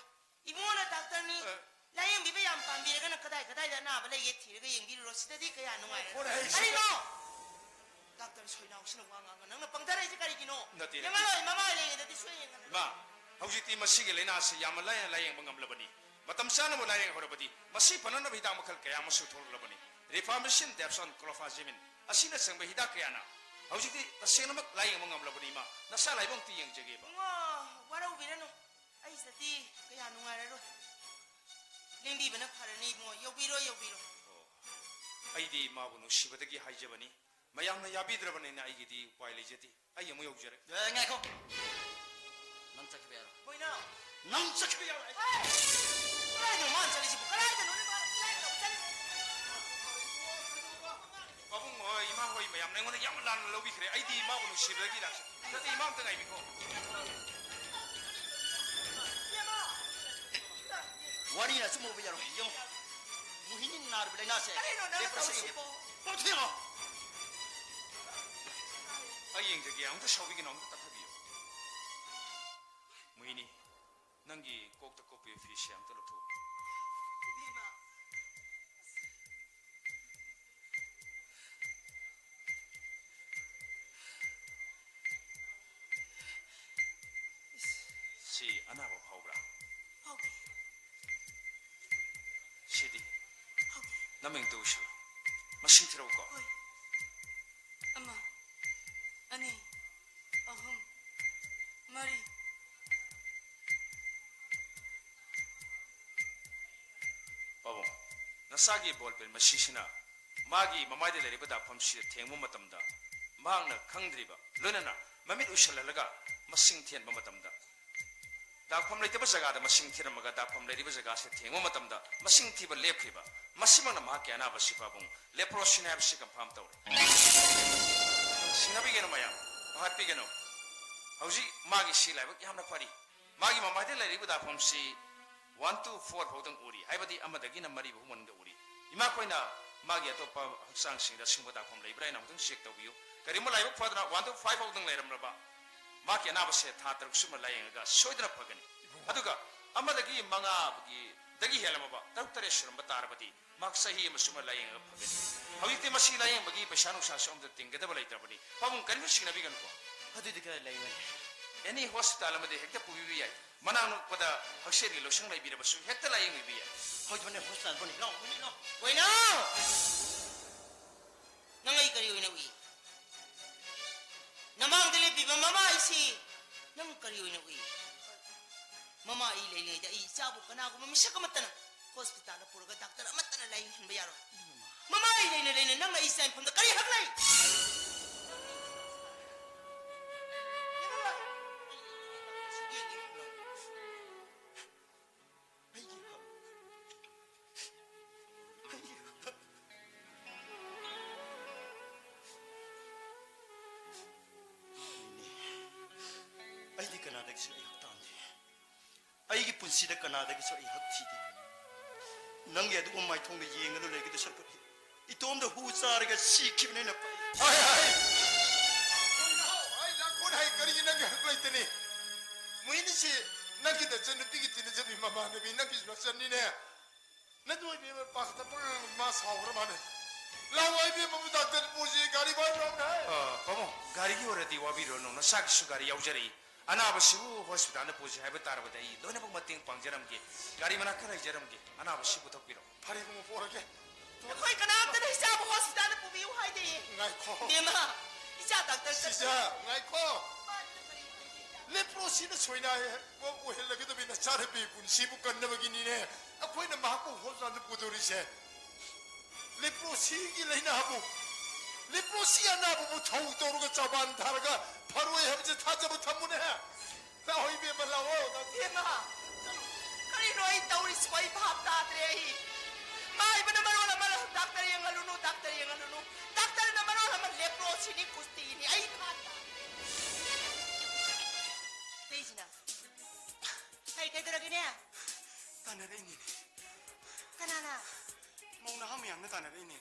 이봉아나 닥터니 라이언 비바 얌 빰비르가나 그다이 나바 레게 티르가 영비르로 스터디 그야 농아래로 뭐라 해, 아니 너 닥터 소이나 혹시나 왕왕가 너는 뻥다라 이제 가리기노 나띠. 영아로 이마마 레게더디 소이나 마 ꯍꯧꯖꯤꯛꯇꯤ ꯃꯁꯤꯒꯤ ꯂꯩꯅꯥ ꯑꯁꯤ ꯌꯥꯝꯅ ꯂꯥꯏꯅ ꯂꯥꯌꯦꯡꯕ ꯉꯝꯂꯕꯅꯤ ꯃꯇꯝ ꯆꯥꯅꯕ ꯂꯥꯌꯦꯡ ꯍꯧꯔꯕꯗꯤ ꯃꯁꯤ ꯐꯅꯅꯕ ꯍꯤꯗꯥꯛ ꯃꯈꯜ ꯀꯌꯥ ꯑꯃꯁꯨ ꯊꯣꯛꯂꯛꯂꯕꯅꯤ ꯔꯤꯐꯥꯝꯕꯤꯁꯤꯟ ꯗꯦꯞꯁꯣꯟ ꯀ꯭ꯂꯣꯐꯥꯖꯤꯃꯤꯟ ꯑꯁꯤꯅꯆꯤꯡꯕ ꯍꯤꯗꯥꯛ ꯀꯌꯥꯅ ꯍꯧꯖꯤꯛꯇꯤ ꯇꯁꯦꯡꯅꯃꯛ ꯂꯥꯌꯦꯡꯕ ꯉꯝꯂꯕꯅꯤ ꯏꯃꯥ ꯅꯁꯥ ꯂꯥꯏꯕ ꯑꯝꯇ ꯌꯦꯡꯖꯒꯦꯕ 이봉아 와라우비라노 아이 스터디 그야 농아래로 랭비바나 파르니 이봉아 여비로 ꯑꯩꯗꯤ ꯃꯥꯕꯨ ꯅꯨꯡꯁꯤꯕꯗꯒꯤ ꯍꯥꯏꯖꯕꯅꯤ ꯃꯌꯥꯝꯅ ꯌꯥꯕꯤꯗ꯭ꯔꯕꯅꯤꯅ ꯑꯩꯒꯤꯗꯤ ꯎꯄꯥꯏ ꯂꯩꯖꯗꯦ ꯑꯩ ꯑꯃꯨꯛ ꯌꯧꯖꯔꯦ ꯉꯥꯏꯈꯣ ꯅꯪ ꯆꯠꯈꯤꯕ ꯌꯥꯔꯣꯏ 보이나 ꯅꯪ ꯆꯠꯈꯤꯕ ꯌꯥꯔꯣꯏ 그라이도 만 잘리지 그라이도 너네 말 그라이도 잘리 ꯄꯥꯕꯨꯡ ꯍꯣꯏ ꯏꯃꯥ ꯍꯣꯏ ꯃꯌꯥꯝꯅ ꯑꯩꯉꯣꯟꯗ ꯌꯥꯝ ꯂꯥꯟꯅ ꯂꯧꯕꯤꯈ꯭ꯔꯦ ꯑꯩꯗꯤ ꯃꯥꯕꯨ ꯅꯨꯡꯁꯤꯕꯗꯒꯤ ꯂꯥꯛꯆꯩ ꯅꯠꯇꯦ ꯏꯃꯥ ꯑꯝꯇ ꯉꯥꯏꯕꯤꯈꯣ ꯋꯥꯔꯤꯅ ꯁꯨꯝ ꯎꯕ ꯌꯥꯔꯣꯏ ꯌꯦꯡꯉꯣ 무희니 나르 레나세 아니노 나가 가고 뻥튀어 ꯑꯩ ꯌꯦꯡꯖꯒꯦ ꯑꯃꯨꯛꯇ ꯁꯥꯎꯕꯤꯒꯅꯨ ꯑꯃꯨꯛꯇ ꯇꯞꯊꯕꯤꯌꯨ ꯃꯣꯍꯤꯅꯤ ꯅꯪꯒꯤ ꯀꯣꯛꯇ ꯀꯣꯞꯄꯤꯕ ꯐꯤꯁꯦ ꯑꯃꯨꯛꯇ ꯂꯧꯊꯣꯛꯎ ꯁꯤ ꯑꯅꯥꯕ ꯐꯥꯎꯕ꯭ꯔꯥ 시디 남행도 오셔 마신 들어올까 Ama, ani, ahum, mari. 바보 나사기 볼펜 마시시나 마기 마마이데 레리바 다펌시 탱모 마tamda 마학나 ඛꯪ드리바 르나나 마밋 우샬라가 마싱 티엔바 마tamda 다펌 레이테바 자가다 마싱 티라마가 다펌 레리바 자가세 탱모 마tamda 마싱 티바 렙크리바 마시망나 마케 아나바 시파봉 레프로시나 합시 컴팜 타오레 싱나비게노 마야 바핫비게노 하우지 마기 시라이바 야함나 파리 마기 마마이데 레리바 다펌시 1 to 4 ꯐꯥꯎꯗꯪ ꯎꯔꯤ ꯍꯥꯏꯕꯗꯤ ꯑꯃꯗꯒꯤꯅ ꯃꯔꯤ ꯐꯥꯎ ꯃꯅꯨꯡꯗ ꯎꯔꯤ ꯏꯃꯥ ꯈꯣꯏꯅ ꯃꯥꯒꯤ ꯑꯇꯣꯞꯄ ꯍꯛꯆꯥꯡꯁꯤꯡꯗ ꯁꯤꯡꯕ ꯗꯥꯛꯐꯝ ꯂꯩꯕ꯭ꯔꯥ ꯍꯥꯏꯅ ꯑꯃꯨꯛꯇꯪ ꯆꯦꯛ ꯇꯧꯕꯤꯌꯨ ꯀꯔꯤꯒꯨꯝꯕ ꯂꯥꯏꯕꯛ ꯐꯗꯅ 1 to 5 ꯐꯥꯎꯗꯪ ꯂꯩꯔꯝꯂꯕ ꯃꯥꯒꯤ ꯑꯅꯥꯕꯁꯦ ꯊꯥ 6 ꯁꯨꯝꯕ ꯂꯥꯌꯦꯡꯉꯒ ꯁꯣꯏꯗꯅ ꯐꯒꯅꯤ ꯑꯗꯨꯒ ꯑꯃꯗꯒꯤ ꯃꯉꯥꯒꯤ ꯍꯦꯜꯂꯝꯃꯕ 6 7 ꯁꯨꯔꯝꯕ ꯇꯥꯔꯕꯗꯤ ꯃꯍꯥꯛ ꯆꯍꯤ ꯑꯃ ꯁꯨꯝꯕ ꯂꯥꯌꯦꯡꯉꯒ ꯐꯒꯅꯤ ꯍꯧꯖꯤꯛꯇꯤ ꯃꯁꯤ ꯂꯥꯌꯦꯡꯕꯒꯤ ꯄꯩꯁꯥ ꯅꯨꯡꯁꯥꯁꯨ ꯑꯝꯇ ꯇꯤꯡꯒꯗꯕ ꯂꯩꯇ꯭ꯔꯕꯅꯤ ꯄꯥꯕꯨꯡ ꯀꯔꯤꯁꯨ ꯁꯤꯡꯅꯕꯤꯒꯅꯨꯀꯣ ꯑꯗꯨꯗꯤ ꯀꯔꯤ ꯂꯩꯕꯅꯤ ꯑꯦꯅꯤ ꯍꯣꯁꯄꯤꯇꯥꯜ ꯑꯃꯗ ꯍꯦꯛꯇ ꯄꯨꯕꯤꯕ ꯌꯥꯏ ꯃꯅꯥꯛ ꯅꯛꯄꯗ ꯍꯛꯁꯦꯜꯒꯤ ꯂꯣꯏꯁꯪ ꯂꯩꯕꯤꯔꯕꯁꯨ ꯍꯦꯛꯇ ꯂꯥꯌꯦꯡꯕꯤꯕ ꯌꯥꯏ ꯍꯧꯖꯤꯛ ꯍꯣꯁꯄꯤꯇꯥꯜ 보니 너 보니 너 보이나 너가 이 거리 오이나 우이 나망들이 비바 마마 이시 너 거리 오이나 우이 마마 이 레이레다 이 자부 그나고 미샤가 맞다나 호스피탈에 보러가 닥터 맞다나 라인 한바 야로 마마 이 레이네 너가 이 사인 푼다 거리 학라이 ꯑꯩꯗꯤ ꯀꯅꯥꯗꯒꯤꯁꯨ ꯑꯩ ꯍꯛ ꯇꯥꯟꯗꯦ ꯑꯩꯒꯤ ꯄꯨꯟꯁꯤꯗ ꯀꯅꯥꯗꯒꯤꯁꯨ ꯑꯩ ꯍꯛ ꯊꯤꯗꯦ ꯅꯪꯒꯤ ꯑꯗꯨꯒꯨꯝꯕ ꯃꯥꯏꯊꯣꯡꯗ ꯌꯦꯡꯒꯗ ꯂꯩꯒꯗ ꯁꯔꯨꯛꯄꯨꯗꯤ ꯏꯇꯣꯝꯗ ꯍꯨ ꯆꯥꯔꯒ ꯁꯤꯈꯤꯕꯅꯤꯅ ꯐꯩ 아이 나콘 하이 거리기 남기 할 거 있더니 무인이 씨 남기다 저는 삐기 뛰는 저비 마마는 남기 맞잖니네 나도 이제 빠스타 빵 마사오라 마네 라와이 비 뭐부터 될 뭐지 가리 바로나 바보 가리기 오래디 와비로노 나사기수 가리 야우자리 아나바시부 호스피탈에 보지 해봐 따라보다 이 너네복 맞땡 빵자람게 가리 마나카라 이자람게 아나바시부 덕비로 파리 뭐 보라게 거기 그나한테는 자부 호스피탈에 부비우 하이디 나이코 네마 이자 닥터 시자 나이코 레프로시는 소이나에 뭐 오헬라게도 비나 자르비 분시부 건너버기니네 아코이는 마고 호수한테 보도리세 레프로시기 레이나하고 레프로시가 나보고 더욱더루가 잡아한 다르가 바로의 협재 타자부 탐문해 나 호이비에 말라오 나 เทียมาคดีน้อยเตาลิสไว้ภาพตาเตรียมาอีมันมาโน่นมาแล้วดักเตรียงกันลุ้นดักเตรียงกันลุ้นดักเตรียงมาโน่นมาเล็บโรชินิกุสตีนี่ไอ้ข้าตาเฮ้ยสินะใครตัวกันเนี่ย 따내레이니 ขนาดน่ะ 몽나 하면 안 나타나 레이니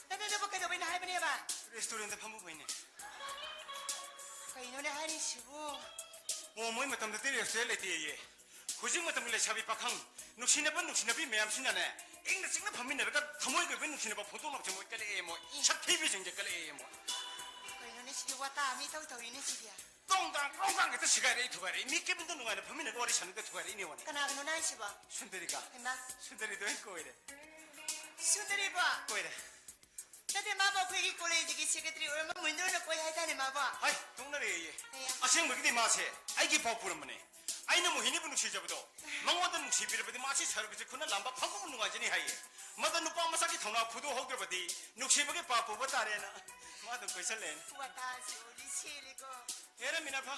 แล้วเดี๋ยวพวกแกจะไปไหนไปเนี่ยบ้า 레스토랑에 밥 먹고 있네 ใครโน่นเนี่ยให้นี่ชิบู 오모이 마탐데 레스토랑에 고징 마탐래 샤비 박항 눅시나비 매암신나네 잉나 싱나 밤이네가 타모이가 왜 눅시나바 보도록 좀 못깔래 뭐 샤티비 정제깔래 뭐 ใครโน่นเนี่ยชิบูว่าตามีเท่าๆนี่สิเดีย 똥당 그 시가래 두가래 미끼분도 누가네 밤이네 거리 사는데 두가래 이네 원이 ขนาดโน่นนี่ชิบู 순대리가 เห็นไหม 순대리도 있고 이래 สุดที่บ้า 고 이래 แต่ที่มาบอกคุยกับคนเลยที่เสกตรีโอ้ยมันเหมือนโดนคุยให้ได้เนี่ยมาบอก 아이 동나래 네. 아생 먹이디 마세 아이기 바쁘르머네 아이는 뭐 히니분 눅시자부도 망와던 눅시비르버디 마치 사르비지 그날 람바 파고는 누가지니 하이 마다 누빠 마사기 통나 부도 호그버디 눅시버게 바쁘버 따래나 마도 거설렌 ปวดตาสิโอ้ดิเชลิโก 에라 미나파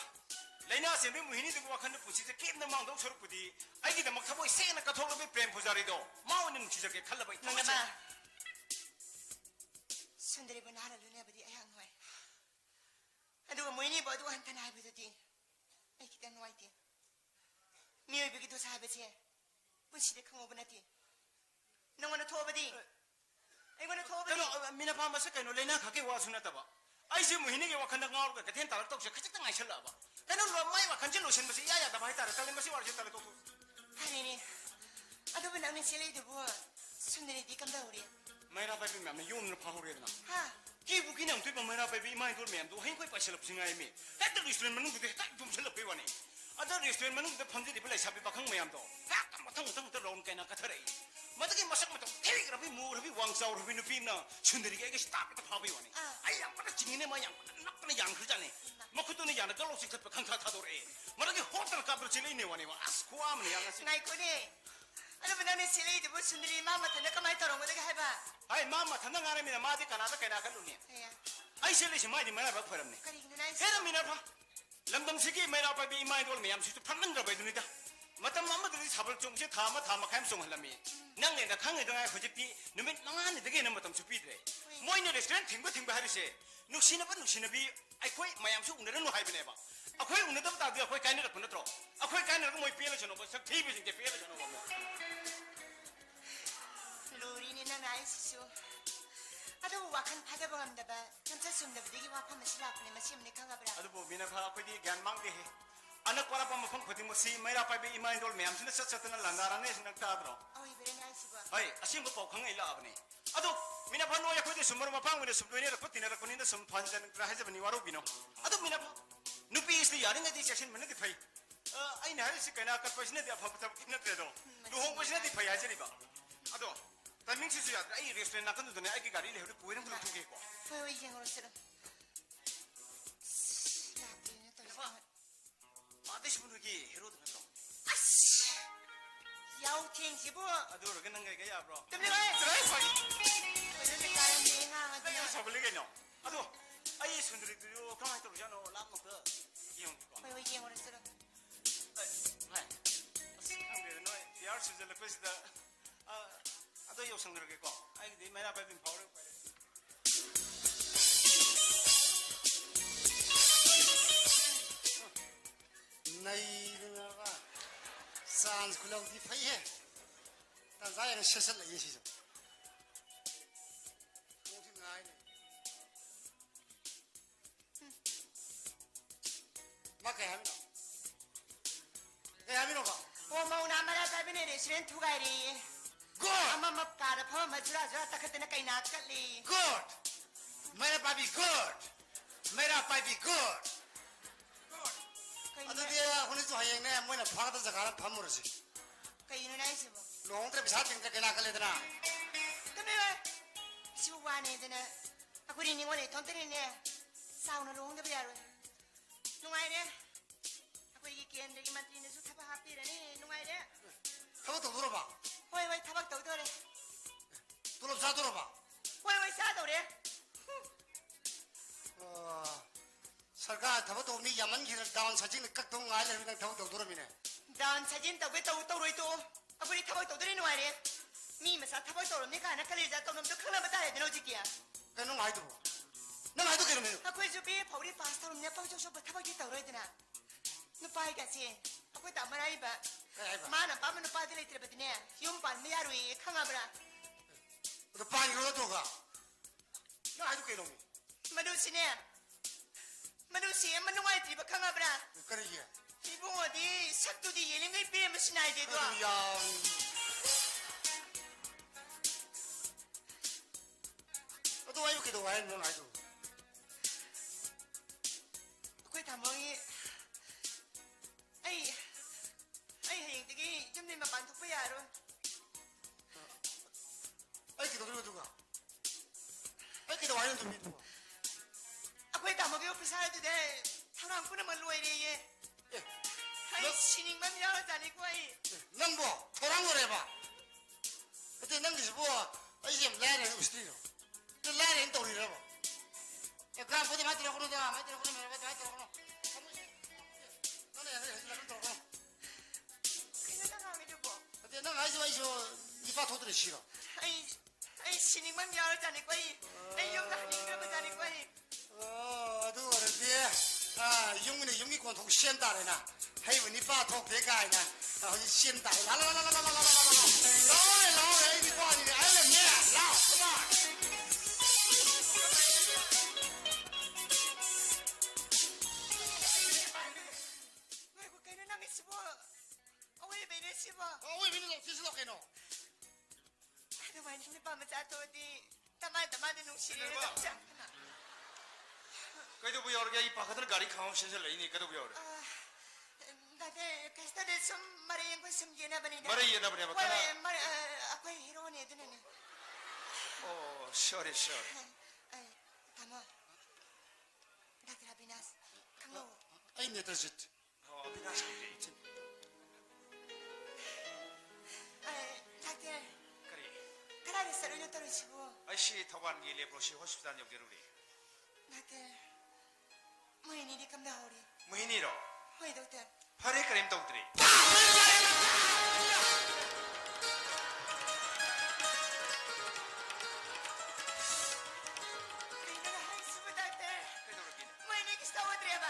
레이나 세미 무히니 두고 와칸데 부시세 게임나 망동 소르부디 아이기다 막 타보이 세나 까토로베 뱀 부자리도 마오는 눅시자게 칼라바이 มึงกันมาสุนทรีบนหาเราเนี่ยบดีไอ้ห่างหน่อยดูมวยนี่บอกดูอันตรายไปตัวทีไอ้คิดแต่น้อยทีมีอะไรไปกินตัวชายไปเชียปุ่นชีเด็กขโมยบนนาทีน้องวันนั้นโทรไปดิไอ้วันนั้นโทรไปดิ 저는 미나파 마사카이노 레이나 가게 와수나다봐 아이시 무히니게 와칸다 가오르가 같은 따라 떡시 카직당 아이셜라봐 나는 로마이 와칸지 로션 마시 야야다 바이 따라 딸린 마시 와르지 따라 떡 ท่านี้นี่อาดูเป็นนักเชียร์เลยดูบัวสุนทรีดีกำลังเรียน 마이라 바이비 맘에 용을 파호래나 ฮะ 기부 그냥 되면 마이라 바이비 마이 돌면도 행거이 빠실럽 싱아이미 했던 리스트맨은 근데 딱좀 설럽 배워니 아저 리스트맨은 근데 판지리 빌라 샤비 박항 모양도 약간 못한 라운 깨나 같으래 마득이 마삭마도 태위그라비 무그라비 왕사우라비 누비나 순들이가 이것이 딱 파비 와니 아이 양반아 징이네 뭐 양반아 낙반아 양그잖니 뭐 그돈이 양을 걸로씩 덮어 강타타도래 마득이 호텔 가브로 지내네 와니 아스코아면 양아시 ไงคนนี้อาดูเป็นนักเชียร์เลยดูบัวสุนทรีมามาถึงแล้วก็ไม่ตรงกันได้ให้บ้า 아이 마마 탄당 아래미나 마디 가나다 깨나 갈루니 เฮีย 아이 셀리시 마이디 마이라 박퍼람니 ก็ดีดูนั่นสิ 헤라 미나파 람담시기 마이라 바이비 이마이 돌 매암 시도 판만들어 봐이두니다 마담 마마들이 사벌 종시 다마 감송 할라미 낭내가 강에 등하에 거짓비 누면 낭안에 되게 있는 마담 수비드래 모이네 레스토랑 탱고 하리세 눅시나비 아이코이 마얌수 오늘은 하이브네 봐 아코이 오늘도 다들 아코이 가이네가 보내들어 아코이 가이네가 모이 피해를 주는 거 TV 중에 피해를 주는 거 ลูรีนี่น่าไอ้สิอาดูว่าคันพัดบังดับน้ำจะสุ่มดับดีว่าพ่อมาชิลาคนนี้มาชิมในข้างกับเรา 아도 뭐 미나파 아코이 간망게 해 아나 꼬라 밤 펑 퍼팅 뭐시 마이라 바이비 이마이 돌 매암 신의 setset는 란다라네 신을 따들어 เอาอีเบรนไอ้สิบ่ 아이 아신 거 복항에 일라 아버니 아도 미나파 노야 코디 숨으로 방문에 숨도이네라 퍼티네라 코니데 숨 판자는 그라 해자버니 와로 비노 아도 미나파 누피 있을 야rin가 디 섹션 만나 디 파이 아이 나리시 까나 까파시네 디 아파부터 기나 그래도 루홍 버시네 디 파이 하지리 봐 아도 타이밍 시수야 아이 레스토랑 나간도 내 아기 가리 레르 보이는 걸 두게 있고 เพื่อวิ่งยังรู้สึกลาตีเนี่ยตัว 아대시 분위기 헤로드 했어 ยาวเทียงสิบ่ 아도 그러겠는 거야 야 브로 เต็มเลย 그래 파이 เป็นเรื่องการเลี้ยงอ่ะมัน 내가 사벌리겠노 아도 아이 손들이들요 가만히 떨어져노 람먹더 이용 이거 เพื่อวิ่งยังรู้สึก はい한국에 너 디아르 수절을 거시다 아도 요청 그러겠고 아이 네 맨 앞에 빈 바울을 거야 나이르나가 산스 굴렁디 파이에 단자에는 셔설 예시죠 오지 나이네 막게 하미노 에 하미노가 โอ้มาหน้ามาได้ไปเนี่ยเดี๋ยวฉันทุกไอ้ดี good อามามาการะพ่อมาจุฬาตะกัดเนี่ยไก่นากัดลี good मेरा पापी good मेरा पापी good ไก่ 아들이 เนี่ย 혼이 또 하영네 뭐냐 방아도 자가라 밥 먹으지 ไก่เนี่ยสิบ่ 롱트레 비사팅 때게 나갈래더라 ก็ไม่เลยชิวานเนี่ยนะอะคุณนี่วันนี้ท้องเต้นเนี่ยสาวน่ะลงได้ไปแล้วนุ่งไงเนี่ย ꯀꯦꯟꯗ꯭ꯔꯒꯤ ꯃꯟꯇ꯭ꯔꯤꯅꯁꯨ ꯊꯕꯛ ꯍꯥꯞꯄꯤꯔꯅꯤ ꯅꯨꯡꯉꯥꯏꯔꯦ ꯊꯕꯛ ꯇꯧꯗꯣꯔꯕ ꯍꯣꯏ ꯍꯣꯏ ꯊꯕꯛ ꯇꯧꯗꯣꯔꯦ ꯇꯣꯂꯣꯞ ꯆꯥꯗꯣꯔꯕ ꯍꯣꯏ ꯍꯣꯏ ꯆꯥꯗꯧꯔꯦ ꯁꯔꯀꯥꯔ ꯊꯕꯛ ꯇꯧꯕ ꯃꯤ ꯌꯥꯝꯃꯟꯈꯤꯗꯅ ꯗꯥꯎꯟ ꯁꯥꯖꯤꯡꯅ ꯀꯛꯇꯧ ꯉꯥꯏ ꯂꯩꯔꯃꯤ ꯅꯪ ꯊꯕꯛ ꯇꯧꯗꯣꯔꯃꯤꯅꯦ ꯗꯥꯎꯟ ꯁꯥꯖꯤꯟ ꯇꯧꯒꯦ ꯇꯧꯔꯣꯏ ꯇꯣ ꯑꯩꯈꯣꯏꯗꯤ ꯊꯕꯛ ꯇꯧꯗꯣꯔꯦ ꯅꯨꯡꯉꯥꯏꯔꯦ ꯃꯤ ꯃꯆꯥ ꯊꯕꯛ ꯇꯧꯔꯝꯅꯤ ꯀꯥꯏꯅ ꯀꯂꯦꯖꯥ ꯇꯧꯅꯕꯗꯣ ꯈꯪꯅꯕ ꯇꯥꯔꯦꯗꯅ ꯍꯧꯖꯤꯛꯇꯤ ꯀꯩꯅꯣ ꯍꯥꯏꯗꯨꯕꯣ ꯅꯪ ꯍꯥꯏꯗꯣ ꯀꯩꯅꯣ ꯑꯩꯈꯣꯏꯁꯨ ꯕꯤ ꯑꯦ ꯐꯥꯎꯗꯤ ꯄꯥꯁ ꯇꯧꯔꯝꯅꯤꯅ ꯄꯪꯆꯧ ꯆꯧꯕ ꯊꯕꯛꯇꯤ ꯇꯧꯔꯣꯏꯗꯅ ꯅꯨꯄꯥꯒꯁꯦ ꯑꯩꯈꯣꯏ ꯇꯥꯃꯣ ꯍꯥꯏꯔꯤꯕ ꯀꯩ ꯍꯥꯏꯕ ꯃꯥꯅ ꯑꯄꯥꯝꯕ ꯅꯨꯄꯥꯗꯤ ꯂꯩꯇ꯭ꯔꯕꯗꯤꯅꯦ ꯌꯨꯝ ꯄꯥꯟꯕ ꯌꯥꯔꯣꯏꯌꯦ ꯈꯪꯉꯕ꯭ꯔꯥ ꯑꯗꯣ ꯄꯥꯟꯈ꯭ꯔꯣ ꯅꯠꯇ꯭ꯔꯣꯒ ꯅꯪ ꯍꯥꯏꯗꯣ ꯀꯩꯅꯣ ꯃꯗꯨꯁꯤꯅꯦ ꯃꯗꯨꯁꯤ ꯑꯃ ꯅꯨꯡꯉꯥꯏꯇ꯭ꯔꯤꯕ ꯈꯪꯉꯕ꯭ꯔꯥ ꯀꯔꯤꯒꯤ 이봉어디 삭두디 예능을 빼면 신나이데도 야 또 왜 이렇게 더 와야 넌 아주 그게 다멍이 아이 행득이 좀 내면 만족해야 알아 아이키 너 누가 아이키 너 와야 좀 믿어 그게 다멍이 옆에 살아도 돼 사람 끊으면 로이래 아이 신ing만 미안하자니까 아이 넌 뭐 토랑을 해봐 그때 넌 그래서 뭐 아이 지금 라인에 우스트리노 그 라인에 또 우리라고 야 그냥 보지 마트로 그러자 마트로 그러면 마트로 그러 너네 나는 또 그러 그냥 나가면 되고 그때 넌 아이저 이빠 도들이 싫어 아이 신ing만 미안하자니까 아이 영나 하니까 자니까 어두 그러지 영문에 영미권 통 시험 따르나 하이브 니빠 통 대가이나 시험 따르 라라라라라라라라라 나오네 이거 아니네 알레 라 컴온 아이고 걔는 남이 씹어 왜 매일 씹어 왜 민는 뒤에서 놓게노 하도 많이 힘이 밤을 짜도디 따마따마는 농시리를 잡지 않구나 그래도 뭐 여러 개 바깥으로 가리 강원 신설 레이니 그래도 뭐 여러 다들 가스타들 좀 말에 연구 좀 예나버리다 말에 예나버리다 뭐 왜 말 아빠의 히로원 애들은 시원해 다모 다들 아비나스 강로 아이 내 뜻이 비나스 그래 다들 그래 그라를 썰려 떨어지고 아이씨 타관 길에 보시 호스피탈 옆으로 우리 다들 뭐이니 감나오리 무희니로 왜 doctor 파리 크림 동들이 그러니까 한숨을 달때 그래도 그렇긴 뭐이니 기스타워 드려봐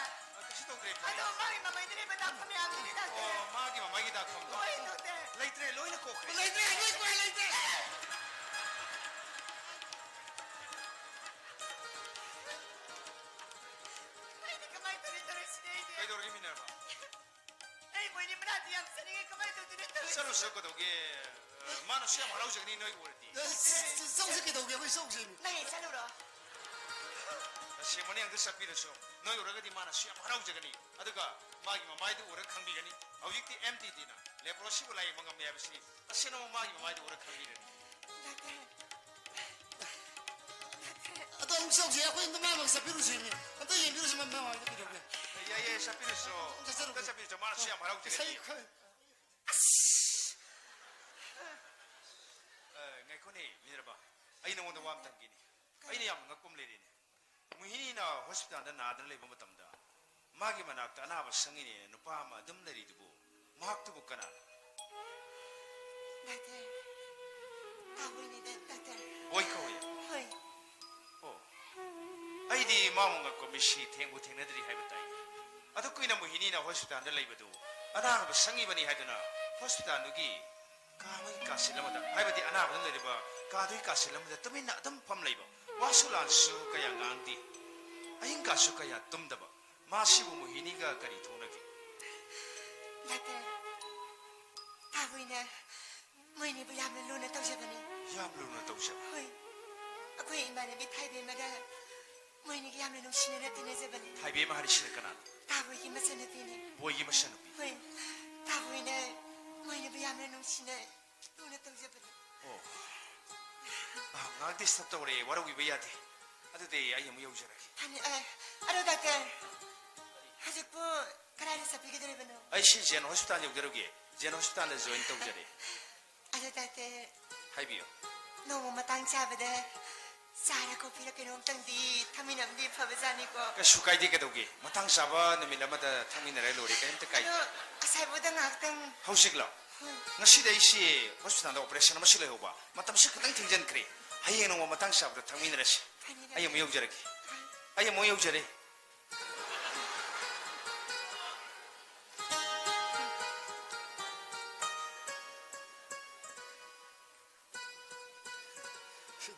kasi 동들이 아도 마이 마마이 드려봐 나 파면 안 되니 doctor 마기 마마기다 컴도 왜 doctor 레이트레 로이는 꼭 그래 뭐이니 그만 떨어지네 그래도 우리 미네르바 에이 뭐이니 문화도 얌선이게 그만 떨어지네 서로 섞어도 이게 많은 시험 하라고 저기 너희 그랬디 성스럽게 도 우리 성스럽게 나의 산으로 시험은 양들 삭비르쇼 너희 오래가디 많은 시험 하라고 저기 아드가 마기 마마이도 오래 강비가니 아우직디 MTD나 레프로 시골라이 뭔가 매야비시 아시노 마기 마마이도 오래 강비르니 또 성스럽게 하고 있는 마음을 사비루시니 또 얘기르시면 마음을 이렇게 야예 삭비르쇼 삭비르쇼 많은 시험 하라고 저기 ngay ko ni minirba ay nang wanda wam tangini ay ni yam ngakum le ni muhini na hospital da na dan le ba matamda magi manak ta na ba sangini nupa ma dum le ri dubu mahak tu bukana 나들 다보이니 나들 oi ko ya 허이 oh ay di mamong ngako mishi tengbu tengnadri hai batai adu kuina muhini na hospital da le ba du ana ba sangi bani hai dana hospital nugi kaamai kasilamada haibadi anabadam leriba kadui kasilamada tuminna adam pam leiba wasulan su kaya ngangdi ayin kasu kaya tumdaba masibu muhiniga kari thonagi 나들 다보이네 뭐이니 부야면 루나 떠셔버니 yamluna tawsha 허이 아쿠이 이만에 미타이베마다 뭐이니게 야면 농신을 뜨내져버니 thaibe ma hari shirkana 다보이기 마찬가지니 boyi masanubi 허이 다보이네 뭐이니 부야면 농신을 루나 떠셔버니 oh ngangdi stop tawre warawi bayade adu de ayam yawjaragi 아니 아로다들 아직부 그라리 사비게 되려면 아이씨 젠 호스피탈 여기로기 젠 호스피탈에 조인 떡저리 아저한테 하이비요 너무 마땅 잡으다 사라고 비렇게 농땅디 타미남디 파베자니고 그 슈카이디 게도기 마탕 사바 느밀라마다 탕미네레 로리 까 까이 아사보다 낙당 하우식라 ngasi dai si hospital da operation ma sile hoba matam shi kadang tingjan kre haye no matang sabra thangmin rashi aye mo yog jaraki aye mo yog jare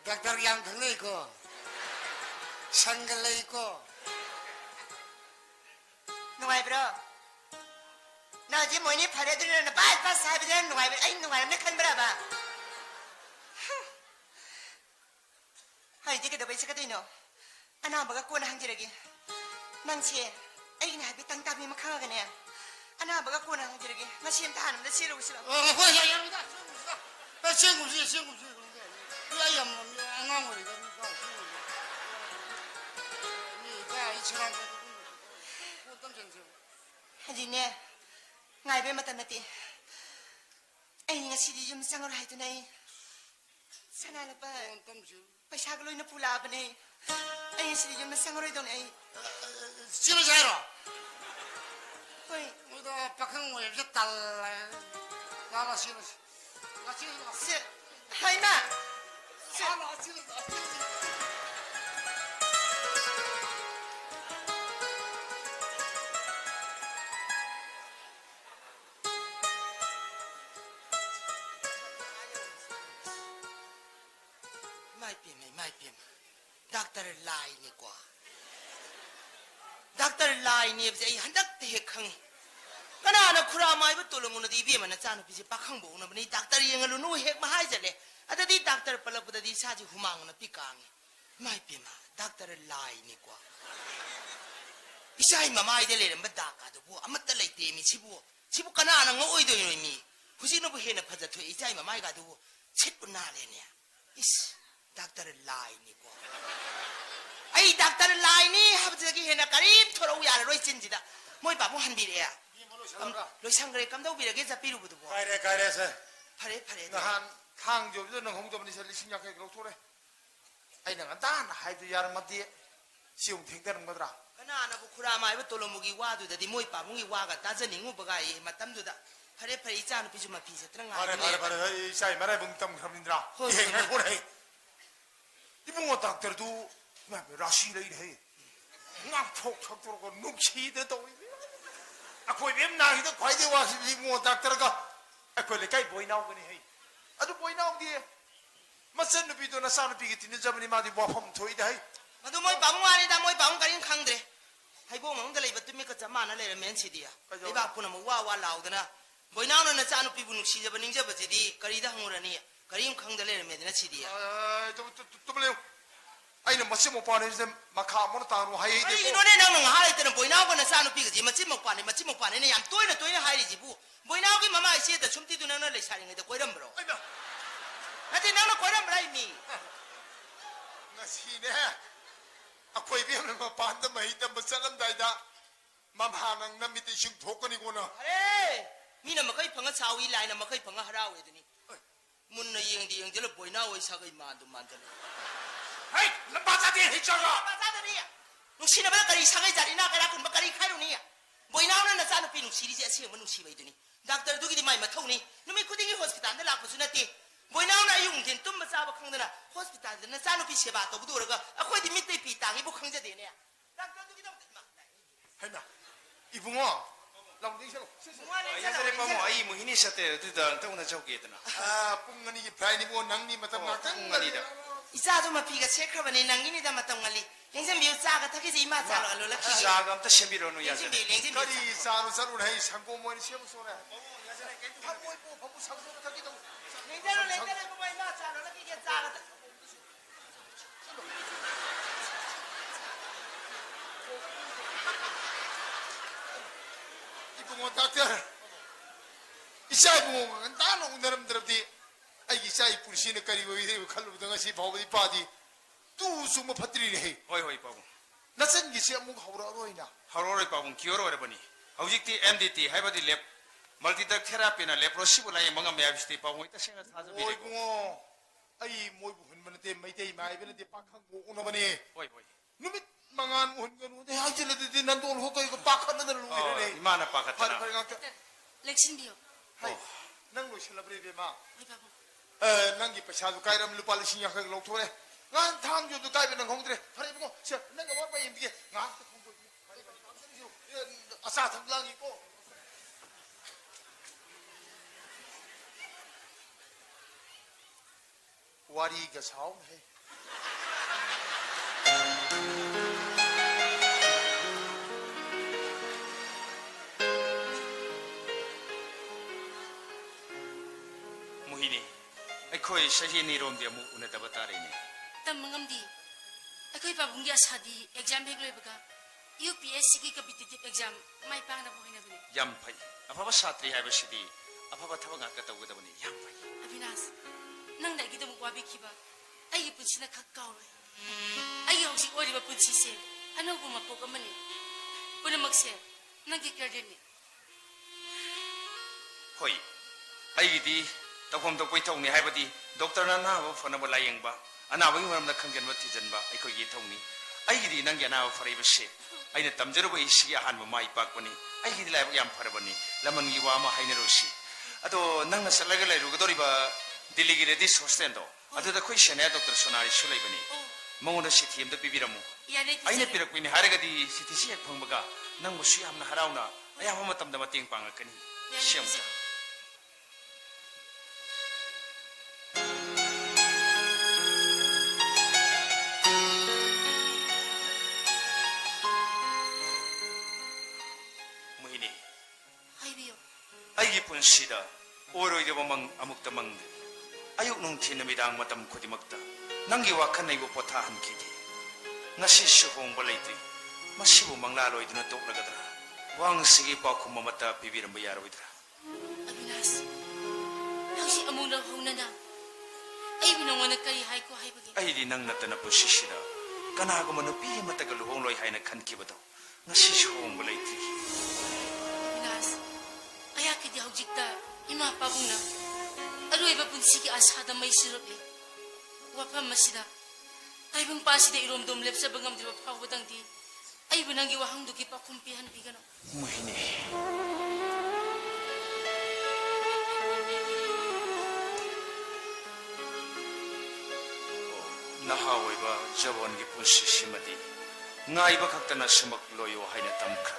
닥터 양털도 있고 상글도 있고 누가이브로 나 지금 뭐니 파래들이는 빠빠스 사비들은 누가이브로 아이 누가이브네 칸브라봐 하이디 그도 베이스가 되노 아나 뭐가 꼬나 항지르기 낭치 아이긴 하비 땅따비 막 하가네 아나 뭐가 꼬나 항지르기 나 시험 다 하는데 시르고 싫어 뭐야 야야다 나 생금시 그런데 야야 안 하고 이거 니가 이처럼 어떤 정신 하지네 nga이베 마타나티 아이가 시디 좀 상으로 하이드나이 사나라빠 어떤 정신 पैसा लोइन पुला बने आई सिरि जो मैं संगरोय दो आई 집에 살아 कोई 우리도 박형 뭐 이렇게 달라 나가 집에 나 집에 가 से हाय ना 나 집에 가 mai pim doctor lai ni kwa doctor lai ni je ai handak te khang kana na khura mai bu tulu mun di bi man cha nu bi pa khang bo na ni doctor yeng lu nu hek ma hai jale adadi doctor palap da di sa ji humang na pi kang mai pim doctor lai ni kwa isai ma mai de le ram da ka do bu amat lai te mi chi bu kana na ngo oi do ni mi husi no bu he na pha ja thoi isai ma mai ga do chit bu na le ne is doctor lai ni ko ai doctor lai ni habjagi hena karib thoro ya roi chinjida moi ba mo han bi re ya loi sangre kam dau bi re ge ja piru bu du bo 가이래 세 phare 나한 탕조비도 능 홍조비니 셀리 신약해 그렇토래 아이 내가 단 하이도 야르 맞디 시용 탱되는 거더라 kana na bu khura mai bu tolo mugi wa du da di moi pa mugi wa ga ta jani ngu ba ga yi matam du da phare cha nu pi ju ma pi se trang 바래 이 사이 말에 붕땀 그럽니다라 허, 예 그래 이봉어 닥터도 왜 라시래 이래 낭폭 척도록 눅시대도 아 거기 뱀나기도 과이대 와시 이봉어 닥터가 아 거기 가이 보이 나오거니 해 아주 보이 나오디 맞선 누비도 나 사는 비기 뛰는 잡으니 마디 와폼 토이다 해 madu moi pa mu ani da moi pa mu karin khang de hai bo mong da le batu mi ka chama na le men chi dia le ba puna mu wa lao da na boi na na cha nu pi bu nu si ja ba ning ja ba ji di kari da hang ra ni karim khang da le men na chi dia 또 볼래요 아이는 멋지 못 봐는 이제 마카 모노 따로 하이 ai 되고 no ne nang nang ha le te boi na ko na cha nu pi ga ji ma chi mo pa ne ne yam toi na hai ri ji bu boi na ki mama si da chum ti du na le sa ri ngai da koi ram bro 아이야 na ti na koi ram brai mi ngasi네 아코이 비하면 뭐 반도 마이다 뭐 살람다이다 맘하는 남미티 슝 도건이구나 are mi na ma kai phanga chawi lai na ma kai phanga hara we ni mun na yeng di yeng je le boi na wai sa kai man du man de 하이 람바자디 해쳐가 바자들이야. 누시나봐 가리 상의 자리나 가라 군바 가리 카루니야. 보이나오는 나 자는 피누 시리지 아시는 분 누시 바이더니. 닥터 두기디 마이 마토니. 누미 쿠딩이 호스피탈에 라고 주나티. 보이나오나 용진 좀 마사바 캉드나 호스피탈에 나 자는 피 세바 또 부도르가 아코디 밑에 피 땅이 부 캉제 되네. 닥터 두기도 마. 하이나 이붕어 람딩셔로 야자레 파모 아이 무히니 샤테 두다 땅나 저기에드나 아 뿡가니 브라이니 뭐 낭니 마tam 뿡가니다. 이자도 마 피가 체크하니 낭이니다 마땅갈리. 행선 미우 짜가 타기지 이마 짜로 알로라 키. 자가 암타 셴비로누 행선 야자레 미우 행선 미우. 거리 사노 사노 해이 상고 뭐니 시험 소래 야자네 겐 파모 뭐 파모 상고 타기도 냉장을 보고 이마 짜로 라 키게 짜가. 이붕어 닥터 이샤이 붕어 나는 오늘음들었디 아이 이샤이 불시는 거리고 이래 칼로 등아시 바보디 바디 뚜수모 파트리네 해 호이 호이 바봉 나선 기시 아무 하우라로이나 하로레 바봉 기어로레 버니 ꯍꯧꯖꯤꯛꯇꯤ MDT ꯍꯥꯏꯕꯗꯤ ꯂꯦꯞ ꯃꯜꯇꯤꯗꯛ ꯊꯦꯔꯥꯄꯤꯅ ꯂꯦꯄ꯭ꯔꯣꯁꯤꯕꯨ ꯂꯥꯌꯦꯡꯕ ꯉꯝꯃꯦ ꯍꯥꯏꯕꯁꯤꯗꯤ ꯄꯥꯎꯃꯩ ꯇꯁꯦꯡꯅ ꯊꯥꯖꯕꯤꯔꯦꯀꯣ. 오이구어 아이 뭐이부 흔만한테 메이데이 마이베는데 빡하고 오나바니 ꯍꯣꯏ ꯍꯣꯏ. 누밋 망한 온건데 하질레데 난도 호거 이거 빡하는 데를 우리래 이마나 빠갔잖아. 파리 강자 렉신비요. 하이 낭로 셀러브레이베마 어이 바보. 낭기 빠샤도 가이람 루팔 신약하게 록토래 난 탕조도 가이베는 공들에 파리 보고 저 내가 와봐 임비게 나한테 공부 아싸 탕랑이 있고 와리가 사오네 무희니, ꯑꯩꯈꯣꯏ ꯆꯍꯤ ꯅꯤꯔꯣꯝꯗꯤ ꯑꯃꯨꯛ ꯎꯅꯗꯕ ꯇꯥꯔꯦꯅꯦ. ꯇꯝꯕ ꯉꯝꯗꯤ ꯑꯩꯈꯣꯏ ꯄꯥꯕꯨꯡꯒꯤ ꯑꯁꯥꯗꯤ ꯑꯦꯛꯖꯥꯝ ꯍꯦꯛ ꯂꯣꯏꯕꯒ UPSCꯒꯤ ꯀꯝꯄꯤꯇꯤꯇꯤꯚ ꯑꯦꯛꯖꯥꯝ ꯃꯥꯏ ꯄꯥꯛꯅꯕ ꯍꯣꯠꯅꯕꯅꯤ. ꯌꯥꯝ ꯐꯩ. ꯑꯐꯕ ꯁꯥꯇ꯭ꯔꯤ ꯍꯥꯏꯕꯁꯤꯗꯤ ꯑꯐꯕ ꯊꯕꯛ ꯉꯥꯛꯇ ꯇꯧꯒꯗꯕꯅꯤ. ꯌꯥꯝ ꯐꯩ. ꯑꯕꯤꯅꯥꯁ ꯅꯪꯅ ꯑꯩꯒꯤꯗꯃꯛ ꯋꯥꯕꯤꯈꯤꯕ ꯑꯩꯒꯤ ꯄꯨꯟꯁꯤꯅ ꯈꯛ ꯀꯥꯎꯔꯣꯏ. ꯑꯩꯒꯤ ꯍꯧꯖꯤꯛ ꯑꯣꯏꯔꯤꯕ ꯄꯨꯟꯁꯤꯁꯦ ꯑꯅꯧꯕ ꯃꯄꯣꯛ ꯑꯃꯅꯤ. ꯄꯨꯝꯅꯃꯛꯁꯦ ꯅꯪꯒꯤ ꯀ꯭ꯔꯦꯗꯤꯠꯅꯤ. ꯍꯣꯏ. ꯑꯩꯒꯤꯗꯤ ꯇꯧꯐꯝ ꯊꯣꯛꯄ ꯏꯊꯧꯅꯤ ꯍꯥꯏꯕꯗꯤ ꯗꯣꯛꯇꯔꯅ ꯑꯅꯥꯕ ꯐꯅꯕ ꯂꯥꯌꯦꯡꯕ, ꯑꯅꯥꯕꯒꯤ ꯃꯔꯝꯗ ꯈꯪꯖꯤꯟꯕ ꯊꯤꯖꯤꯟꯕ ꯑꯩꯈꯣꯏꯒꯤ ꯏꯊꯧꯅꯤ. ꯑꯩꯒꯤꯗꯤ ꯅꯪꯒꯤ ꯑꯅꯥꯕ ꯐꯔꯛꯏꯕꯁꯦ ꯑꯩꯅ ꯇꯝꯖꯔꯨꯕ ꯏꯁꯤꯒꯤ ꯑꯍꯥꯟꯕ ꯃꯥꯏ ꯄꯥꯛꯄꯅꯤ. ꯑꯩꯒꯤꯗꯤ ꯂꯥꯏꯕꯛ ꯌꯥꯝ ꯐꯔꯕꯅꯤ. ꯂꯃꯟꯒꯤ ꯋꯥ ꯑꯃ ꯍꯥꯏꯅꯔꯨꯁꯤ. ꯑꯗꯣ ꯅꯪꯅ ꯆꯠꯂꯒ ꯂꯩꯔꯨꯒꯗꯧꯔꯤꯕ ꯗꯤꯜꯂꯤꯒꯤ ꯔꯦꯗꯤꯁ ꯍꯣꯁꯇꯦꯜꯗꯣ ꯑꯗꯨꯗ ꯑꯩꯈꯣꯏ ꯁꯦꯅꯤꯌꯔ ꯗꯣꯛꯇꯔ ꯁꯣꯅꯥꯔꯤꯁꯨ ꯂꯩꯕꯅꯤ. ꯃꯉꯣꯟꯗ ꯆꯤꯊꯤ ꯑꯃꯇ ꯄꯤꯕꯤꯔꯝꯃꯨ. ꯌꯥꯔꯦ ꯑꯩꯅ ꯄꯤꯔꯛꯄꯅꯤ ꯍꯥꯏꯔꯒꯗꯤ ꯆꯤꯊꯤꯁꯤ ꯍꯦꯛ ꯐꯪꯕꯒ ꯅꯪꯕꯨꯁꯨ ꯌꯥꯝꯅ ꯍꯔꯥꯎꯅ ꯑꯌꯥꯝꯕ ꯃꯇꯝꯗ ꯃꯇꯦꯡ ꯄꯥꯡꯉꯛꯀꯅꯤ. ꯁꯦꯝꯕ 무희니, 하이비요. ꯑꯩꯒꯤ ꯄꯨꯟꯁꯤꯗ ꯑꯣꯏꯔꯣꯏꯗꯕ ꯃꯪ ꯑꯃꯨꯛꯇ ꯃꯪꯗꯦ. ꯑꯌꯨꯛ ꯅꯨꯡꯊꯤꯜ ꯅꯨꯃꯤꯗꯥꯡ ꯃꯇꯝ ꯈꯨꯗꯤꯡꯃꯛꯇ ꯅꯪꯒꯤ ꯋꯥꯈꯜ ꯑꯩꯕꯨ ꯄꯣꯊꯥꯍꯟꯈꯤꯗꯦ. ꯉꯁꯤꯁꯨ ꯍꯣꯡꯕ ꯂꯩꯇ꯭ꯔꯤ. ꯃꯁꯤꯕꯨ ꯃꯪꯂꯥꯂꯣꯏꯗꯨꯅ ꯇꯣꯛꯂꯒꯗ꯭ꯔꯥ? ꯋꯥꯍꯪꯁꯤꯒꯤ ꯄꯥꯎꯈꯨꯝ ꯑꯃꯠꯇ ꯄꯤꯕꯤꯔꯝꯕ ꯌꯥꯔꯣꯏꯗ꯭ꯔꯥ? ꯑꯕꯤꯅꯥꯁ ꯍꯧꯖꯤꯛ ꯑꯃꯨꯛ ꯍꯧꯅꯅ ꯑꯩꯕꯨ ꯅꯉꯣꯟꯗ ꯀꯔꯤ ꯍꯥꯏꯀꯣ ꯍꯥꯏꯕꯒꯦ? ꯑꯩꯗꯤ ꯅꯪ ꯅꯠꯇꯅ ꯄꯨꯟꯁꯤꯁꯤꯗ ꯀꯅꯥꯒꯨꯝꯕ ꯅꯨꯄꯤ ꯑꯃꯠꯇꯒ ꯂꯨꯍꯣꯡꯂꯣꯏ ꯍꯥꯏꯅ ꯈꯟꯈꯤꯕꯗꯣ ꯉꯁꯤꯁꯨ ꯍꯣꯡꯕ ꯂꯩꯇ꯭ꯔꯤ. ꯑꯕꯤꯅꯥꯁ ꯑꯩꯍꯥꯛꯀꯤꯗꯤ ꯍꯧꯖꯤꯛꯇ ꯏꯃꯥ ꯄꯥꯕꯨꯡꯅ ꯑꯔꯣꯏꯕ ꯄꯨꯟꯁꯤꯒꯤ ꯑꯁꯥꯗ ꯃꯩ ꯁꯤꯔꯛꯂꯤ. ꯋꯥꯐꯝ ꯑꯁꯤꯗ ꯇꯥꯏꯕꯪꯄꯥꯟꯁꯤꯗ ꯏꯔꯣꯝꯗꯣꯝ ꯂꯦꯞꯆꯕ ꯉꯝꯗ꯭ꯔꯤꯕ ꯐꯥꯎꯕꯗꯪꯗꯤ ꯑꯩꯕꯨ ꯅꯪꯒꯤ ꯋꯥꯍꯪꯗꯨꯒꯤ ꯄꯥꯎꯈꯨꯝ ꯄꯤꯍꯟꯕꯤꯒꯅꯨ. 무희니, 나하 오이바 저번기 분시심어디 나이바 각다나 스먹 로요 하이나 담크라.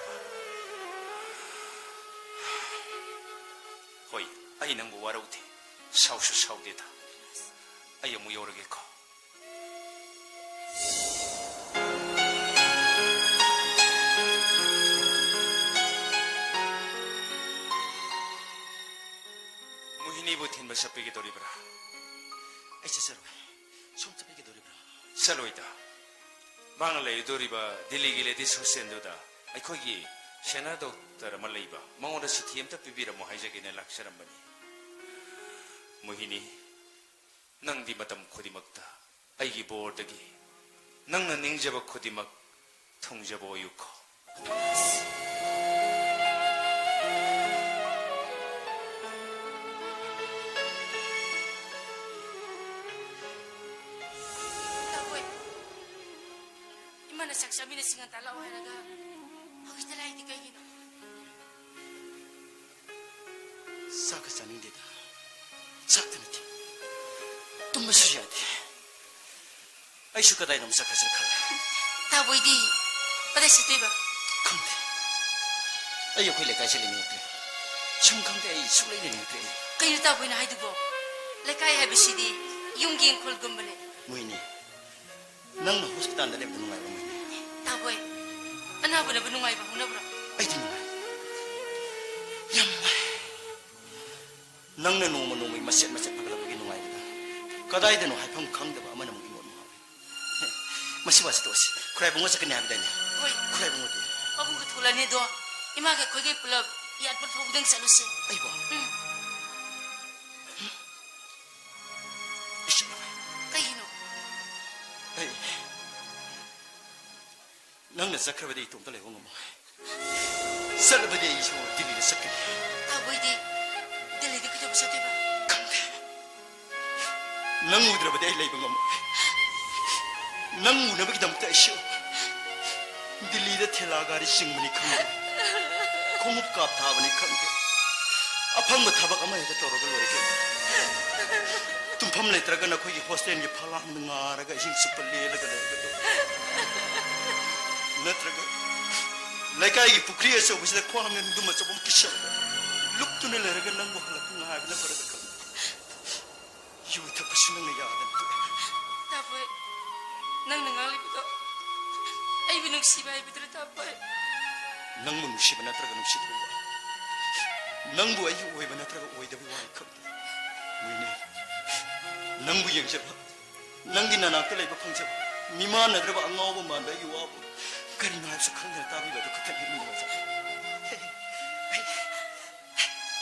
호이 아이 능부 와라우디 사우수 사우디다. 아이 무요르게코. 무희니 부틴 버서비게 도리브라. ꯑꯩ ꯆꯠꯆꯔꯣꯏ. ꯁꯣꯝ ꯆꯠꯄꯤꯒꯗꯧꯔꯤꯕ꯭ꯔꯥ? ꯆꯠꯂꯣꯏꯗ. ꯃꯥꯅ ꯂꯩꯗꯣꯔꯤꯕ ꯗꯤꯜꯂꯤꯒꯤ ꯂꯦꯗꯤꯁ ꯍꯣꯁꯇꯦꯜꯗꯨꯗ ꯑꯩꯈꯣꯏꯒꯤ ꯁꯦꯅꯤꯌꯔ ꯗꯣꯛꯇꯔ ꯑꯃ ꯂꯩꯕ ꯃꯉꯣꯟꯗ ꯆꯤꯊꯤ ꯑꯃꯇ ꯄꯤꯕꯤꯔꯝꯃꯣ ꯍꯥꯏꯖꯒꯦꯅ ꯂꯥꯛꯆꯔꯝꯕꯅꯤ. 무희니, ꯅꯪꯗꯤ ꯃꯇꯝ ꯈꯨꯗꯤꯡꯃꯛꯇ ꯑꯩꯒꯤ ꯕꯣꯔꯗꯒꯤ ꯅꯪꯅ ꯅꯤꯡꯖꯕ ꯈꯨꯗꯤꯡꯃꯛ ꯊꯨꯡꯖꯕ ꯑꯣꯏꯌꯨꯀꯣ. 따고해. 이만한 작자미네 시간 달라고 하나가 거기 달라이디 까이기노. ꯆꯥꯛꯀ ꯆꯥꯅꯤꯡꯗꯦꯗ. ꯆꯥꯛꯇ ꯅꯠꯇꯦ. ꯇꯨꯝꯕꯁꯨ ꯌꯥꯗꯦ. ꯑꯩꯁꯨ ꯀꯗꯥꯏꯗ ꯆꯠꯈ꯭ꯔꯁꯤꯔ ꯈꯜꯂꯦ. 따보이디 빠데 시대가 ꯈꯪꯗꯦ. ꯑꯩ ꯑꯩꯈꯣꯏ ꯂꯩꯀꯥꯏꯁꯦ ꯂꯩꯅꯤꯡꯉꯛꯇ꯭ꯔꯦ. ꯁꯨꯝ ꯈꯪꯗꯦ ꯑꯩ ꯁꯨꯡꯂꯩ ꯂꯩꯅꯤꯡꯉꯛꯇ꯭ꯔꯦ. ꯀꯩꯅꯣ 따보이나 하이두고 레카이 하비시디 ꯌꯨꯝꯒꯤ ꯏꯪꯈꯣꯜꯒꯨꯝꯕꯅꯦ. 무희니, ꯅꯪꯅ ꯍꯣꯁꯄꯤꯇꯥꯜꯗ ꯂꯩꯕꯗ ꯅꯨꯡꯉꯥꯏꯕ 무희니? 따보이 ꯑꯅꯥꯕꯅꯕꯨ ꯅꯨꯡꯉꯥꯏꯕ ꯍꯧꯅꯕ꯭ꯔꯣ? ꯑꯩꯗꯤ ꯅꯨꯡꯉꯥꯏ. ꯌꯥꯝ ꯅꯨꯡꯉꯥꯏ. ꯅꯪꯅ ꯅꯣꯡꯃ ꯅꯣꯡꯃꯒꯤ ꯃꯆꯦꯠ ꯃꯆꯦꯠ ꯐꯒꯠꯂꯛꯄꯒꯤ ꯅꯨꯡꯉꯥꯏꯕꯗ ꯀꯗꯥꯏꯗꯅꯣ ꯍꯥꯏꯐꯝ ꯈꯪꯗꯕ ꯑꯃꯅ ꯑꯃꯨꯛ ꯏꯃꯣꯠ ꯅꯨꯡꯉꯥꯏ. ꯃꯁꯤ ꯋꯥꯁꯤ ꯇꯣꯛꯑꯁꯤ. ꯈꯨꯔꯥꯏꯕꯨꯡꯉ ꯆꯠꯀꯅꯤ ꯍꯥꯏꯕꯗꯥꯏꯅꯦ? ꯍꯣꯏ. ꯈꯨꯔꯥꯏꯕꯨꯡꯉꯗꯤ ꯄꯥꯕꯨꯡꯒ ꯊꯣꯛꯂꯅꯤꯗꯣ 이마가 거기에 불러 이아빠 보부등 살루세. ꯑꯩꯕꯣ? 응. 이씨발. 그이노. 에이. 넌내 사크라베데 이똥 떨래 공고 뭐. ꯆꯠꯂꯕꯗꯤ ꯑꯩꯁꯨ ꯗꯤꯜꯂꯤꯗ ꯆꯠꯀꯅꯤ ꯇꯥꯕꯣꯏꯗꯤ ꯗꯦꯜꯂꯤꯗ ꯀꯩꯗꯧꯕ ꯆꯠꯇꯣꯏꯕ ꯈꯪꯗꯦ ꯅꯪ ꯎꯗ꯭ꯔꯕꯗꯤ ꯑꯩ ꯂꯩꯕ ꯉꯝꯃꯣꯏ ꯅꯪ ꯎꯅꯕꯒꯤꯗꯃꯛꯇ ꯑꯩꯁꯨ ꯗꯤꯜꯂꯤꯗ ꯊꯦꯂꯥ ꯒꯥꯔꯤ ꯆꯤꯡꯕꯅꯤ ꯈꯪꯗꯦ ꯈꯣꯡꯎꯞ ꯀꯥꯞ ꯊꯥꯕꯅꯤ ꯈꯪꯗꯦ ꯑꯐꯪꯕ ꯊꯕꯛ ꯑꯃ ꯍꯦꯛꯇ ꯇꯧꯔꯒ ꯂꯣꯏꯔꯦ ꯀꯩꯅꯣ ꯇꯨꯝꯐꯝ ꯂꯩꯇ꯭ꯔꯒ ꯅꯈꯣꯏꯒꯤ ꯍꯣꯁꯇꯦꯜꯒꯤ ꯐꯛꯂꯥꯡꯗ ꯉꯥꯔꯒ ꯏꯁꯤꯡ ꯆꯨꯞꯄ ꯂꯦꯜꯂꯒ ꯂꯩꯔꯒ ꯅꯠꯇ꯭ꯔꯒ ꯂꯩꯀꯥꯏꯒꯤ ꯄꯨꯈ꯭ꯔꯤ ꯑꯆꯧꯕꯁꯤꯗ ꯈ꯭ꯋꯥꯡ ꯅꯨꯡꯗꯨꯝ ꯑꯆꯧꯕ ꯑꯃ ꯀꯤꯁꯜꯂꯒ ꯂꯨꯞꯇꯨꯅ ꯂꯩꯔꯒ ꯅꯪꯕꯨ ꯍꯜꯂꯛꯄ ꯉꯥꯏꯕꯅ ꯐꯔꯒ ꯈꯪꯗꯦ ꯌꯨ ꯊꯛꯄꯁꯨ ꯅꯪꯅ ꯌꯥꯗꯅ ꯇꯣꯛꯑꯦ ꯇꯥꯕꯣꯏ ꯅꯪꯅ ꯉꯥꯡꯂꯤꯕꯗꯣ ꯑꯩꯕꯨ ꯅꯨꯡꯁꯤꯕ ꯍꯥꯏꯕꯗꯨꯔ ꯇꯥꯕꯣꯏ ꯅꯪꯕꯨ ꯅꯨꯡꯁꯤꯕ ꯅꯠꯇ꯭ꯔꯒ ꯅꯨꯡꯁꯤꯗꯕ ꯋꯥ ꯅꯪꯕꯨ ꯑꯩꯒꯤ ꯑꯣꯏꯕ ꯅꯠꯇ꯭ꯔꯒ ꯑꯣꯏꯗꯕ ꯋꯥꯏ ꯈꯪꯗꯦ ꯃꯣꯏꯅꯦ ꯅꯪꯕꯨ ꯌꯦꯡꯖꯕ ꯅꯪꯒꯤ ꯅꯅꯥꯛꯇ ꯂꯩꯕ ꯐꯪꯖꯕ ꯃꯤꯃꯥꯟꯅꯗ꯭ꯔꯕ ꯑꯉꯥꯎꯕ ꯃꯥꯟꯕ ꯑꯩꯒꯤ ꯋꯥꯕꯨ ꯀꯔꯤꯅꯣ ꯍꯥꯏꯕꯁꯨ ꯈꯪꯗꯅ ꯇꯥꯕꯤꯕ ꯑꯗꯨ ꯈꯛꯇꯅꯤ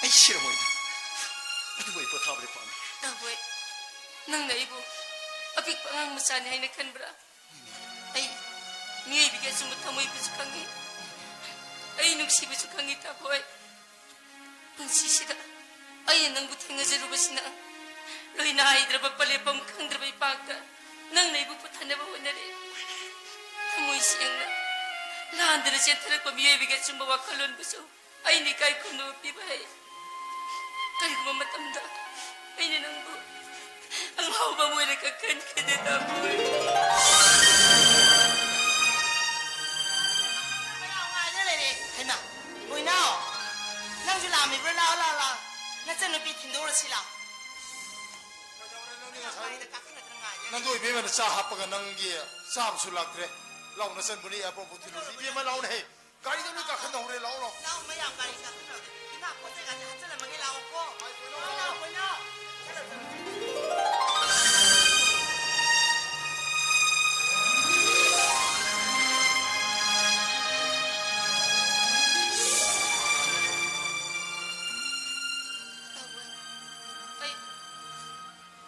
ꯑꯩ ꯁꯤꯔꯝꯃꯣꯏꯗ ꯑꯗꯨꯕꯨ ꯑꯩ ꯄꯣꯊꯥꯕꯗꯤ ꯄꯥꯝꯃꯤ ꯇꯥꯕꯣꯏ ꯅꯪꯅ ꯑꯩꯕꯨ ꯑꯄꯤꯛꯄ ꯑꯉꯥꯡ ꯃꯆꯥꯅꯤ ꯍꯥꯏꯅ ꯈꯟꯕ꯭ꯔꯥ ꯑꯩ ꯃꯤꯑꯣꯏꯕꯒꯤ ꯑꯆꯨꯝꯕ ꯊꯃꯣꯏꯕꯨꯁꯨ ꯈꯪꯉꯤ ꯑꯩ ꯅꯨꯡꯁꯤꯕꯁꯨ ꯈꯪꯉꯤ ꯇꯥꯕꯣꯏ ꯄꯨꯟꯁꯤꯁꯤꯗ ꯑꯩꯅ ꯅꯪꯕꯨ ꯊꯦꯡꯅꯖꯔꯨꯕꯁꯤꯅ ꯂꯣꯏꯅ ꯍꯥꯏꯗ꯭ꯔꯕ ꯄꯂꯦꯞꯐꯝ ꯈꯪꯗ꯭ꯔꯕ ꯏꯄꯥꯛꯇ ꯅꯪꯅ ꯑꯩꯕꯨ ꯄꯨꯊꯅꯕ ꯍꯣꯠꯅꯔꯦ ꯊꯃꯣꯏ ꯁꯦꯡꯅ ꯂꯥꯟꯗꯅ ꯆꯦꯟꯊꯔꯛꯄ ꯃꯤꯑꯣꯏꯕꯒꯤ ꯑꯆꯨꯝꯕ ꯋꯥꯈꯜꯂꯣꯟꯕꯨꯁꯨ ꯑꯩꯅ ꯏꯀꯥꯏ ꯈꯨꯝꯅꯕ ꯄꯤꯕ ꯍꯩ ꯀꯔꯤꯒꯨꯝꯕ ꯃꯇꯝꯗ ꯑꯩꯅ ꯅꯪꯕꯨ ꯑꯉꯥꯎꯕ ꯑꯃ ꯑꯣꯏꯔꯒ ꯈꯟꯈꯤꯗꯦ ꯇꯥꯕꯣꯏ ꯍꯩꯃꯥ ꯃꯣꯏꯅꯥꯎ ꯅꯪꯁꯨ ꯂꯥꯛꯑꯝꯃꯤꯕ꯭ꯔꯥ ꯂꯥꯛꯑꯣ ꯂꯥꯛꯑꯣ ꯂꯥꯛꯑꯣ ꯅꯆꯟꯅꯨꯄꯤ ꯊꯤꯟꯗꯣꯔꯁꯤ ꯂꯥꯛꯑꯣ ꯅꯪꯗꯣ 이베면은 ꯆꯥ ꯍꯥꯞꯄꯒ ꯅꯪꯒꯤ ꯆꯥꯕꯁꯨ ꯂꯥꯛꯇ꯭ꯔꯦ ꯂꯥꯎꯅ ꯆꯟꯕꯅꯤ ꯑꯦꯌꯔꯄꯣꯔꯠ ꯊꯤꯜꯂꯨꯁꯤ 이베만 ꯂꯥꯎꯅ ꯍꯦ ꯒꯥꯔꯤꯗ ꯂꯣꯏ ꯀꯥꯈꯠꯅꯍꯧꯔꯦ ꯂꯥꯎ ꯂꯥꯎ ꯂꯥꯛꯑꯣ ꯃꯌꯥꯝ ꯒꯥꯔꯤ ꯀꯥꯈꯠꯅꯕꯗ ꯏꯃꯥ ꯄꯣꯠ ꯆꯩꯒꯥꯁꯦ ꯍꯥꯞꯆꯜꯂꯝꯃꯒꯦ ꯂꯥꯛꯑꯣꯀꯣ ꯂꯥꯛꯑꯣ ꯂꯥꯛꯑꯣ ꯃꯣꯏꯅꯥꯎ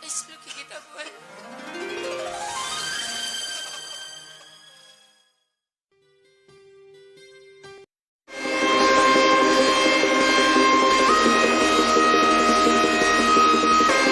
I still can't get that way.